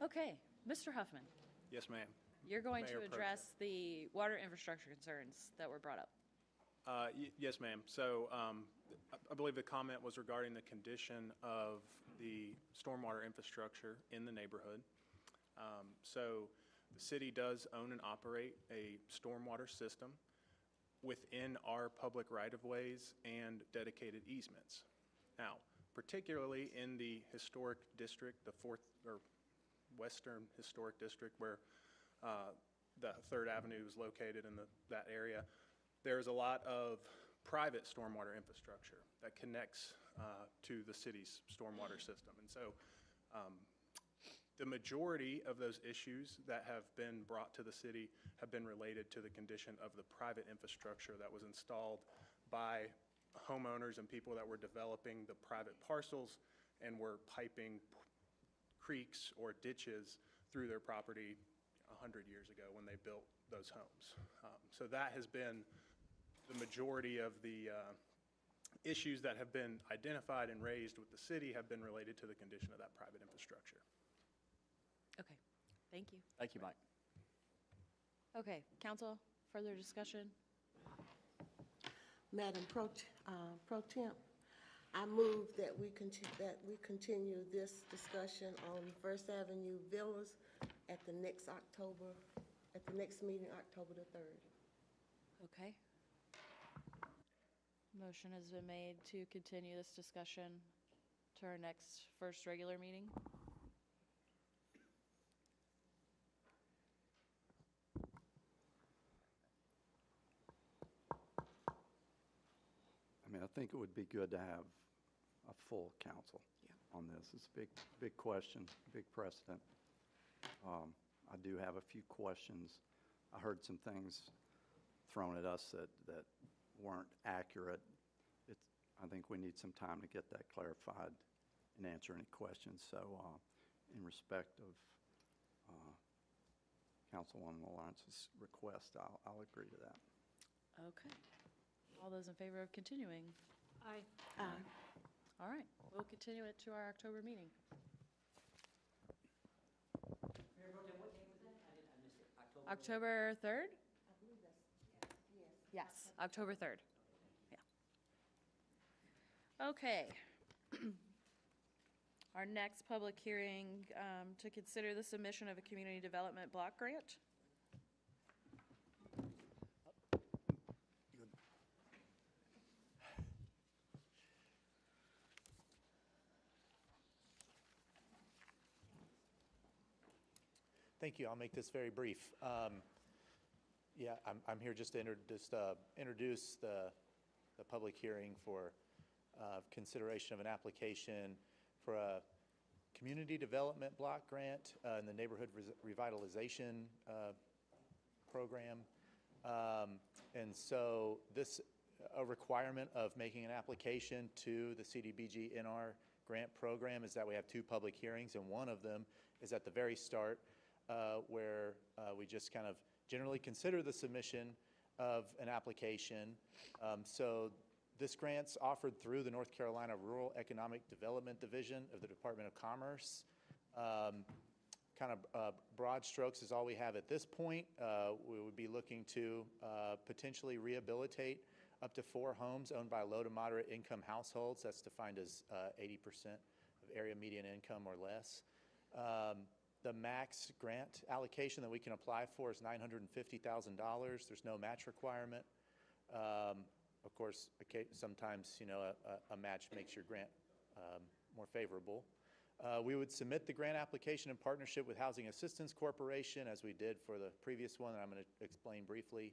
Okay, Mr. Huffman, Yes, ma'am. you're going to Mayor Pro Tem. address the water infrastructure concerns that were brought up. Yes, ma'am. So I believe the comment was regarding the condition of the stormwater infrastructure in the neighborhood. So the city does own and operate a stormwater system within our public right-of-ways and dedicated easements. Now, particularly in the historic district, the Western Historic District, where the 3rd Avenue is located in that area, there's a lot of private stormwater infrastructure that connects to the city's stormwater system. And so the majority of those issues that have been brought to the city have been related to the condition of the private infrastructure that was installed by homeowners and people that were developing the private parcels and were piping creeks or ditches through their property 100 years ago when they built those homes. So that has been the majority of the issues that have been identified and raised with the city have been related to the condition of that private infrastructure. Okay, thank you. Thank you, Mike. Okay, council, further discussion? Madam Pro Temp, I move that we continue this discussion on First Avenue Villas at the next meeting, October the 3rd. Okay. Motion has been made to continue this discussion to our next first regular meeting. I mean, I think it would be good to have a full council on this. It's a big question, big precedent. I do have a few questions. I heard some things thrown at us that weren't accurate. I think we need some time to get that clarified and answer any questions. So in respect of Councilwoman Lawrence's request, I'll agree to that. Okay. All those in favor of continuing? Aye. Aye. All right, we'll continue it to our October meeting. Mayor Pro Tem, what date was that? I missed it. October 3rd? I believe that's, yes. Yes, October 3rd. Yeah. Okay. Our next public hearing to consider the submission of a community development block grant. Thank you. I'll make this very brief. Yeah, I'm here just to introduce the public hearing for consideration of an application for a community development block grant in the neighborhood revitalization program. And so this, a requirement of making an application to the CDBG NR grant program is that we have 2 public hearings, and one of them is at the very start where we just kind of generally consider the submission of an application. So this grant's offered through the North Carolina Rural Economic Development Division of the Department of Commerce. Kind of broad strokes is all we have at this point. We would be looking to potentially rehabilitate up to 4 homes owned by low to moderate income households. That's defined as 80% of area median income or less. The max grant allocation that we can apply for is $950,000. There's no match requirement. Of course, sometimes, you know, a match makes your grant more favorable. We would submit the grant application in partnership with Housing Assistance Corporation, as we did for the previous one, and I'm going to explain briefly.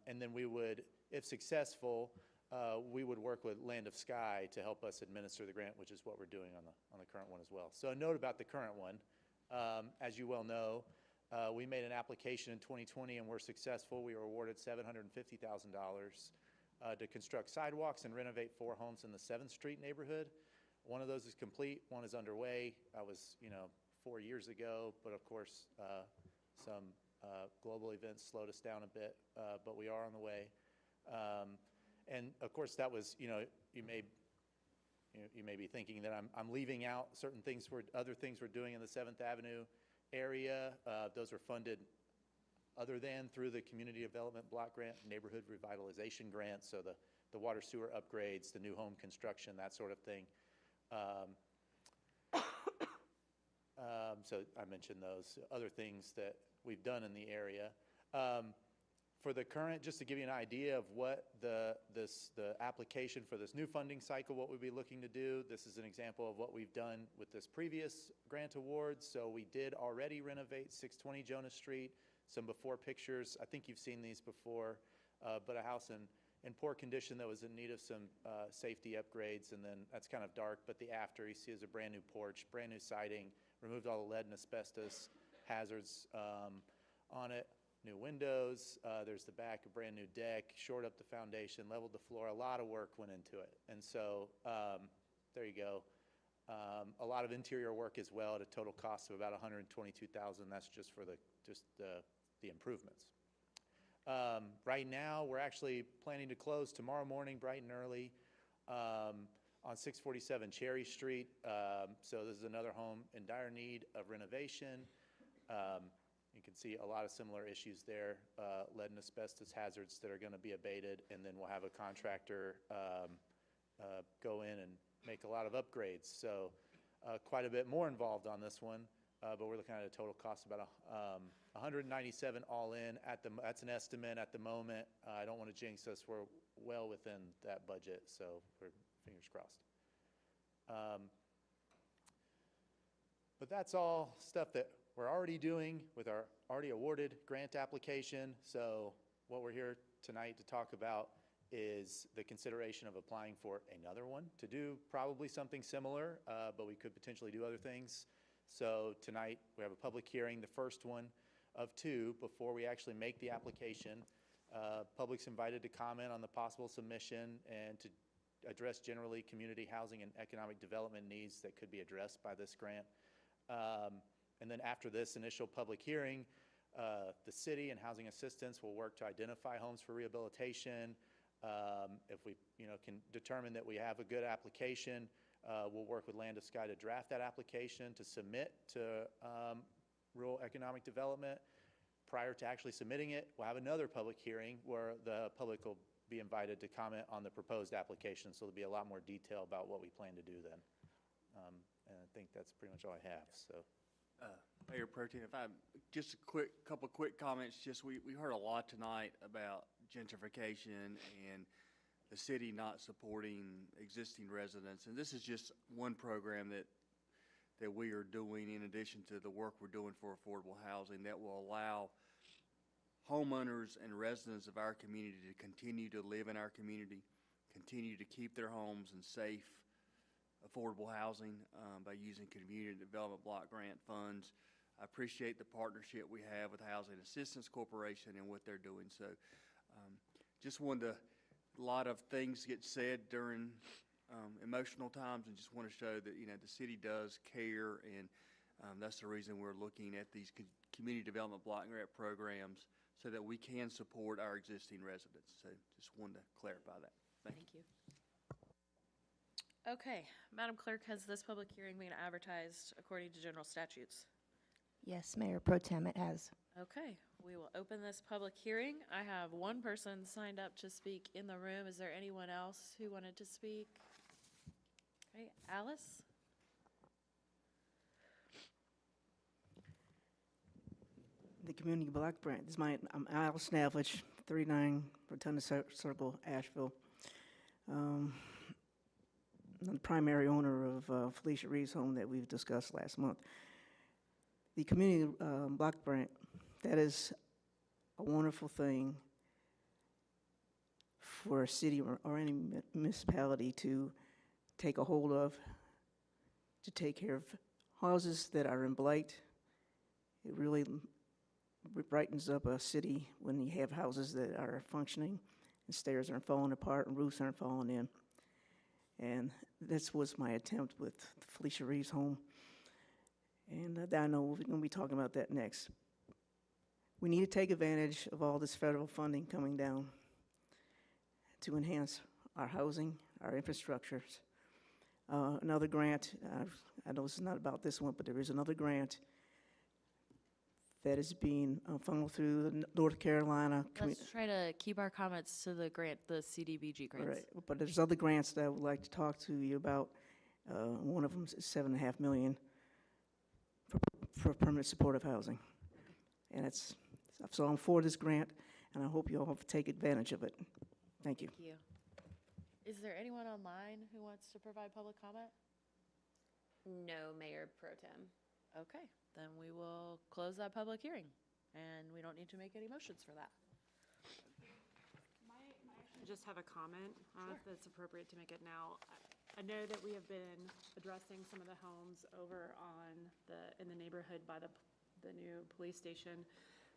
And then we would, if successful, we would work with Land of Sky to help us administer the grant, which is what we're doing on the current one as well. So a note about the current one. As you well know, we made an application in 2020 and were successful. We were awarded $750,000 to construct sidewalks and renovate 4 homes in the 7th Street neighborhood. One of those is complete, one is underway. That was, 4 years ago, but of course, some global events slowed us down a bit, but we are on the way. And of course, that was, you may you may be thinking that I'm leaving out certain things, other things we're doing in the 7th Avenue area. Those are funded other than through the Community Development Block Grant, Neighborhood Revitalization Grant, so the water sewer upgrades, the new home construction, that sort of thing. So I mentioned those other things that we've done in the area. For the current, just to give you an idea of what the application for this new funding cycle, what we'd be looking to do, this is an example of what we've done with this previous grant award. So we did already renovate 620 Jonas Street, some before pictures. I think you've seen these before, but a house in poor condition that was in need of some safety upgrades, and then that's kind of dark, but the after you see is a brand new porch, brand new siding, removed all the lead and asbestos hazards on it. New windows, there's the back, a brand new deck, shored up the foundation, leveled the floor, a lot of work went into it. And so there you go. A lot of interior work as well at a total cost of about $122,000. That's just for the improvements. Right now, we're actually planning to close tomorrow morning bright and early on 647 Cherry Street. So this is another home in dire need of renovation. You can see a lot of similar issues there, lead and asbestos hazards that are going to be abated, and then we'll have a contractor go in and make a lot of upgrades. So quite a bit more involved on this one, but we're looking at a total cost of about $197 all in. That's an estimate at the moment. I don't want to jinx us. We're well within that budget, so we're fingers crossed. But that's all stuff that we're already doing with our already awarded grant application. So what we're here tonight to talk about is the consideration of applying for another one to do probably something similar, but we could potentially do other things. So tonight we have a public hearing, the first one of two before we actually make the application. Public's invited to comment on the possible submission and to address generally community housing and economic development needs that could be addressed by this grant. And then after this initial public hearing, the city and housing assistance will work to identify homes for rehabilitation. If we can determine that we have a good application, we'll work with Land of Sky to draft that application to submit to rural economic development. Prior to actually submitting it, we'll have another public hearing where the public will be invited to comment on the proposed application. So there'll be a lot more detail about what we plan to do then. And I think that's pretty much all I have. So. Mayor Pro Tem, just a couple quick comments. We heard a lot tonight about gentrification and the city not supporting existing residents, and this is just one program that we are doing in addition to the work we're doing for affordable housing that will allow homeowners and residents of our community to continue to live in our community, continue to keep their homes in safe, affordable housing by using Community Development Block Grant funds. I appreciate the partnership we have with Housing Assistance Corporation and what they're doing. So just wanted a lot of things get said during emotional times, and just want to show that the city does care, and that's the reason we're looking at these Community Development Block Grant programs so that we can support our existing residents. So just wanted to clarify that. Thank you. Okay, Madam Clerk, has this public hearing been advertised according to general statutes? Yes, Mayor Pro Tem, it has. Okay, we will open this public hearing. I have one person signed up to speak in the room. Is there anyone else who wanted to speak? Okay, Alice? The Community Block Grant. I'm Alice Navlich, 39 Rotunda Circle, Asheville. I'm the primary owner of Felicia Reed's home that we've discussed last month. The Community Block Grant, that is a wonderful thing for a city or any municipality to take a hold of, to take care of houses that are in blight. It really brightens up a city when you have houses that are functioning and stairs aren't falling apart and roofs aren't falling in. And this was my attempt with Felicia Reed's home. And I know we're going to be talking about that next. We need to take advantage of all this federal funding coming down to enhance our housing, our infrastructures. Another grant, I know this is not about this one, but there is another grant that is being funneled through the North Carolina. Let's try to keep our comments to the grant, the CDBG grants. Right, but there's other grants that I would like to talk to you about. One of them is $7.5 million for permanent supportive housing. And so I'm for this grant, and I hope you all take advantage of it. Thank you. Thank you. Is there anyone online who wants to provide public comment? No, Mayor Pro Tem. Okay, then we will close that public hearing, and we don't need to make any motions for that. I just have a comment, if that's appropriate to make it now. I know that we have been addressing some of the homes over in the neighborhood by the new police station,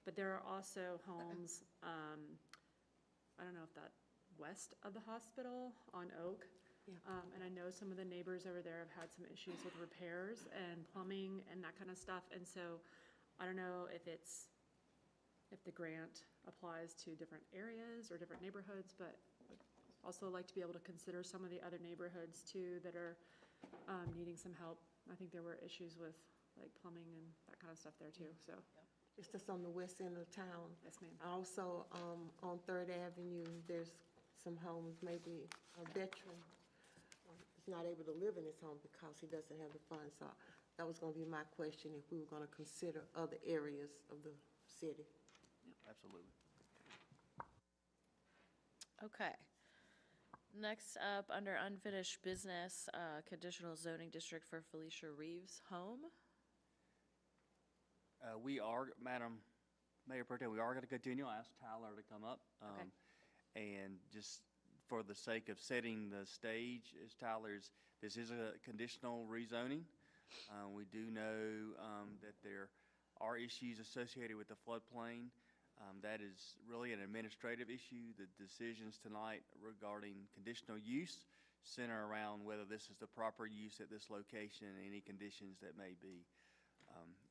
but there are also homes, I don't know if that west of the hospital on Oak. And I know some of the neighbors over there have had some issues with repairs and plumbing and that kind of stuff. And so I don't know if the grant applies to different areas or different neighborhoods, but would also like to be able to consider some of the other neighborhoods too that are needing some help. I think there were issues with like plumbing and that kind of stuff there too, so. It's just on the west end of town. Yes, ma'am. Also, on 3rd Avenue, there's some homes, maybe a veteran is not able to live in his home because he doesn't have the funds. So that was going to be my question, if we were going to consider other areas of the city. Absolutely. Okay. Next up, under unfinished business, conditional zoning district for Felicia Reeves' home. We are, Madam Mayor Pro Tem, we are going to continue. I asked Tyler to come up. Okay. And just for the sake of setting the stage, as Tyler's, this is a conditional rezoning. We do know that there are issues associated with the floodplain. That is really an administrative issue. The decisions tonight regarding conditional use center around whether this is the proper use at this location and any conditions that may be.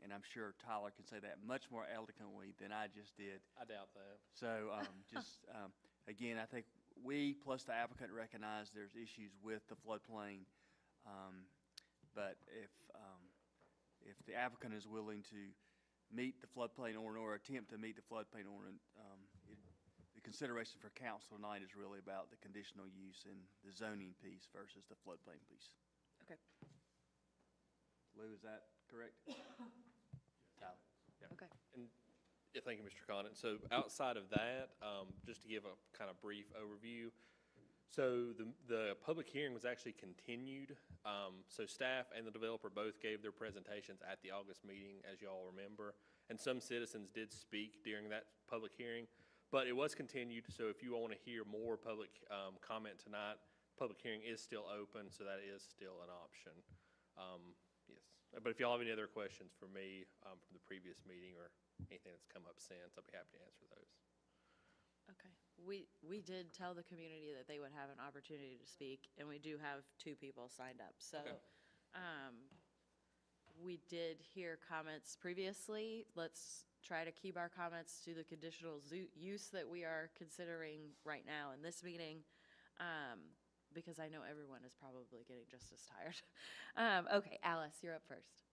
And I'm sure Tyler can say that much more eloquently than I just did. I doubt that. So again, I think we plus the applicant recognize there's issues with the floodplain. But if the applicant is willing to meet the floodplain ordinance or attempt to meet the floodplain ordinance, the consideration for council tonight is really about the conditional use and the zoning piece versus the floodplain piece. Okay. Lou, is that correct? Yeah. Okay. And yeah, thank you, Mr. Condon. So outside of that, just to give a kind of brief overview, so the public hearing was actually continued. So staff and the developer both gave their presentations at the August meeting, as you all remember, and some citizens did speak during that public hearing, but it was continued. So if you want to hear more public comment tonight, public hearing is still open, so that is still an option. Yes, but if y'all have any other questions for me from the previous meeting or anything that's come up since, I'll be happy to answer those. Okay. We did tell the community that they would have an opportunity to speak, and we do have 2 people signed up. So Okay. We did hear comments previously. Let's try to keep our comments to the conditional use that we are considering right now in this meeting, because I know everyone is probably getting just as tired. Okay, Alice, you're up first.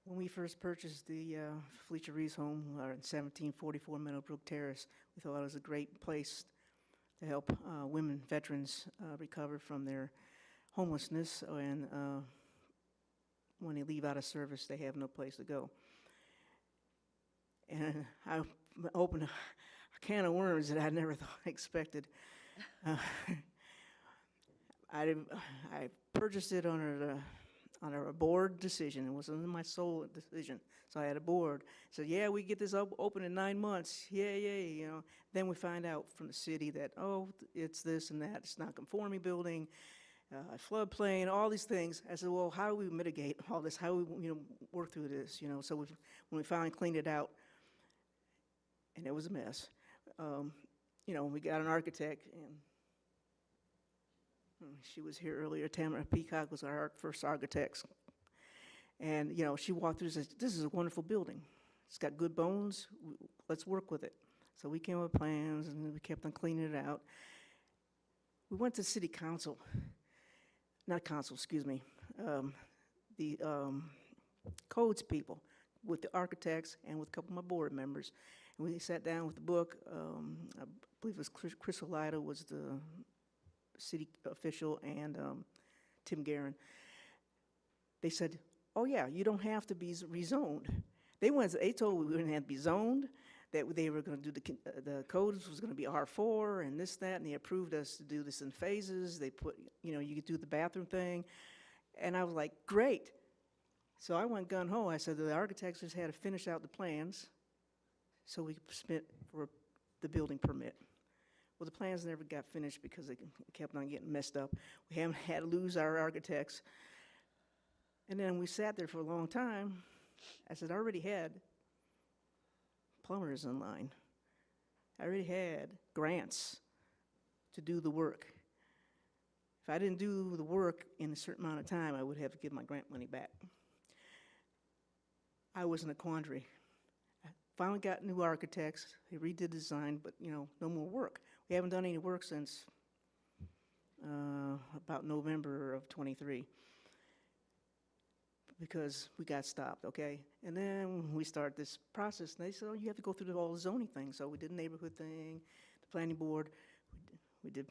When we first purchased the Felicia Reeves home in 1744 Meadowbrook Terrace, we thought it was a great place to help women veterans recover from their homelessness, and when they leave out of service, they have no place to go. And I opened a can of worms that I never expected. I purchased it under a board decision. It wasn't my sole decision. So I had a board. So yeah, we get this open in 9 months. Yay, you know. Then we find out from the city that, oh, it's this and that. It's not conforming building, floodplain, all these things. I said, well, how do we mitigate all this? How do we, work through this? So when we finally cleaned it out, and it was a mess. We got an architect, and she was here earlier. Tamara Peacock was our first architect. And, she walked through and said, this is a wonderful building. It's got good bones. Let's work with it. So we came up with plans, and we kept on cleaning it out. We went to city council, not council, excuse me, the codes people, with the architects and with a couple of my board members. And we sat down with the book. I believe it was Chris Olida was the city official, and Tim Guerin. They said, oh yeah, you don't have to be rezoned. They told we didn't have to be zoned, that they were going to do the codes was going to be R4 and this, that, and they approved us to do this in phases. They put, you could do the bathroom thing. And I was like, great. So I went gung-ho. I said the architects just had to finish out the plans so we could submit for the building permit. Well, the plans never got finished because they kept on getting messed up. We haven't had to lose our architects. And then we sat there for a long time. I said, I already had plumbers in line. I already had grants to do the work. If I didn't do the work in a certain amount of time, I would have to give my grant money back. I was in a quandary. I finally got new architects. They redid the design, but no more work. We haven't done any work since about November of '23. Because we got stopped, okay? And then we start this process, and they said, oh, you have to go through all the zoning things. So we did the neighborhood thing, the planning board. We did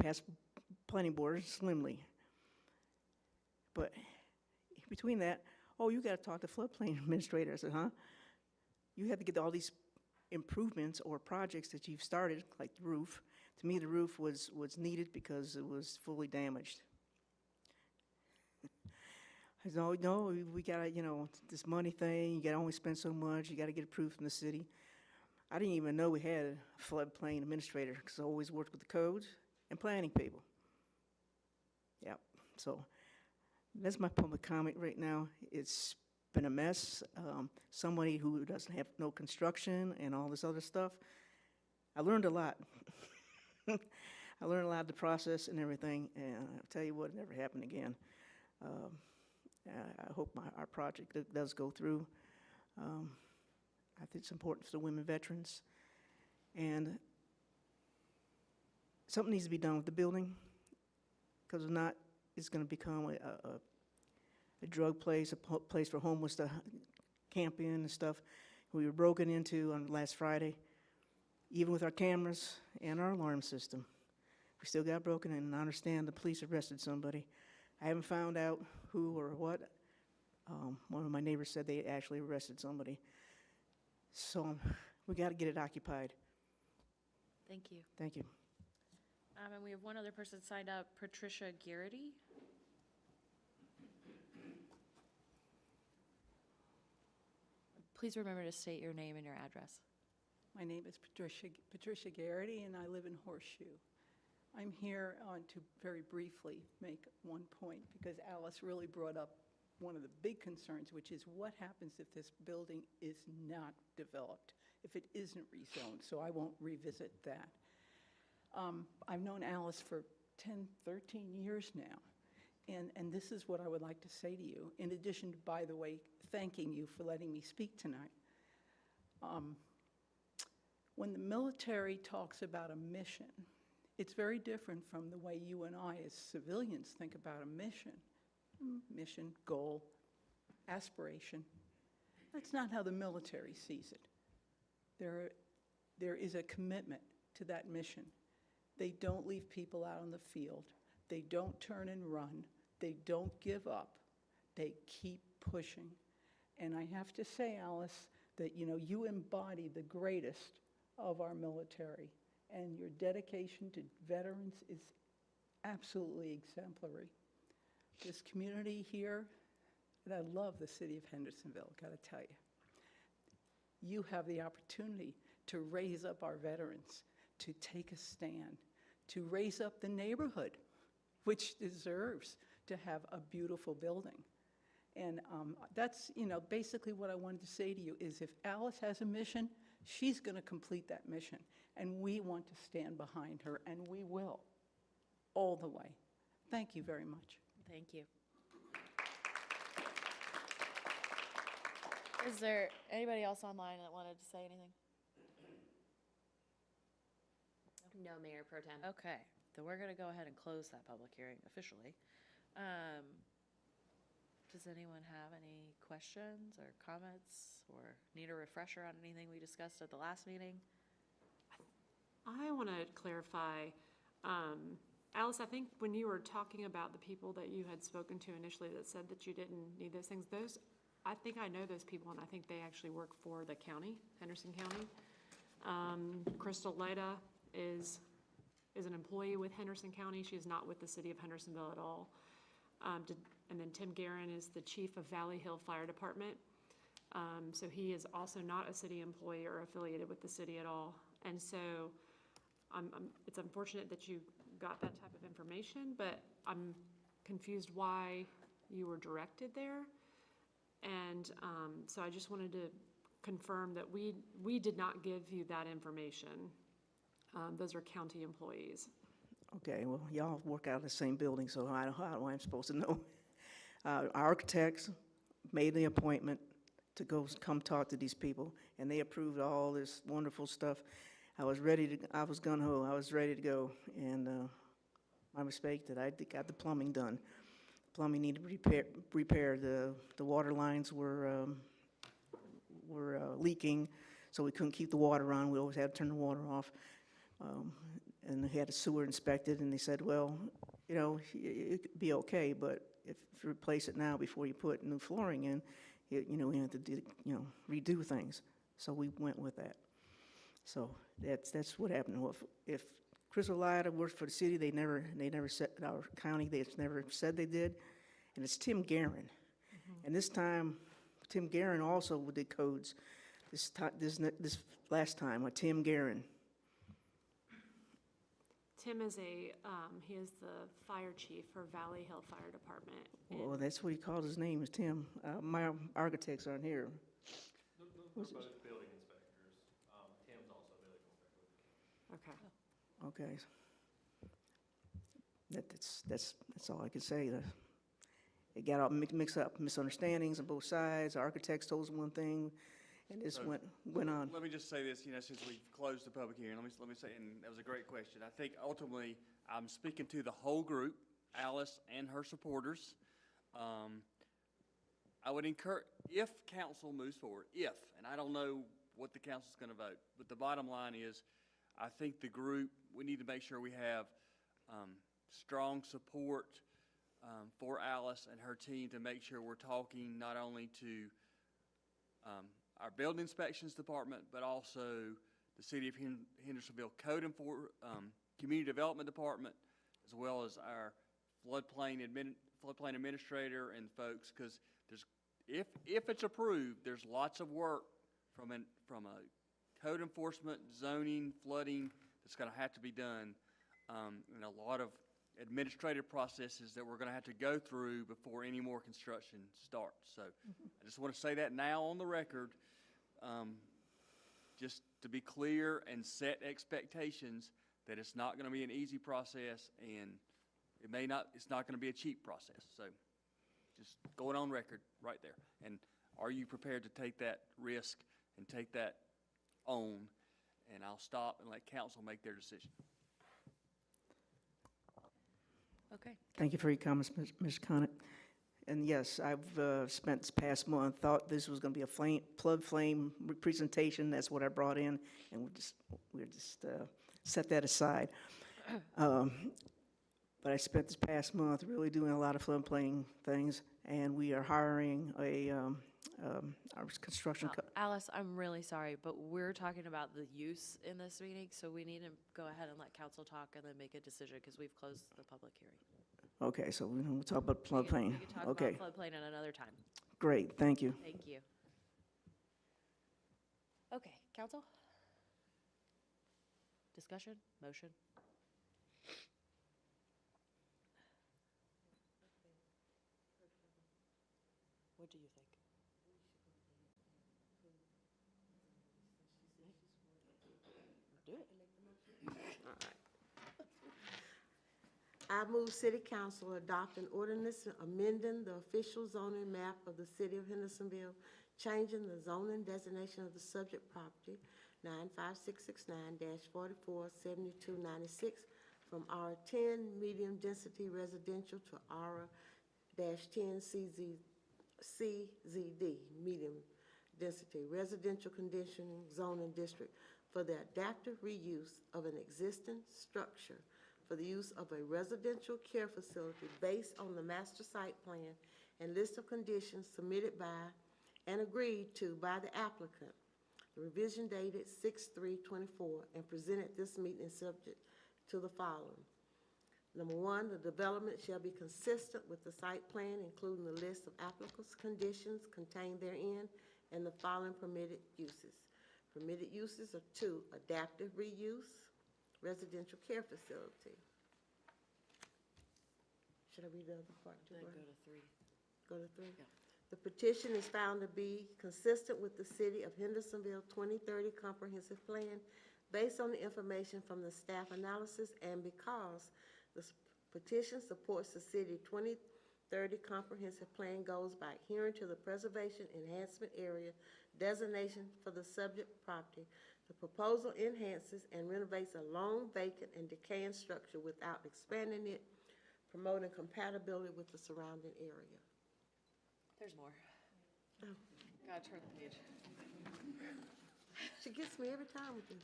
pass planning board slimly. But between that, oh, you got to talk to floodplain administrator. I said, huh? You have to get all these improvements or projects that you've started, like the roof. To me, the roof was needed because it was fully damaged. I said, oh, no, we got to, this money thing, you got to only spend so much, you got to get approved from the city. I didn't even know we had a floodplain administrator because I always worked with the codes and planning people. Yep, so that's my public comment right now. It's been a mess. Somebody who doesn't have no construction and all this other stuff. I learned a lot. I learned a lot of the process and everything, and I'll tell you what, it never happened again. I hope our project does go through. I think it's important for the women veterans. And something needs to be done with the building, because if not, it's going to become a drug place, a place for homeless to camp in and stuff. We were broken into on last Friday, even with our cameras and our alarm system. We still got broken in, and I understand the police arrested somebody. I haven't found out who or what. One of my neighbors said they actually arrested somebody. So we got to get it occupied. Thank you. Thank you. And we have one other person signed up, Patricia Garrity. Please remember to state your name and your address. My name is Patricia Garrity, and I live in Horseshoe. I'm here to very briefly make one point, because Alice really brought up one of the big concerns, which is what happens if this building is not developed, if it isn't rezoned, so I won't revisit that. I've known Alice for 10, 13 years now, and this is what I would like to say to you, in addition to, by the way, thanking you for letting me speak tonight. When the military talks about a mission, it's very different from the way you and I as civilians think about a mission. Mission, goal, aspiration. That's not how the military sees it. There is a commitment to that mission. They don't leave people out on the field. They don't turn and run. They don't give up. They keep pushing. And I have to say, Alice, that you embody the greatest of our military. And your dedication to veterans is absolutely exemplary. This community here, and I love the city of Hendersonville, gotta tell you. You have the opportunity to raise up our veterans, to take a stand, to raise up the neighborhood, which deserves to have a beautiful building. And that's, basically what I wanted to say to you is if Alice has a mission, she's gonna complete that mission. And we want to stand behind her, and we will, all the way. Thank you very much. Thank you. Is there anybody else online that wanted to say anything? No, Mayor Pro Tem. Okay, then we're gonna go ahead and close that public hearing officially. Does anyone have any questions or comments or need a refresher on anything we discussed at the last meeting? I want to clarify, Alice, I think when you were talking about the people that you had spoken to initially that said that you didn't need those things, I think I know those people, and I think they actually work for the county, Henderson County. Crystal Leda is an employee with Henderson County. She is not with the city of Hendersonville at all. And then Tim Guerin is the chief of Valley Hill Fire Department. So he is also not a city employee or affiliated with the city at all. And so it's unfortunate that you got that type of information, but I'm confused why you were directed there. And so I just wanted to confirm that we did not give you that information. Those are county employees. Okay, well, y'all work out in the same building, so how am I supposed to know? Our architects made the appointment to come talk to these people, and they approved all this wonderful stuff. I was gung-ho, I was ready to go, and my mistake that I got the plumbing done. Plumbing needed repair. The water lines were leaking, so we couldn't keep the water on. We always had to turn the water off. And they had a sewer inspected, and they said, well, you know, it could be okay, but if you replace it now before you put new flooring in, we have to redo things. So we went with that. So that's what happened. Well, if Crystal Lida worked for the city, they never said, our county, they never said they did. And it's Tim Guerin. And this time, Tim Guerin also did codes. This last time, Tim Guerin. Tim is he is the fire chief for Valley Hill Fire Department. Well, that's what he called his name, is Tim. My architects aren't here. They're both building inspectors. Tim's also a building inspector. Okay. Okay. That's all I can say. It got all mixed up, misunderstandings on both sides. Architects told us one thing, and this went on. Let me just say this, since we've closed the public hearing, let me say, and that was a great question. I think ultimately, I'm speaking to the whole group, Alice and her supporters. I would encourage, if council moves forward, and I don't know what the council's gonna vote, but the bottom line is, I think the group, we need to make sure we have strong support for Alice and her team to make sure we're talking not only to our building inspections department, but also the City of Hendersonville Code Community Development Department, as well as our floodplain administrator and folks, because if it's approved, there's lots of work from a code enforcement, zoning, flooding that's going to have to be done, and a lot of administrative processes that we're going to have to go through before any more construction starts. So I just want to say that now on the record, just to be clear and set expectations that it's not going to be an easy process, and it's not going to be a cheap process. So just going on record right there. And are you prepared to take that risk and take that on? And I'll stop and let council make their decision. Okay. Thank you for your comments, Ms. Conant. And yes, I've spent this past month, thought this was going to be a plug flame presentation. That's what I brought in, and we'll just set that aside. But I spent this past month really doing a lot of floodplain things, and we are hiring our construction. Alice, I'm really sorry, but we're talking about the use in this meeting, so we need to go ahead and let council talk and then make a decision because we've closed the public hearing. Okay, so we'll talk about floodplain. We can talk Okay. about floodplain at another time. Great, thank you. Thank you. Okay, council? Discussion, motion? What do you think? Do it. I move City Council adopt an ordinance amending the official zoning map of the City of Hendersonville, changing the zoning designation of the subject property, 95669-447296, from R10 medium-density residential to R-10 CZD, medium-density residential conditioning zoning district for the adaptive reuse of an existing structure for the use of a residential care facility based on the master site plan and list of conditions submitted by and agreed to by the applicant. The revision dated 6/3/24 and presented this meeting is subject to the following. Number one, the development shall be consistent with the site plan, including the list of applicable conditions contained therein and the following permitted uses. Permitted uses are 2, adaptive reuse, residential care facility. Should I read the other part too? Then go to 3. Go to 3? Yeah. The petition is found to be consistent with the City of Hendersonville 2030 Comprehensive Plan based on the information from the staff analysis and because the petition supports the City 2030 Comprehensive Plan goals by adhering to the preservation enhancement area designation for the subject property. The proposal enhances and renovates a long vacant and decaying structure without expanding it, promoting compatibility with the surrounding area. There's more. Oh. Gotta turn the page. She gets me every time with this.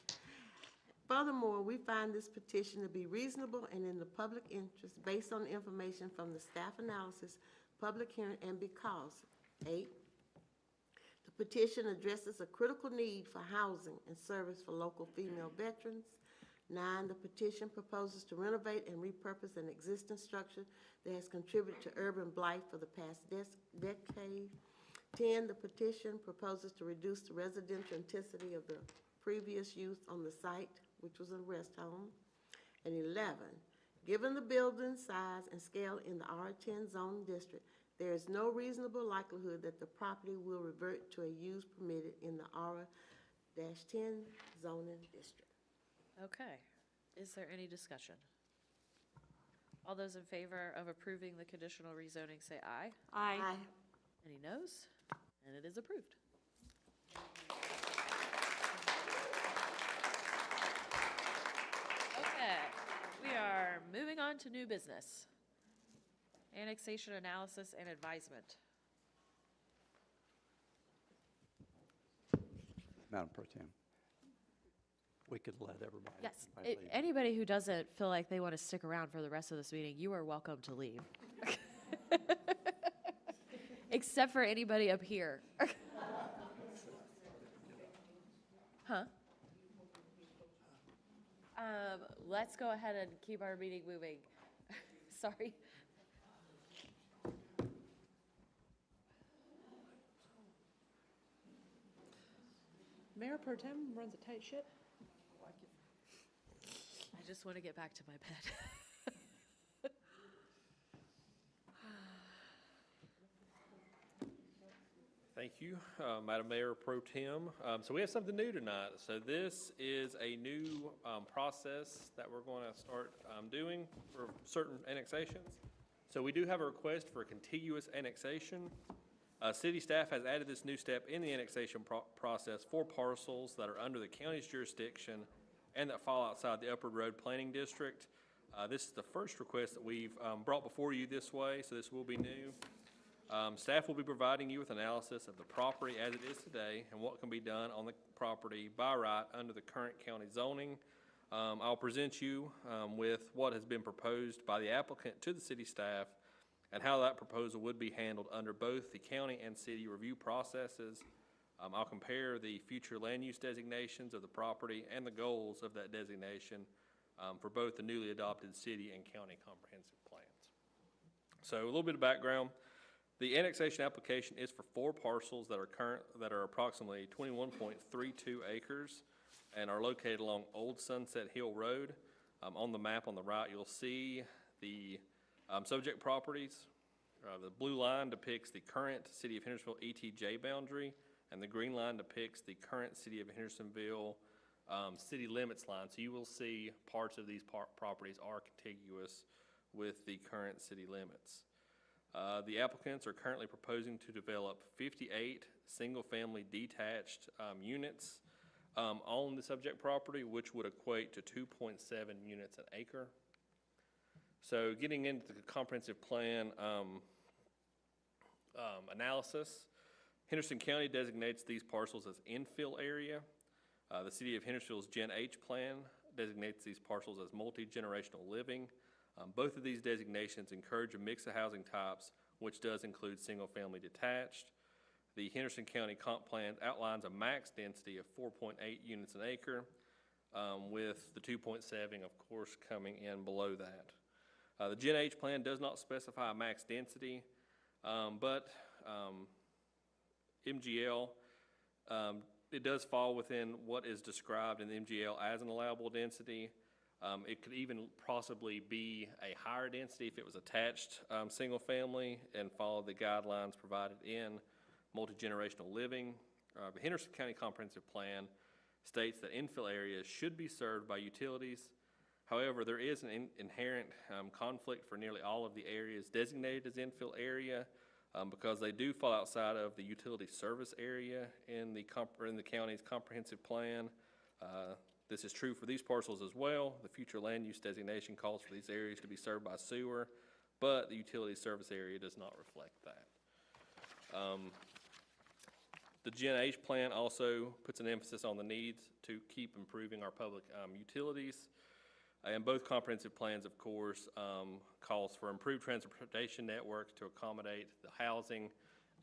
Furthermore, we find this petition to be reasonable and in the public interest based on information from the staff analysis, public hearing, and because 8, the petition addresses a critical need for housing and service for local female veterans. 9, the petition proposes to renovate and repurpose an existing structure that has contributed to urban blight for the past decade. 10, the petition proposes to reduce the residential intensity of the previous use on the site, which was a rest home. And 11, given the building size and scale in the R10 zone district, there is no reasonable likelihood that the property will revert to a use permitted in the R-10 zoning district. Okay. Is there any discussion? All those in favor of approving the conditional rezoning say aye. Aye. Aye. Any noes? And it is approved. Okay, we are moving on to new business. Annexation analysis and advisement. Madam Pro Tem, we could let everybody. Yes, leave. anybody who doesn't feel like they want to stick around for the rest of this meeting, you are welcome to leave. Except for anybody up here. Huh? Let's go ahead and keep our meeting moving. Sorry. Mayor Pro Tem runs a tight ship. I just want to get back to my bed. Thank you, Madam Mayor Pro Tem. So we have something new tonight. So this is a new process that we're going to start doing for certain annexations. So we do have a request for a contiguous annexation. City staff has added this new step in the annexation process for parcels that are under the county's jurisdiction and that fall outside the Upward Road Planning District. This is the first request that we've brought before you this way, so this will be new. Staff will be providing you with analysis of the property as it is today and what can be done on the property by right under the current county zoning. I'll present you with what has been proposed by the applicant to the city staff and how that proposal would be handled under both the county and city review processes. I'll compare the future land use designations of the property and the goals of that designation for both the newly adopted city and county comprehensive plans. So a little bit of background. The annexation application is for 4 parcels that are approximately 21.32 acres and are located along Old Sunset Hill Road. On the map on the right, you'll see the subject properties. The blue line depicts the current City of Hendersonville ETJ boundary, and the green line depicts the current City of Hendersonville city limits line. So you will see parts of these properties are contiguous with the current city limits. The applicants are currently proposing to develop 58 single-family detached units on the subject property, which would equate to 2.7 units an acre. So getting into the comprehensive plan analysis, Henderson County designates these parcels as infill area. The City of Hendersonville's Gen H plan designates these parcels as multi-generational living. Both of these designations encourage a mix of housing types, which does include single-family detached. The Henderson County Comp Plan outlines a max density of 4.8 units an acre, with the 2.7, of course, coming in below that. The Gen H plan does not specify a max density, but MGL, it does fall within what is described in the MGL as an allowable density. It could even possibly be a higher density if it was attached single family and follow the guidelines provided in multi-generational living. The Henderson County Comprehensive Plan states that infill areas should be served by utilities. However, there is an inherent conflict for nearly all of the areas designated as infill area because they do fall outside of the utility service area in the county's comprehensive plan. This is true for these parcels as well. The future land use designation calls for these areas to be served by sewer, but the utility service area does not reflect that. The Gen H plan also puts an emphasis on the needs to keep improving our public utilities. And both comprehensive plans, of course, calls for improved transportation networks to accommodate the housing,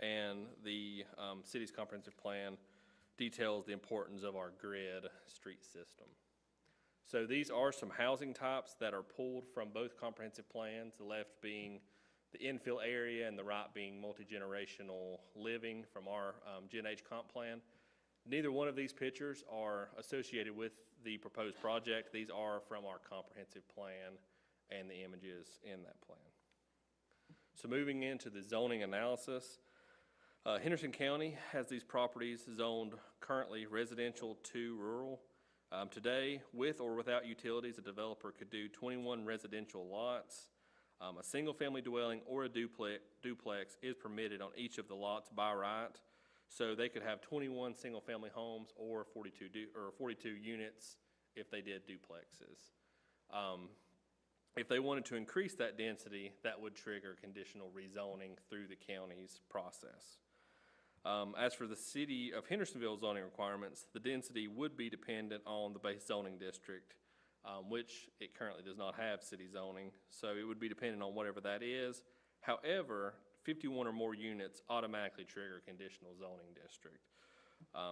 and the city's comprehensive plan details the importance of our grid street system. So these are some housing types that are pulled from both comprehensive plans, the left being the infill area and the right being multi-generational living from our Gen H comp plan. Neither one of these pictures are associated with the proposed project. These are from our comprehensive plan and the images in that plan. So moving into the zoning analysis, Henderson County has these properties zoned currently residential to rural. Today, with or without utilities, a developer could do 21 residential lots. A single-family dwelling or a duplex is permitted on each of the lots by right. So they could have 21 single-family homes or 42 units if they did duplexes. If they wanted to increase that density, that would trigger conditional rezoning through the county's process. As for the City of Hendersonville zoning requirements, the density would be dependent on the base zoning district, which it currently does not have city zoning, so it would be dependent on whatever that is. However, 51 or more units automatically trigger conditional zoning district.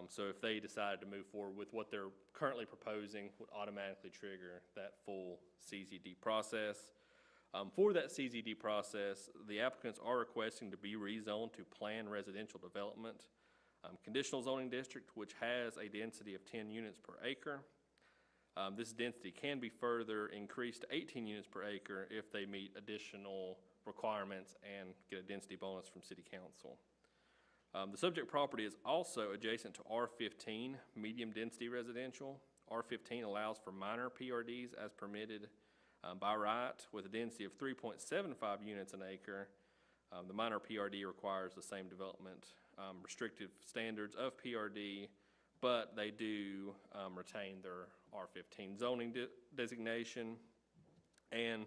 So if they decide to move forward with what they're currently proposing, would automatically trigger that full CZD process. For that CZD process, the applicants are requesting to be rezoned to planned residential development. Conditional zoning district, which has a density of 10 units per acre. This density can be further increased to 18 units per acre if they meet additional requirements and get a density bonus from City Council. The subject property is also adjacent to R15, medium density residential. R15 allows for minor PRDs as permitted by right with a density of 3.75 units an acre. The minor PRD requires the same development restrictive standards of PRD, but they do retain their R15 zoning designation. And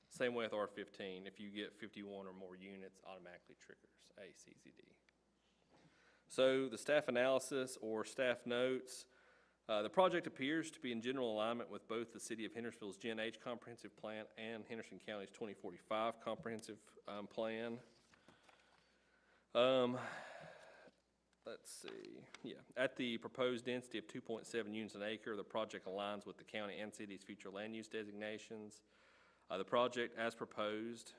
same way with R15, if you get 51 or more units, automatically triggers a CZD. So the staff analysis or staff notes, the project appears to be in general alignment with both the City of Hendersonville's Gen H comprehensive plan and Henderson County's 2045 comprehensive plan. Let's see, yeah. At the proposed density of 2.7 units an acre, the project aligns with the county and city's future land use designations. The project, as proposed,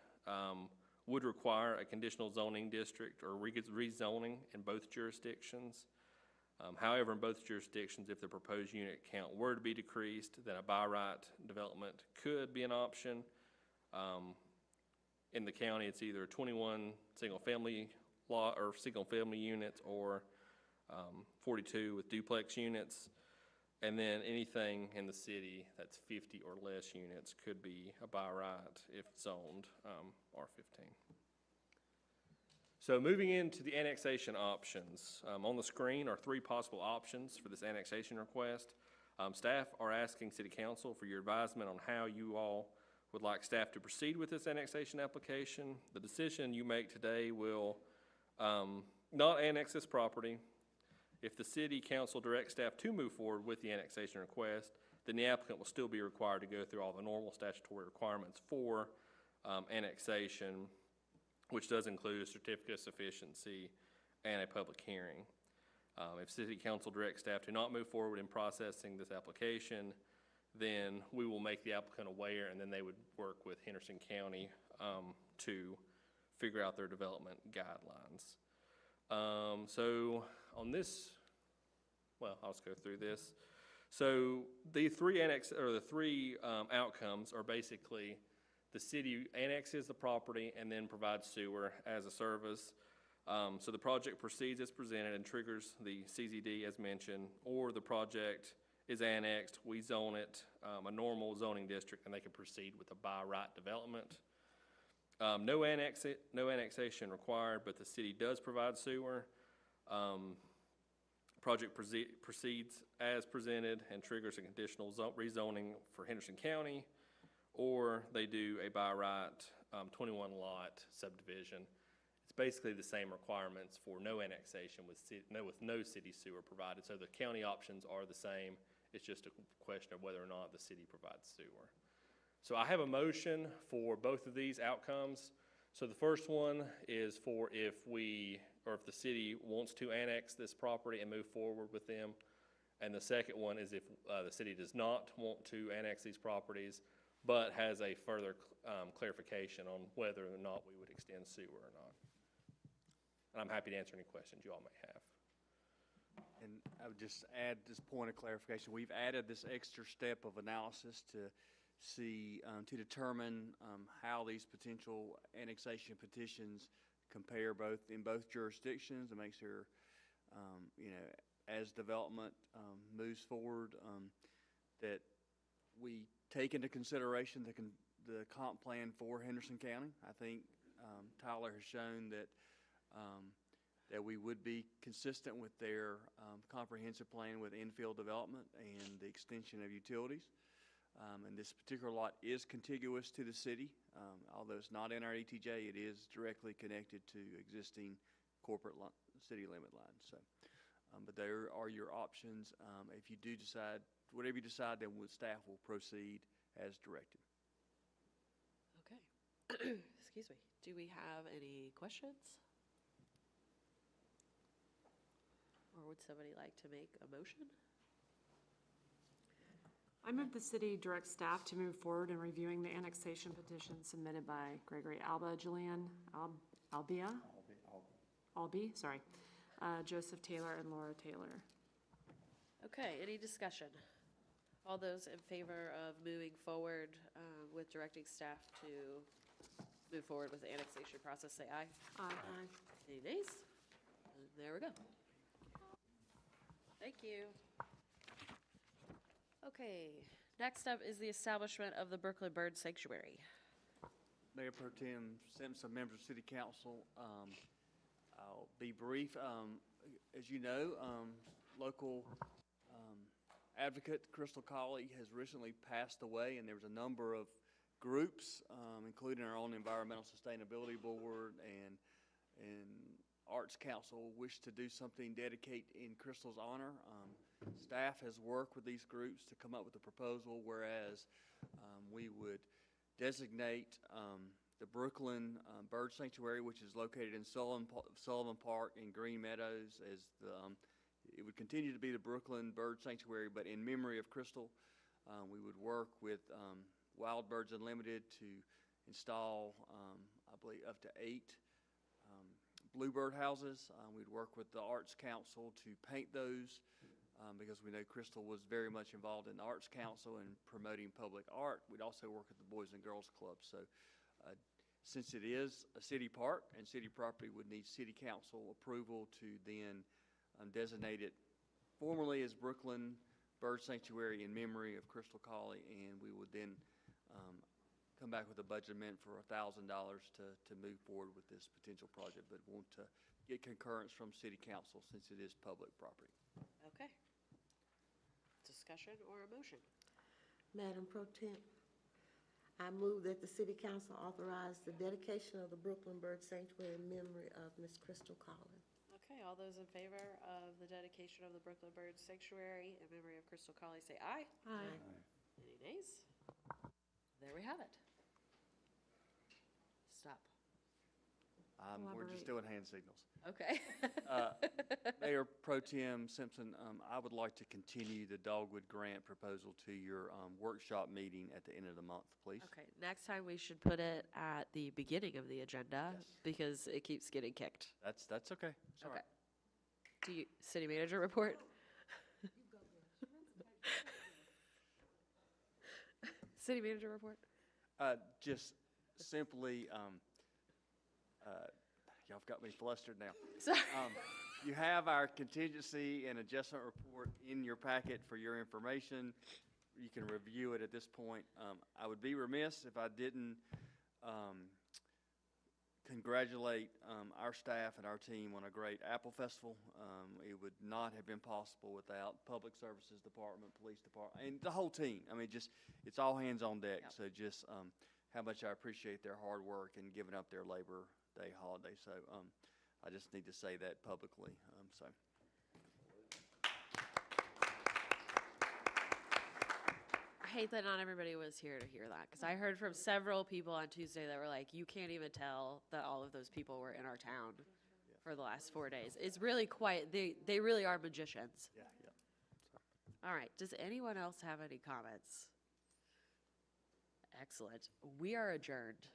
would require a conditional zoning district or rezoning in both jurisdictions. However, in both jurisdictions, if the proposed unit count were to be decreased, then a by right development could be an option. In the county, it's either 21 single-family lot or single-family units or 42 with duplex units. And then anything in the city that's 50 or less units could be a by right if zoned R15. So moving into the annexation options, on the screen are 3 possible options for this annexation request. Staff are asking City Council for your advisement on how you all would like staff to proceed with this annexation application. The decision you make today will not annex this property. If the City Council directs staff to move forward with the annexation request, then the applicant will still be required to go through all the normal statutory requirements for annexation, which does include a certificate of sufficiency and a public hearing. If City Council directs staff to not move forward in processing this application, then we will make the applicant aware, and then they would work with Henderson County to figure out their development guidelines. So on this, well, I'll just go through this. So the three outcomes are basically the city annexes the property and then provides sewer as a service. So the project proceeds as presented and triggers the CZD as mentioned, or the project is annexed, we zone it a normal zoning district, and they can proceed with a by right development. No annexation required, but the city does provide sewer. Project proceeds as presented and triggers a conditional rezoning for Henderson County, or they do a by right 21 lot subdivision. It's basically the same requirements for no annexation with no city sewer provided. So the county options are the same. It's just a question of whether or not the city provides sewer. So I have a motion for both of these outcomes. So the first one is for if the city wants to annex this property and move forward with them. And the second one is if the city does not want to annex these properties, but has a further clarification on whether or not we would extend sewer or not. And I'm happy to answer any questions you all may have. And I would just add this point of clarification. We've added this extra step of analysis to see, to determine how these potential annexation petitions compare in both jurisdictions, to make sure, as development moves forward, that we take into consideration the comp plan for Henderson County. I think Tyler has shown that we would be consistent with their comprehensive plan with infill development and the extension of utilities. And this particular lot is contiguous to the city. Although it's not in our ETJ, it is directly connected to existing corporate city limit lines. So, but there are your options. If you do decide, whatever you decide, then staff will proceed as directed. Okay. Excuse me. Do we have any questions? Or would somebody like to make a motion? I move the city direct staff to move forward in reviewing the annexation petition submitted by Gregory Alba, Julian Albee, sorry, Joseph Taylor, and Laura Taylor. Okay, any discussion? All those in favor of moving forward with directing staff to move forward with the annexation process, say aye. Aye. Any nays? There we go. Thank you. Okay, next up is the establishment of the Brooklyn Bird Sanctuary. Mayor Pro Tem Simpson, members of City Council, I'll be brief. As you know, local advocate Crystal Colley has recently passed away, and there was a number of groups, including our own Environmental Sustainability Board and Arts Council, wish to do something dedicate in Crystal's honor. Staff has worked with these groups to come up with a proposal, whereas we would designate the Brooklyn Bird Sanctuary, which is located in Sullivan Park in Green Meadows, as it would continue to be the Brooklyn Bird Sanctuary, but in memory of Crystal. We would work with Wild Birds Unlimited to install, I believe, up to 8 bluebird houses. We'd work with the Arts Council to paint those, because we know Crystal was very much involved in the Arts Council and promoting public art. We'd also work with the Boys and Girls Club. So since it is a city park and city property, would need City Council approval to then designate it formally as Brooklyn Bird Sanctuary in memory of Crystal Colley, and we would then come back with a budget amendment for $1,000 to move forward with this potential project, but want to get concurrence from city council since it is public property. Okay. Discussion or a motion? Madam Pro Tem, I move that the city council authorize the dedication of the Brooklyn Bird Sanctuary in memory of Miss Crystal Collins. Okay, all those in favor of the dedication of the Brooklyn Bird Sanctuary in memory of Crystal Colley, say aye. Aye. Any nays? There we have it. Stop. We're just doing hand signals. Okay. Mayor Pro Tem Simpson, I would like to continue the Dogwood Grant proposal to your workshop meeting at the end of the month, please. Okay, next time we should put it at the beginning of the agenda Yes. because it keeps getting kicked. That's okay. It's all Okay. right. Do you, city manager report? City manager report? Just simply, y'all have got me flustered now. Sorry. You have our contingency and adjustment report in your packet for your information. You can review it at this point. I would be remiss if I didn't congratulate our staff and our team on a great Apple Festival. It would not have been possible without Public Services Department, Police Department, and the whole team. I mean, just, it's all hands on deck. Yep. So just how much I appreciate their hard work and giving up their Labor Day holiday. So I just need to say that publicly. I hate that not everybody was here to hear that, because I heard from several people on Tuesday that were like, you can't even tell that all of those people were in our town for the last 4 days. It's really quite, they really are magicians. Yeah. All right, does anyone else have any comments? Excellent. We are adjourned.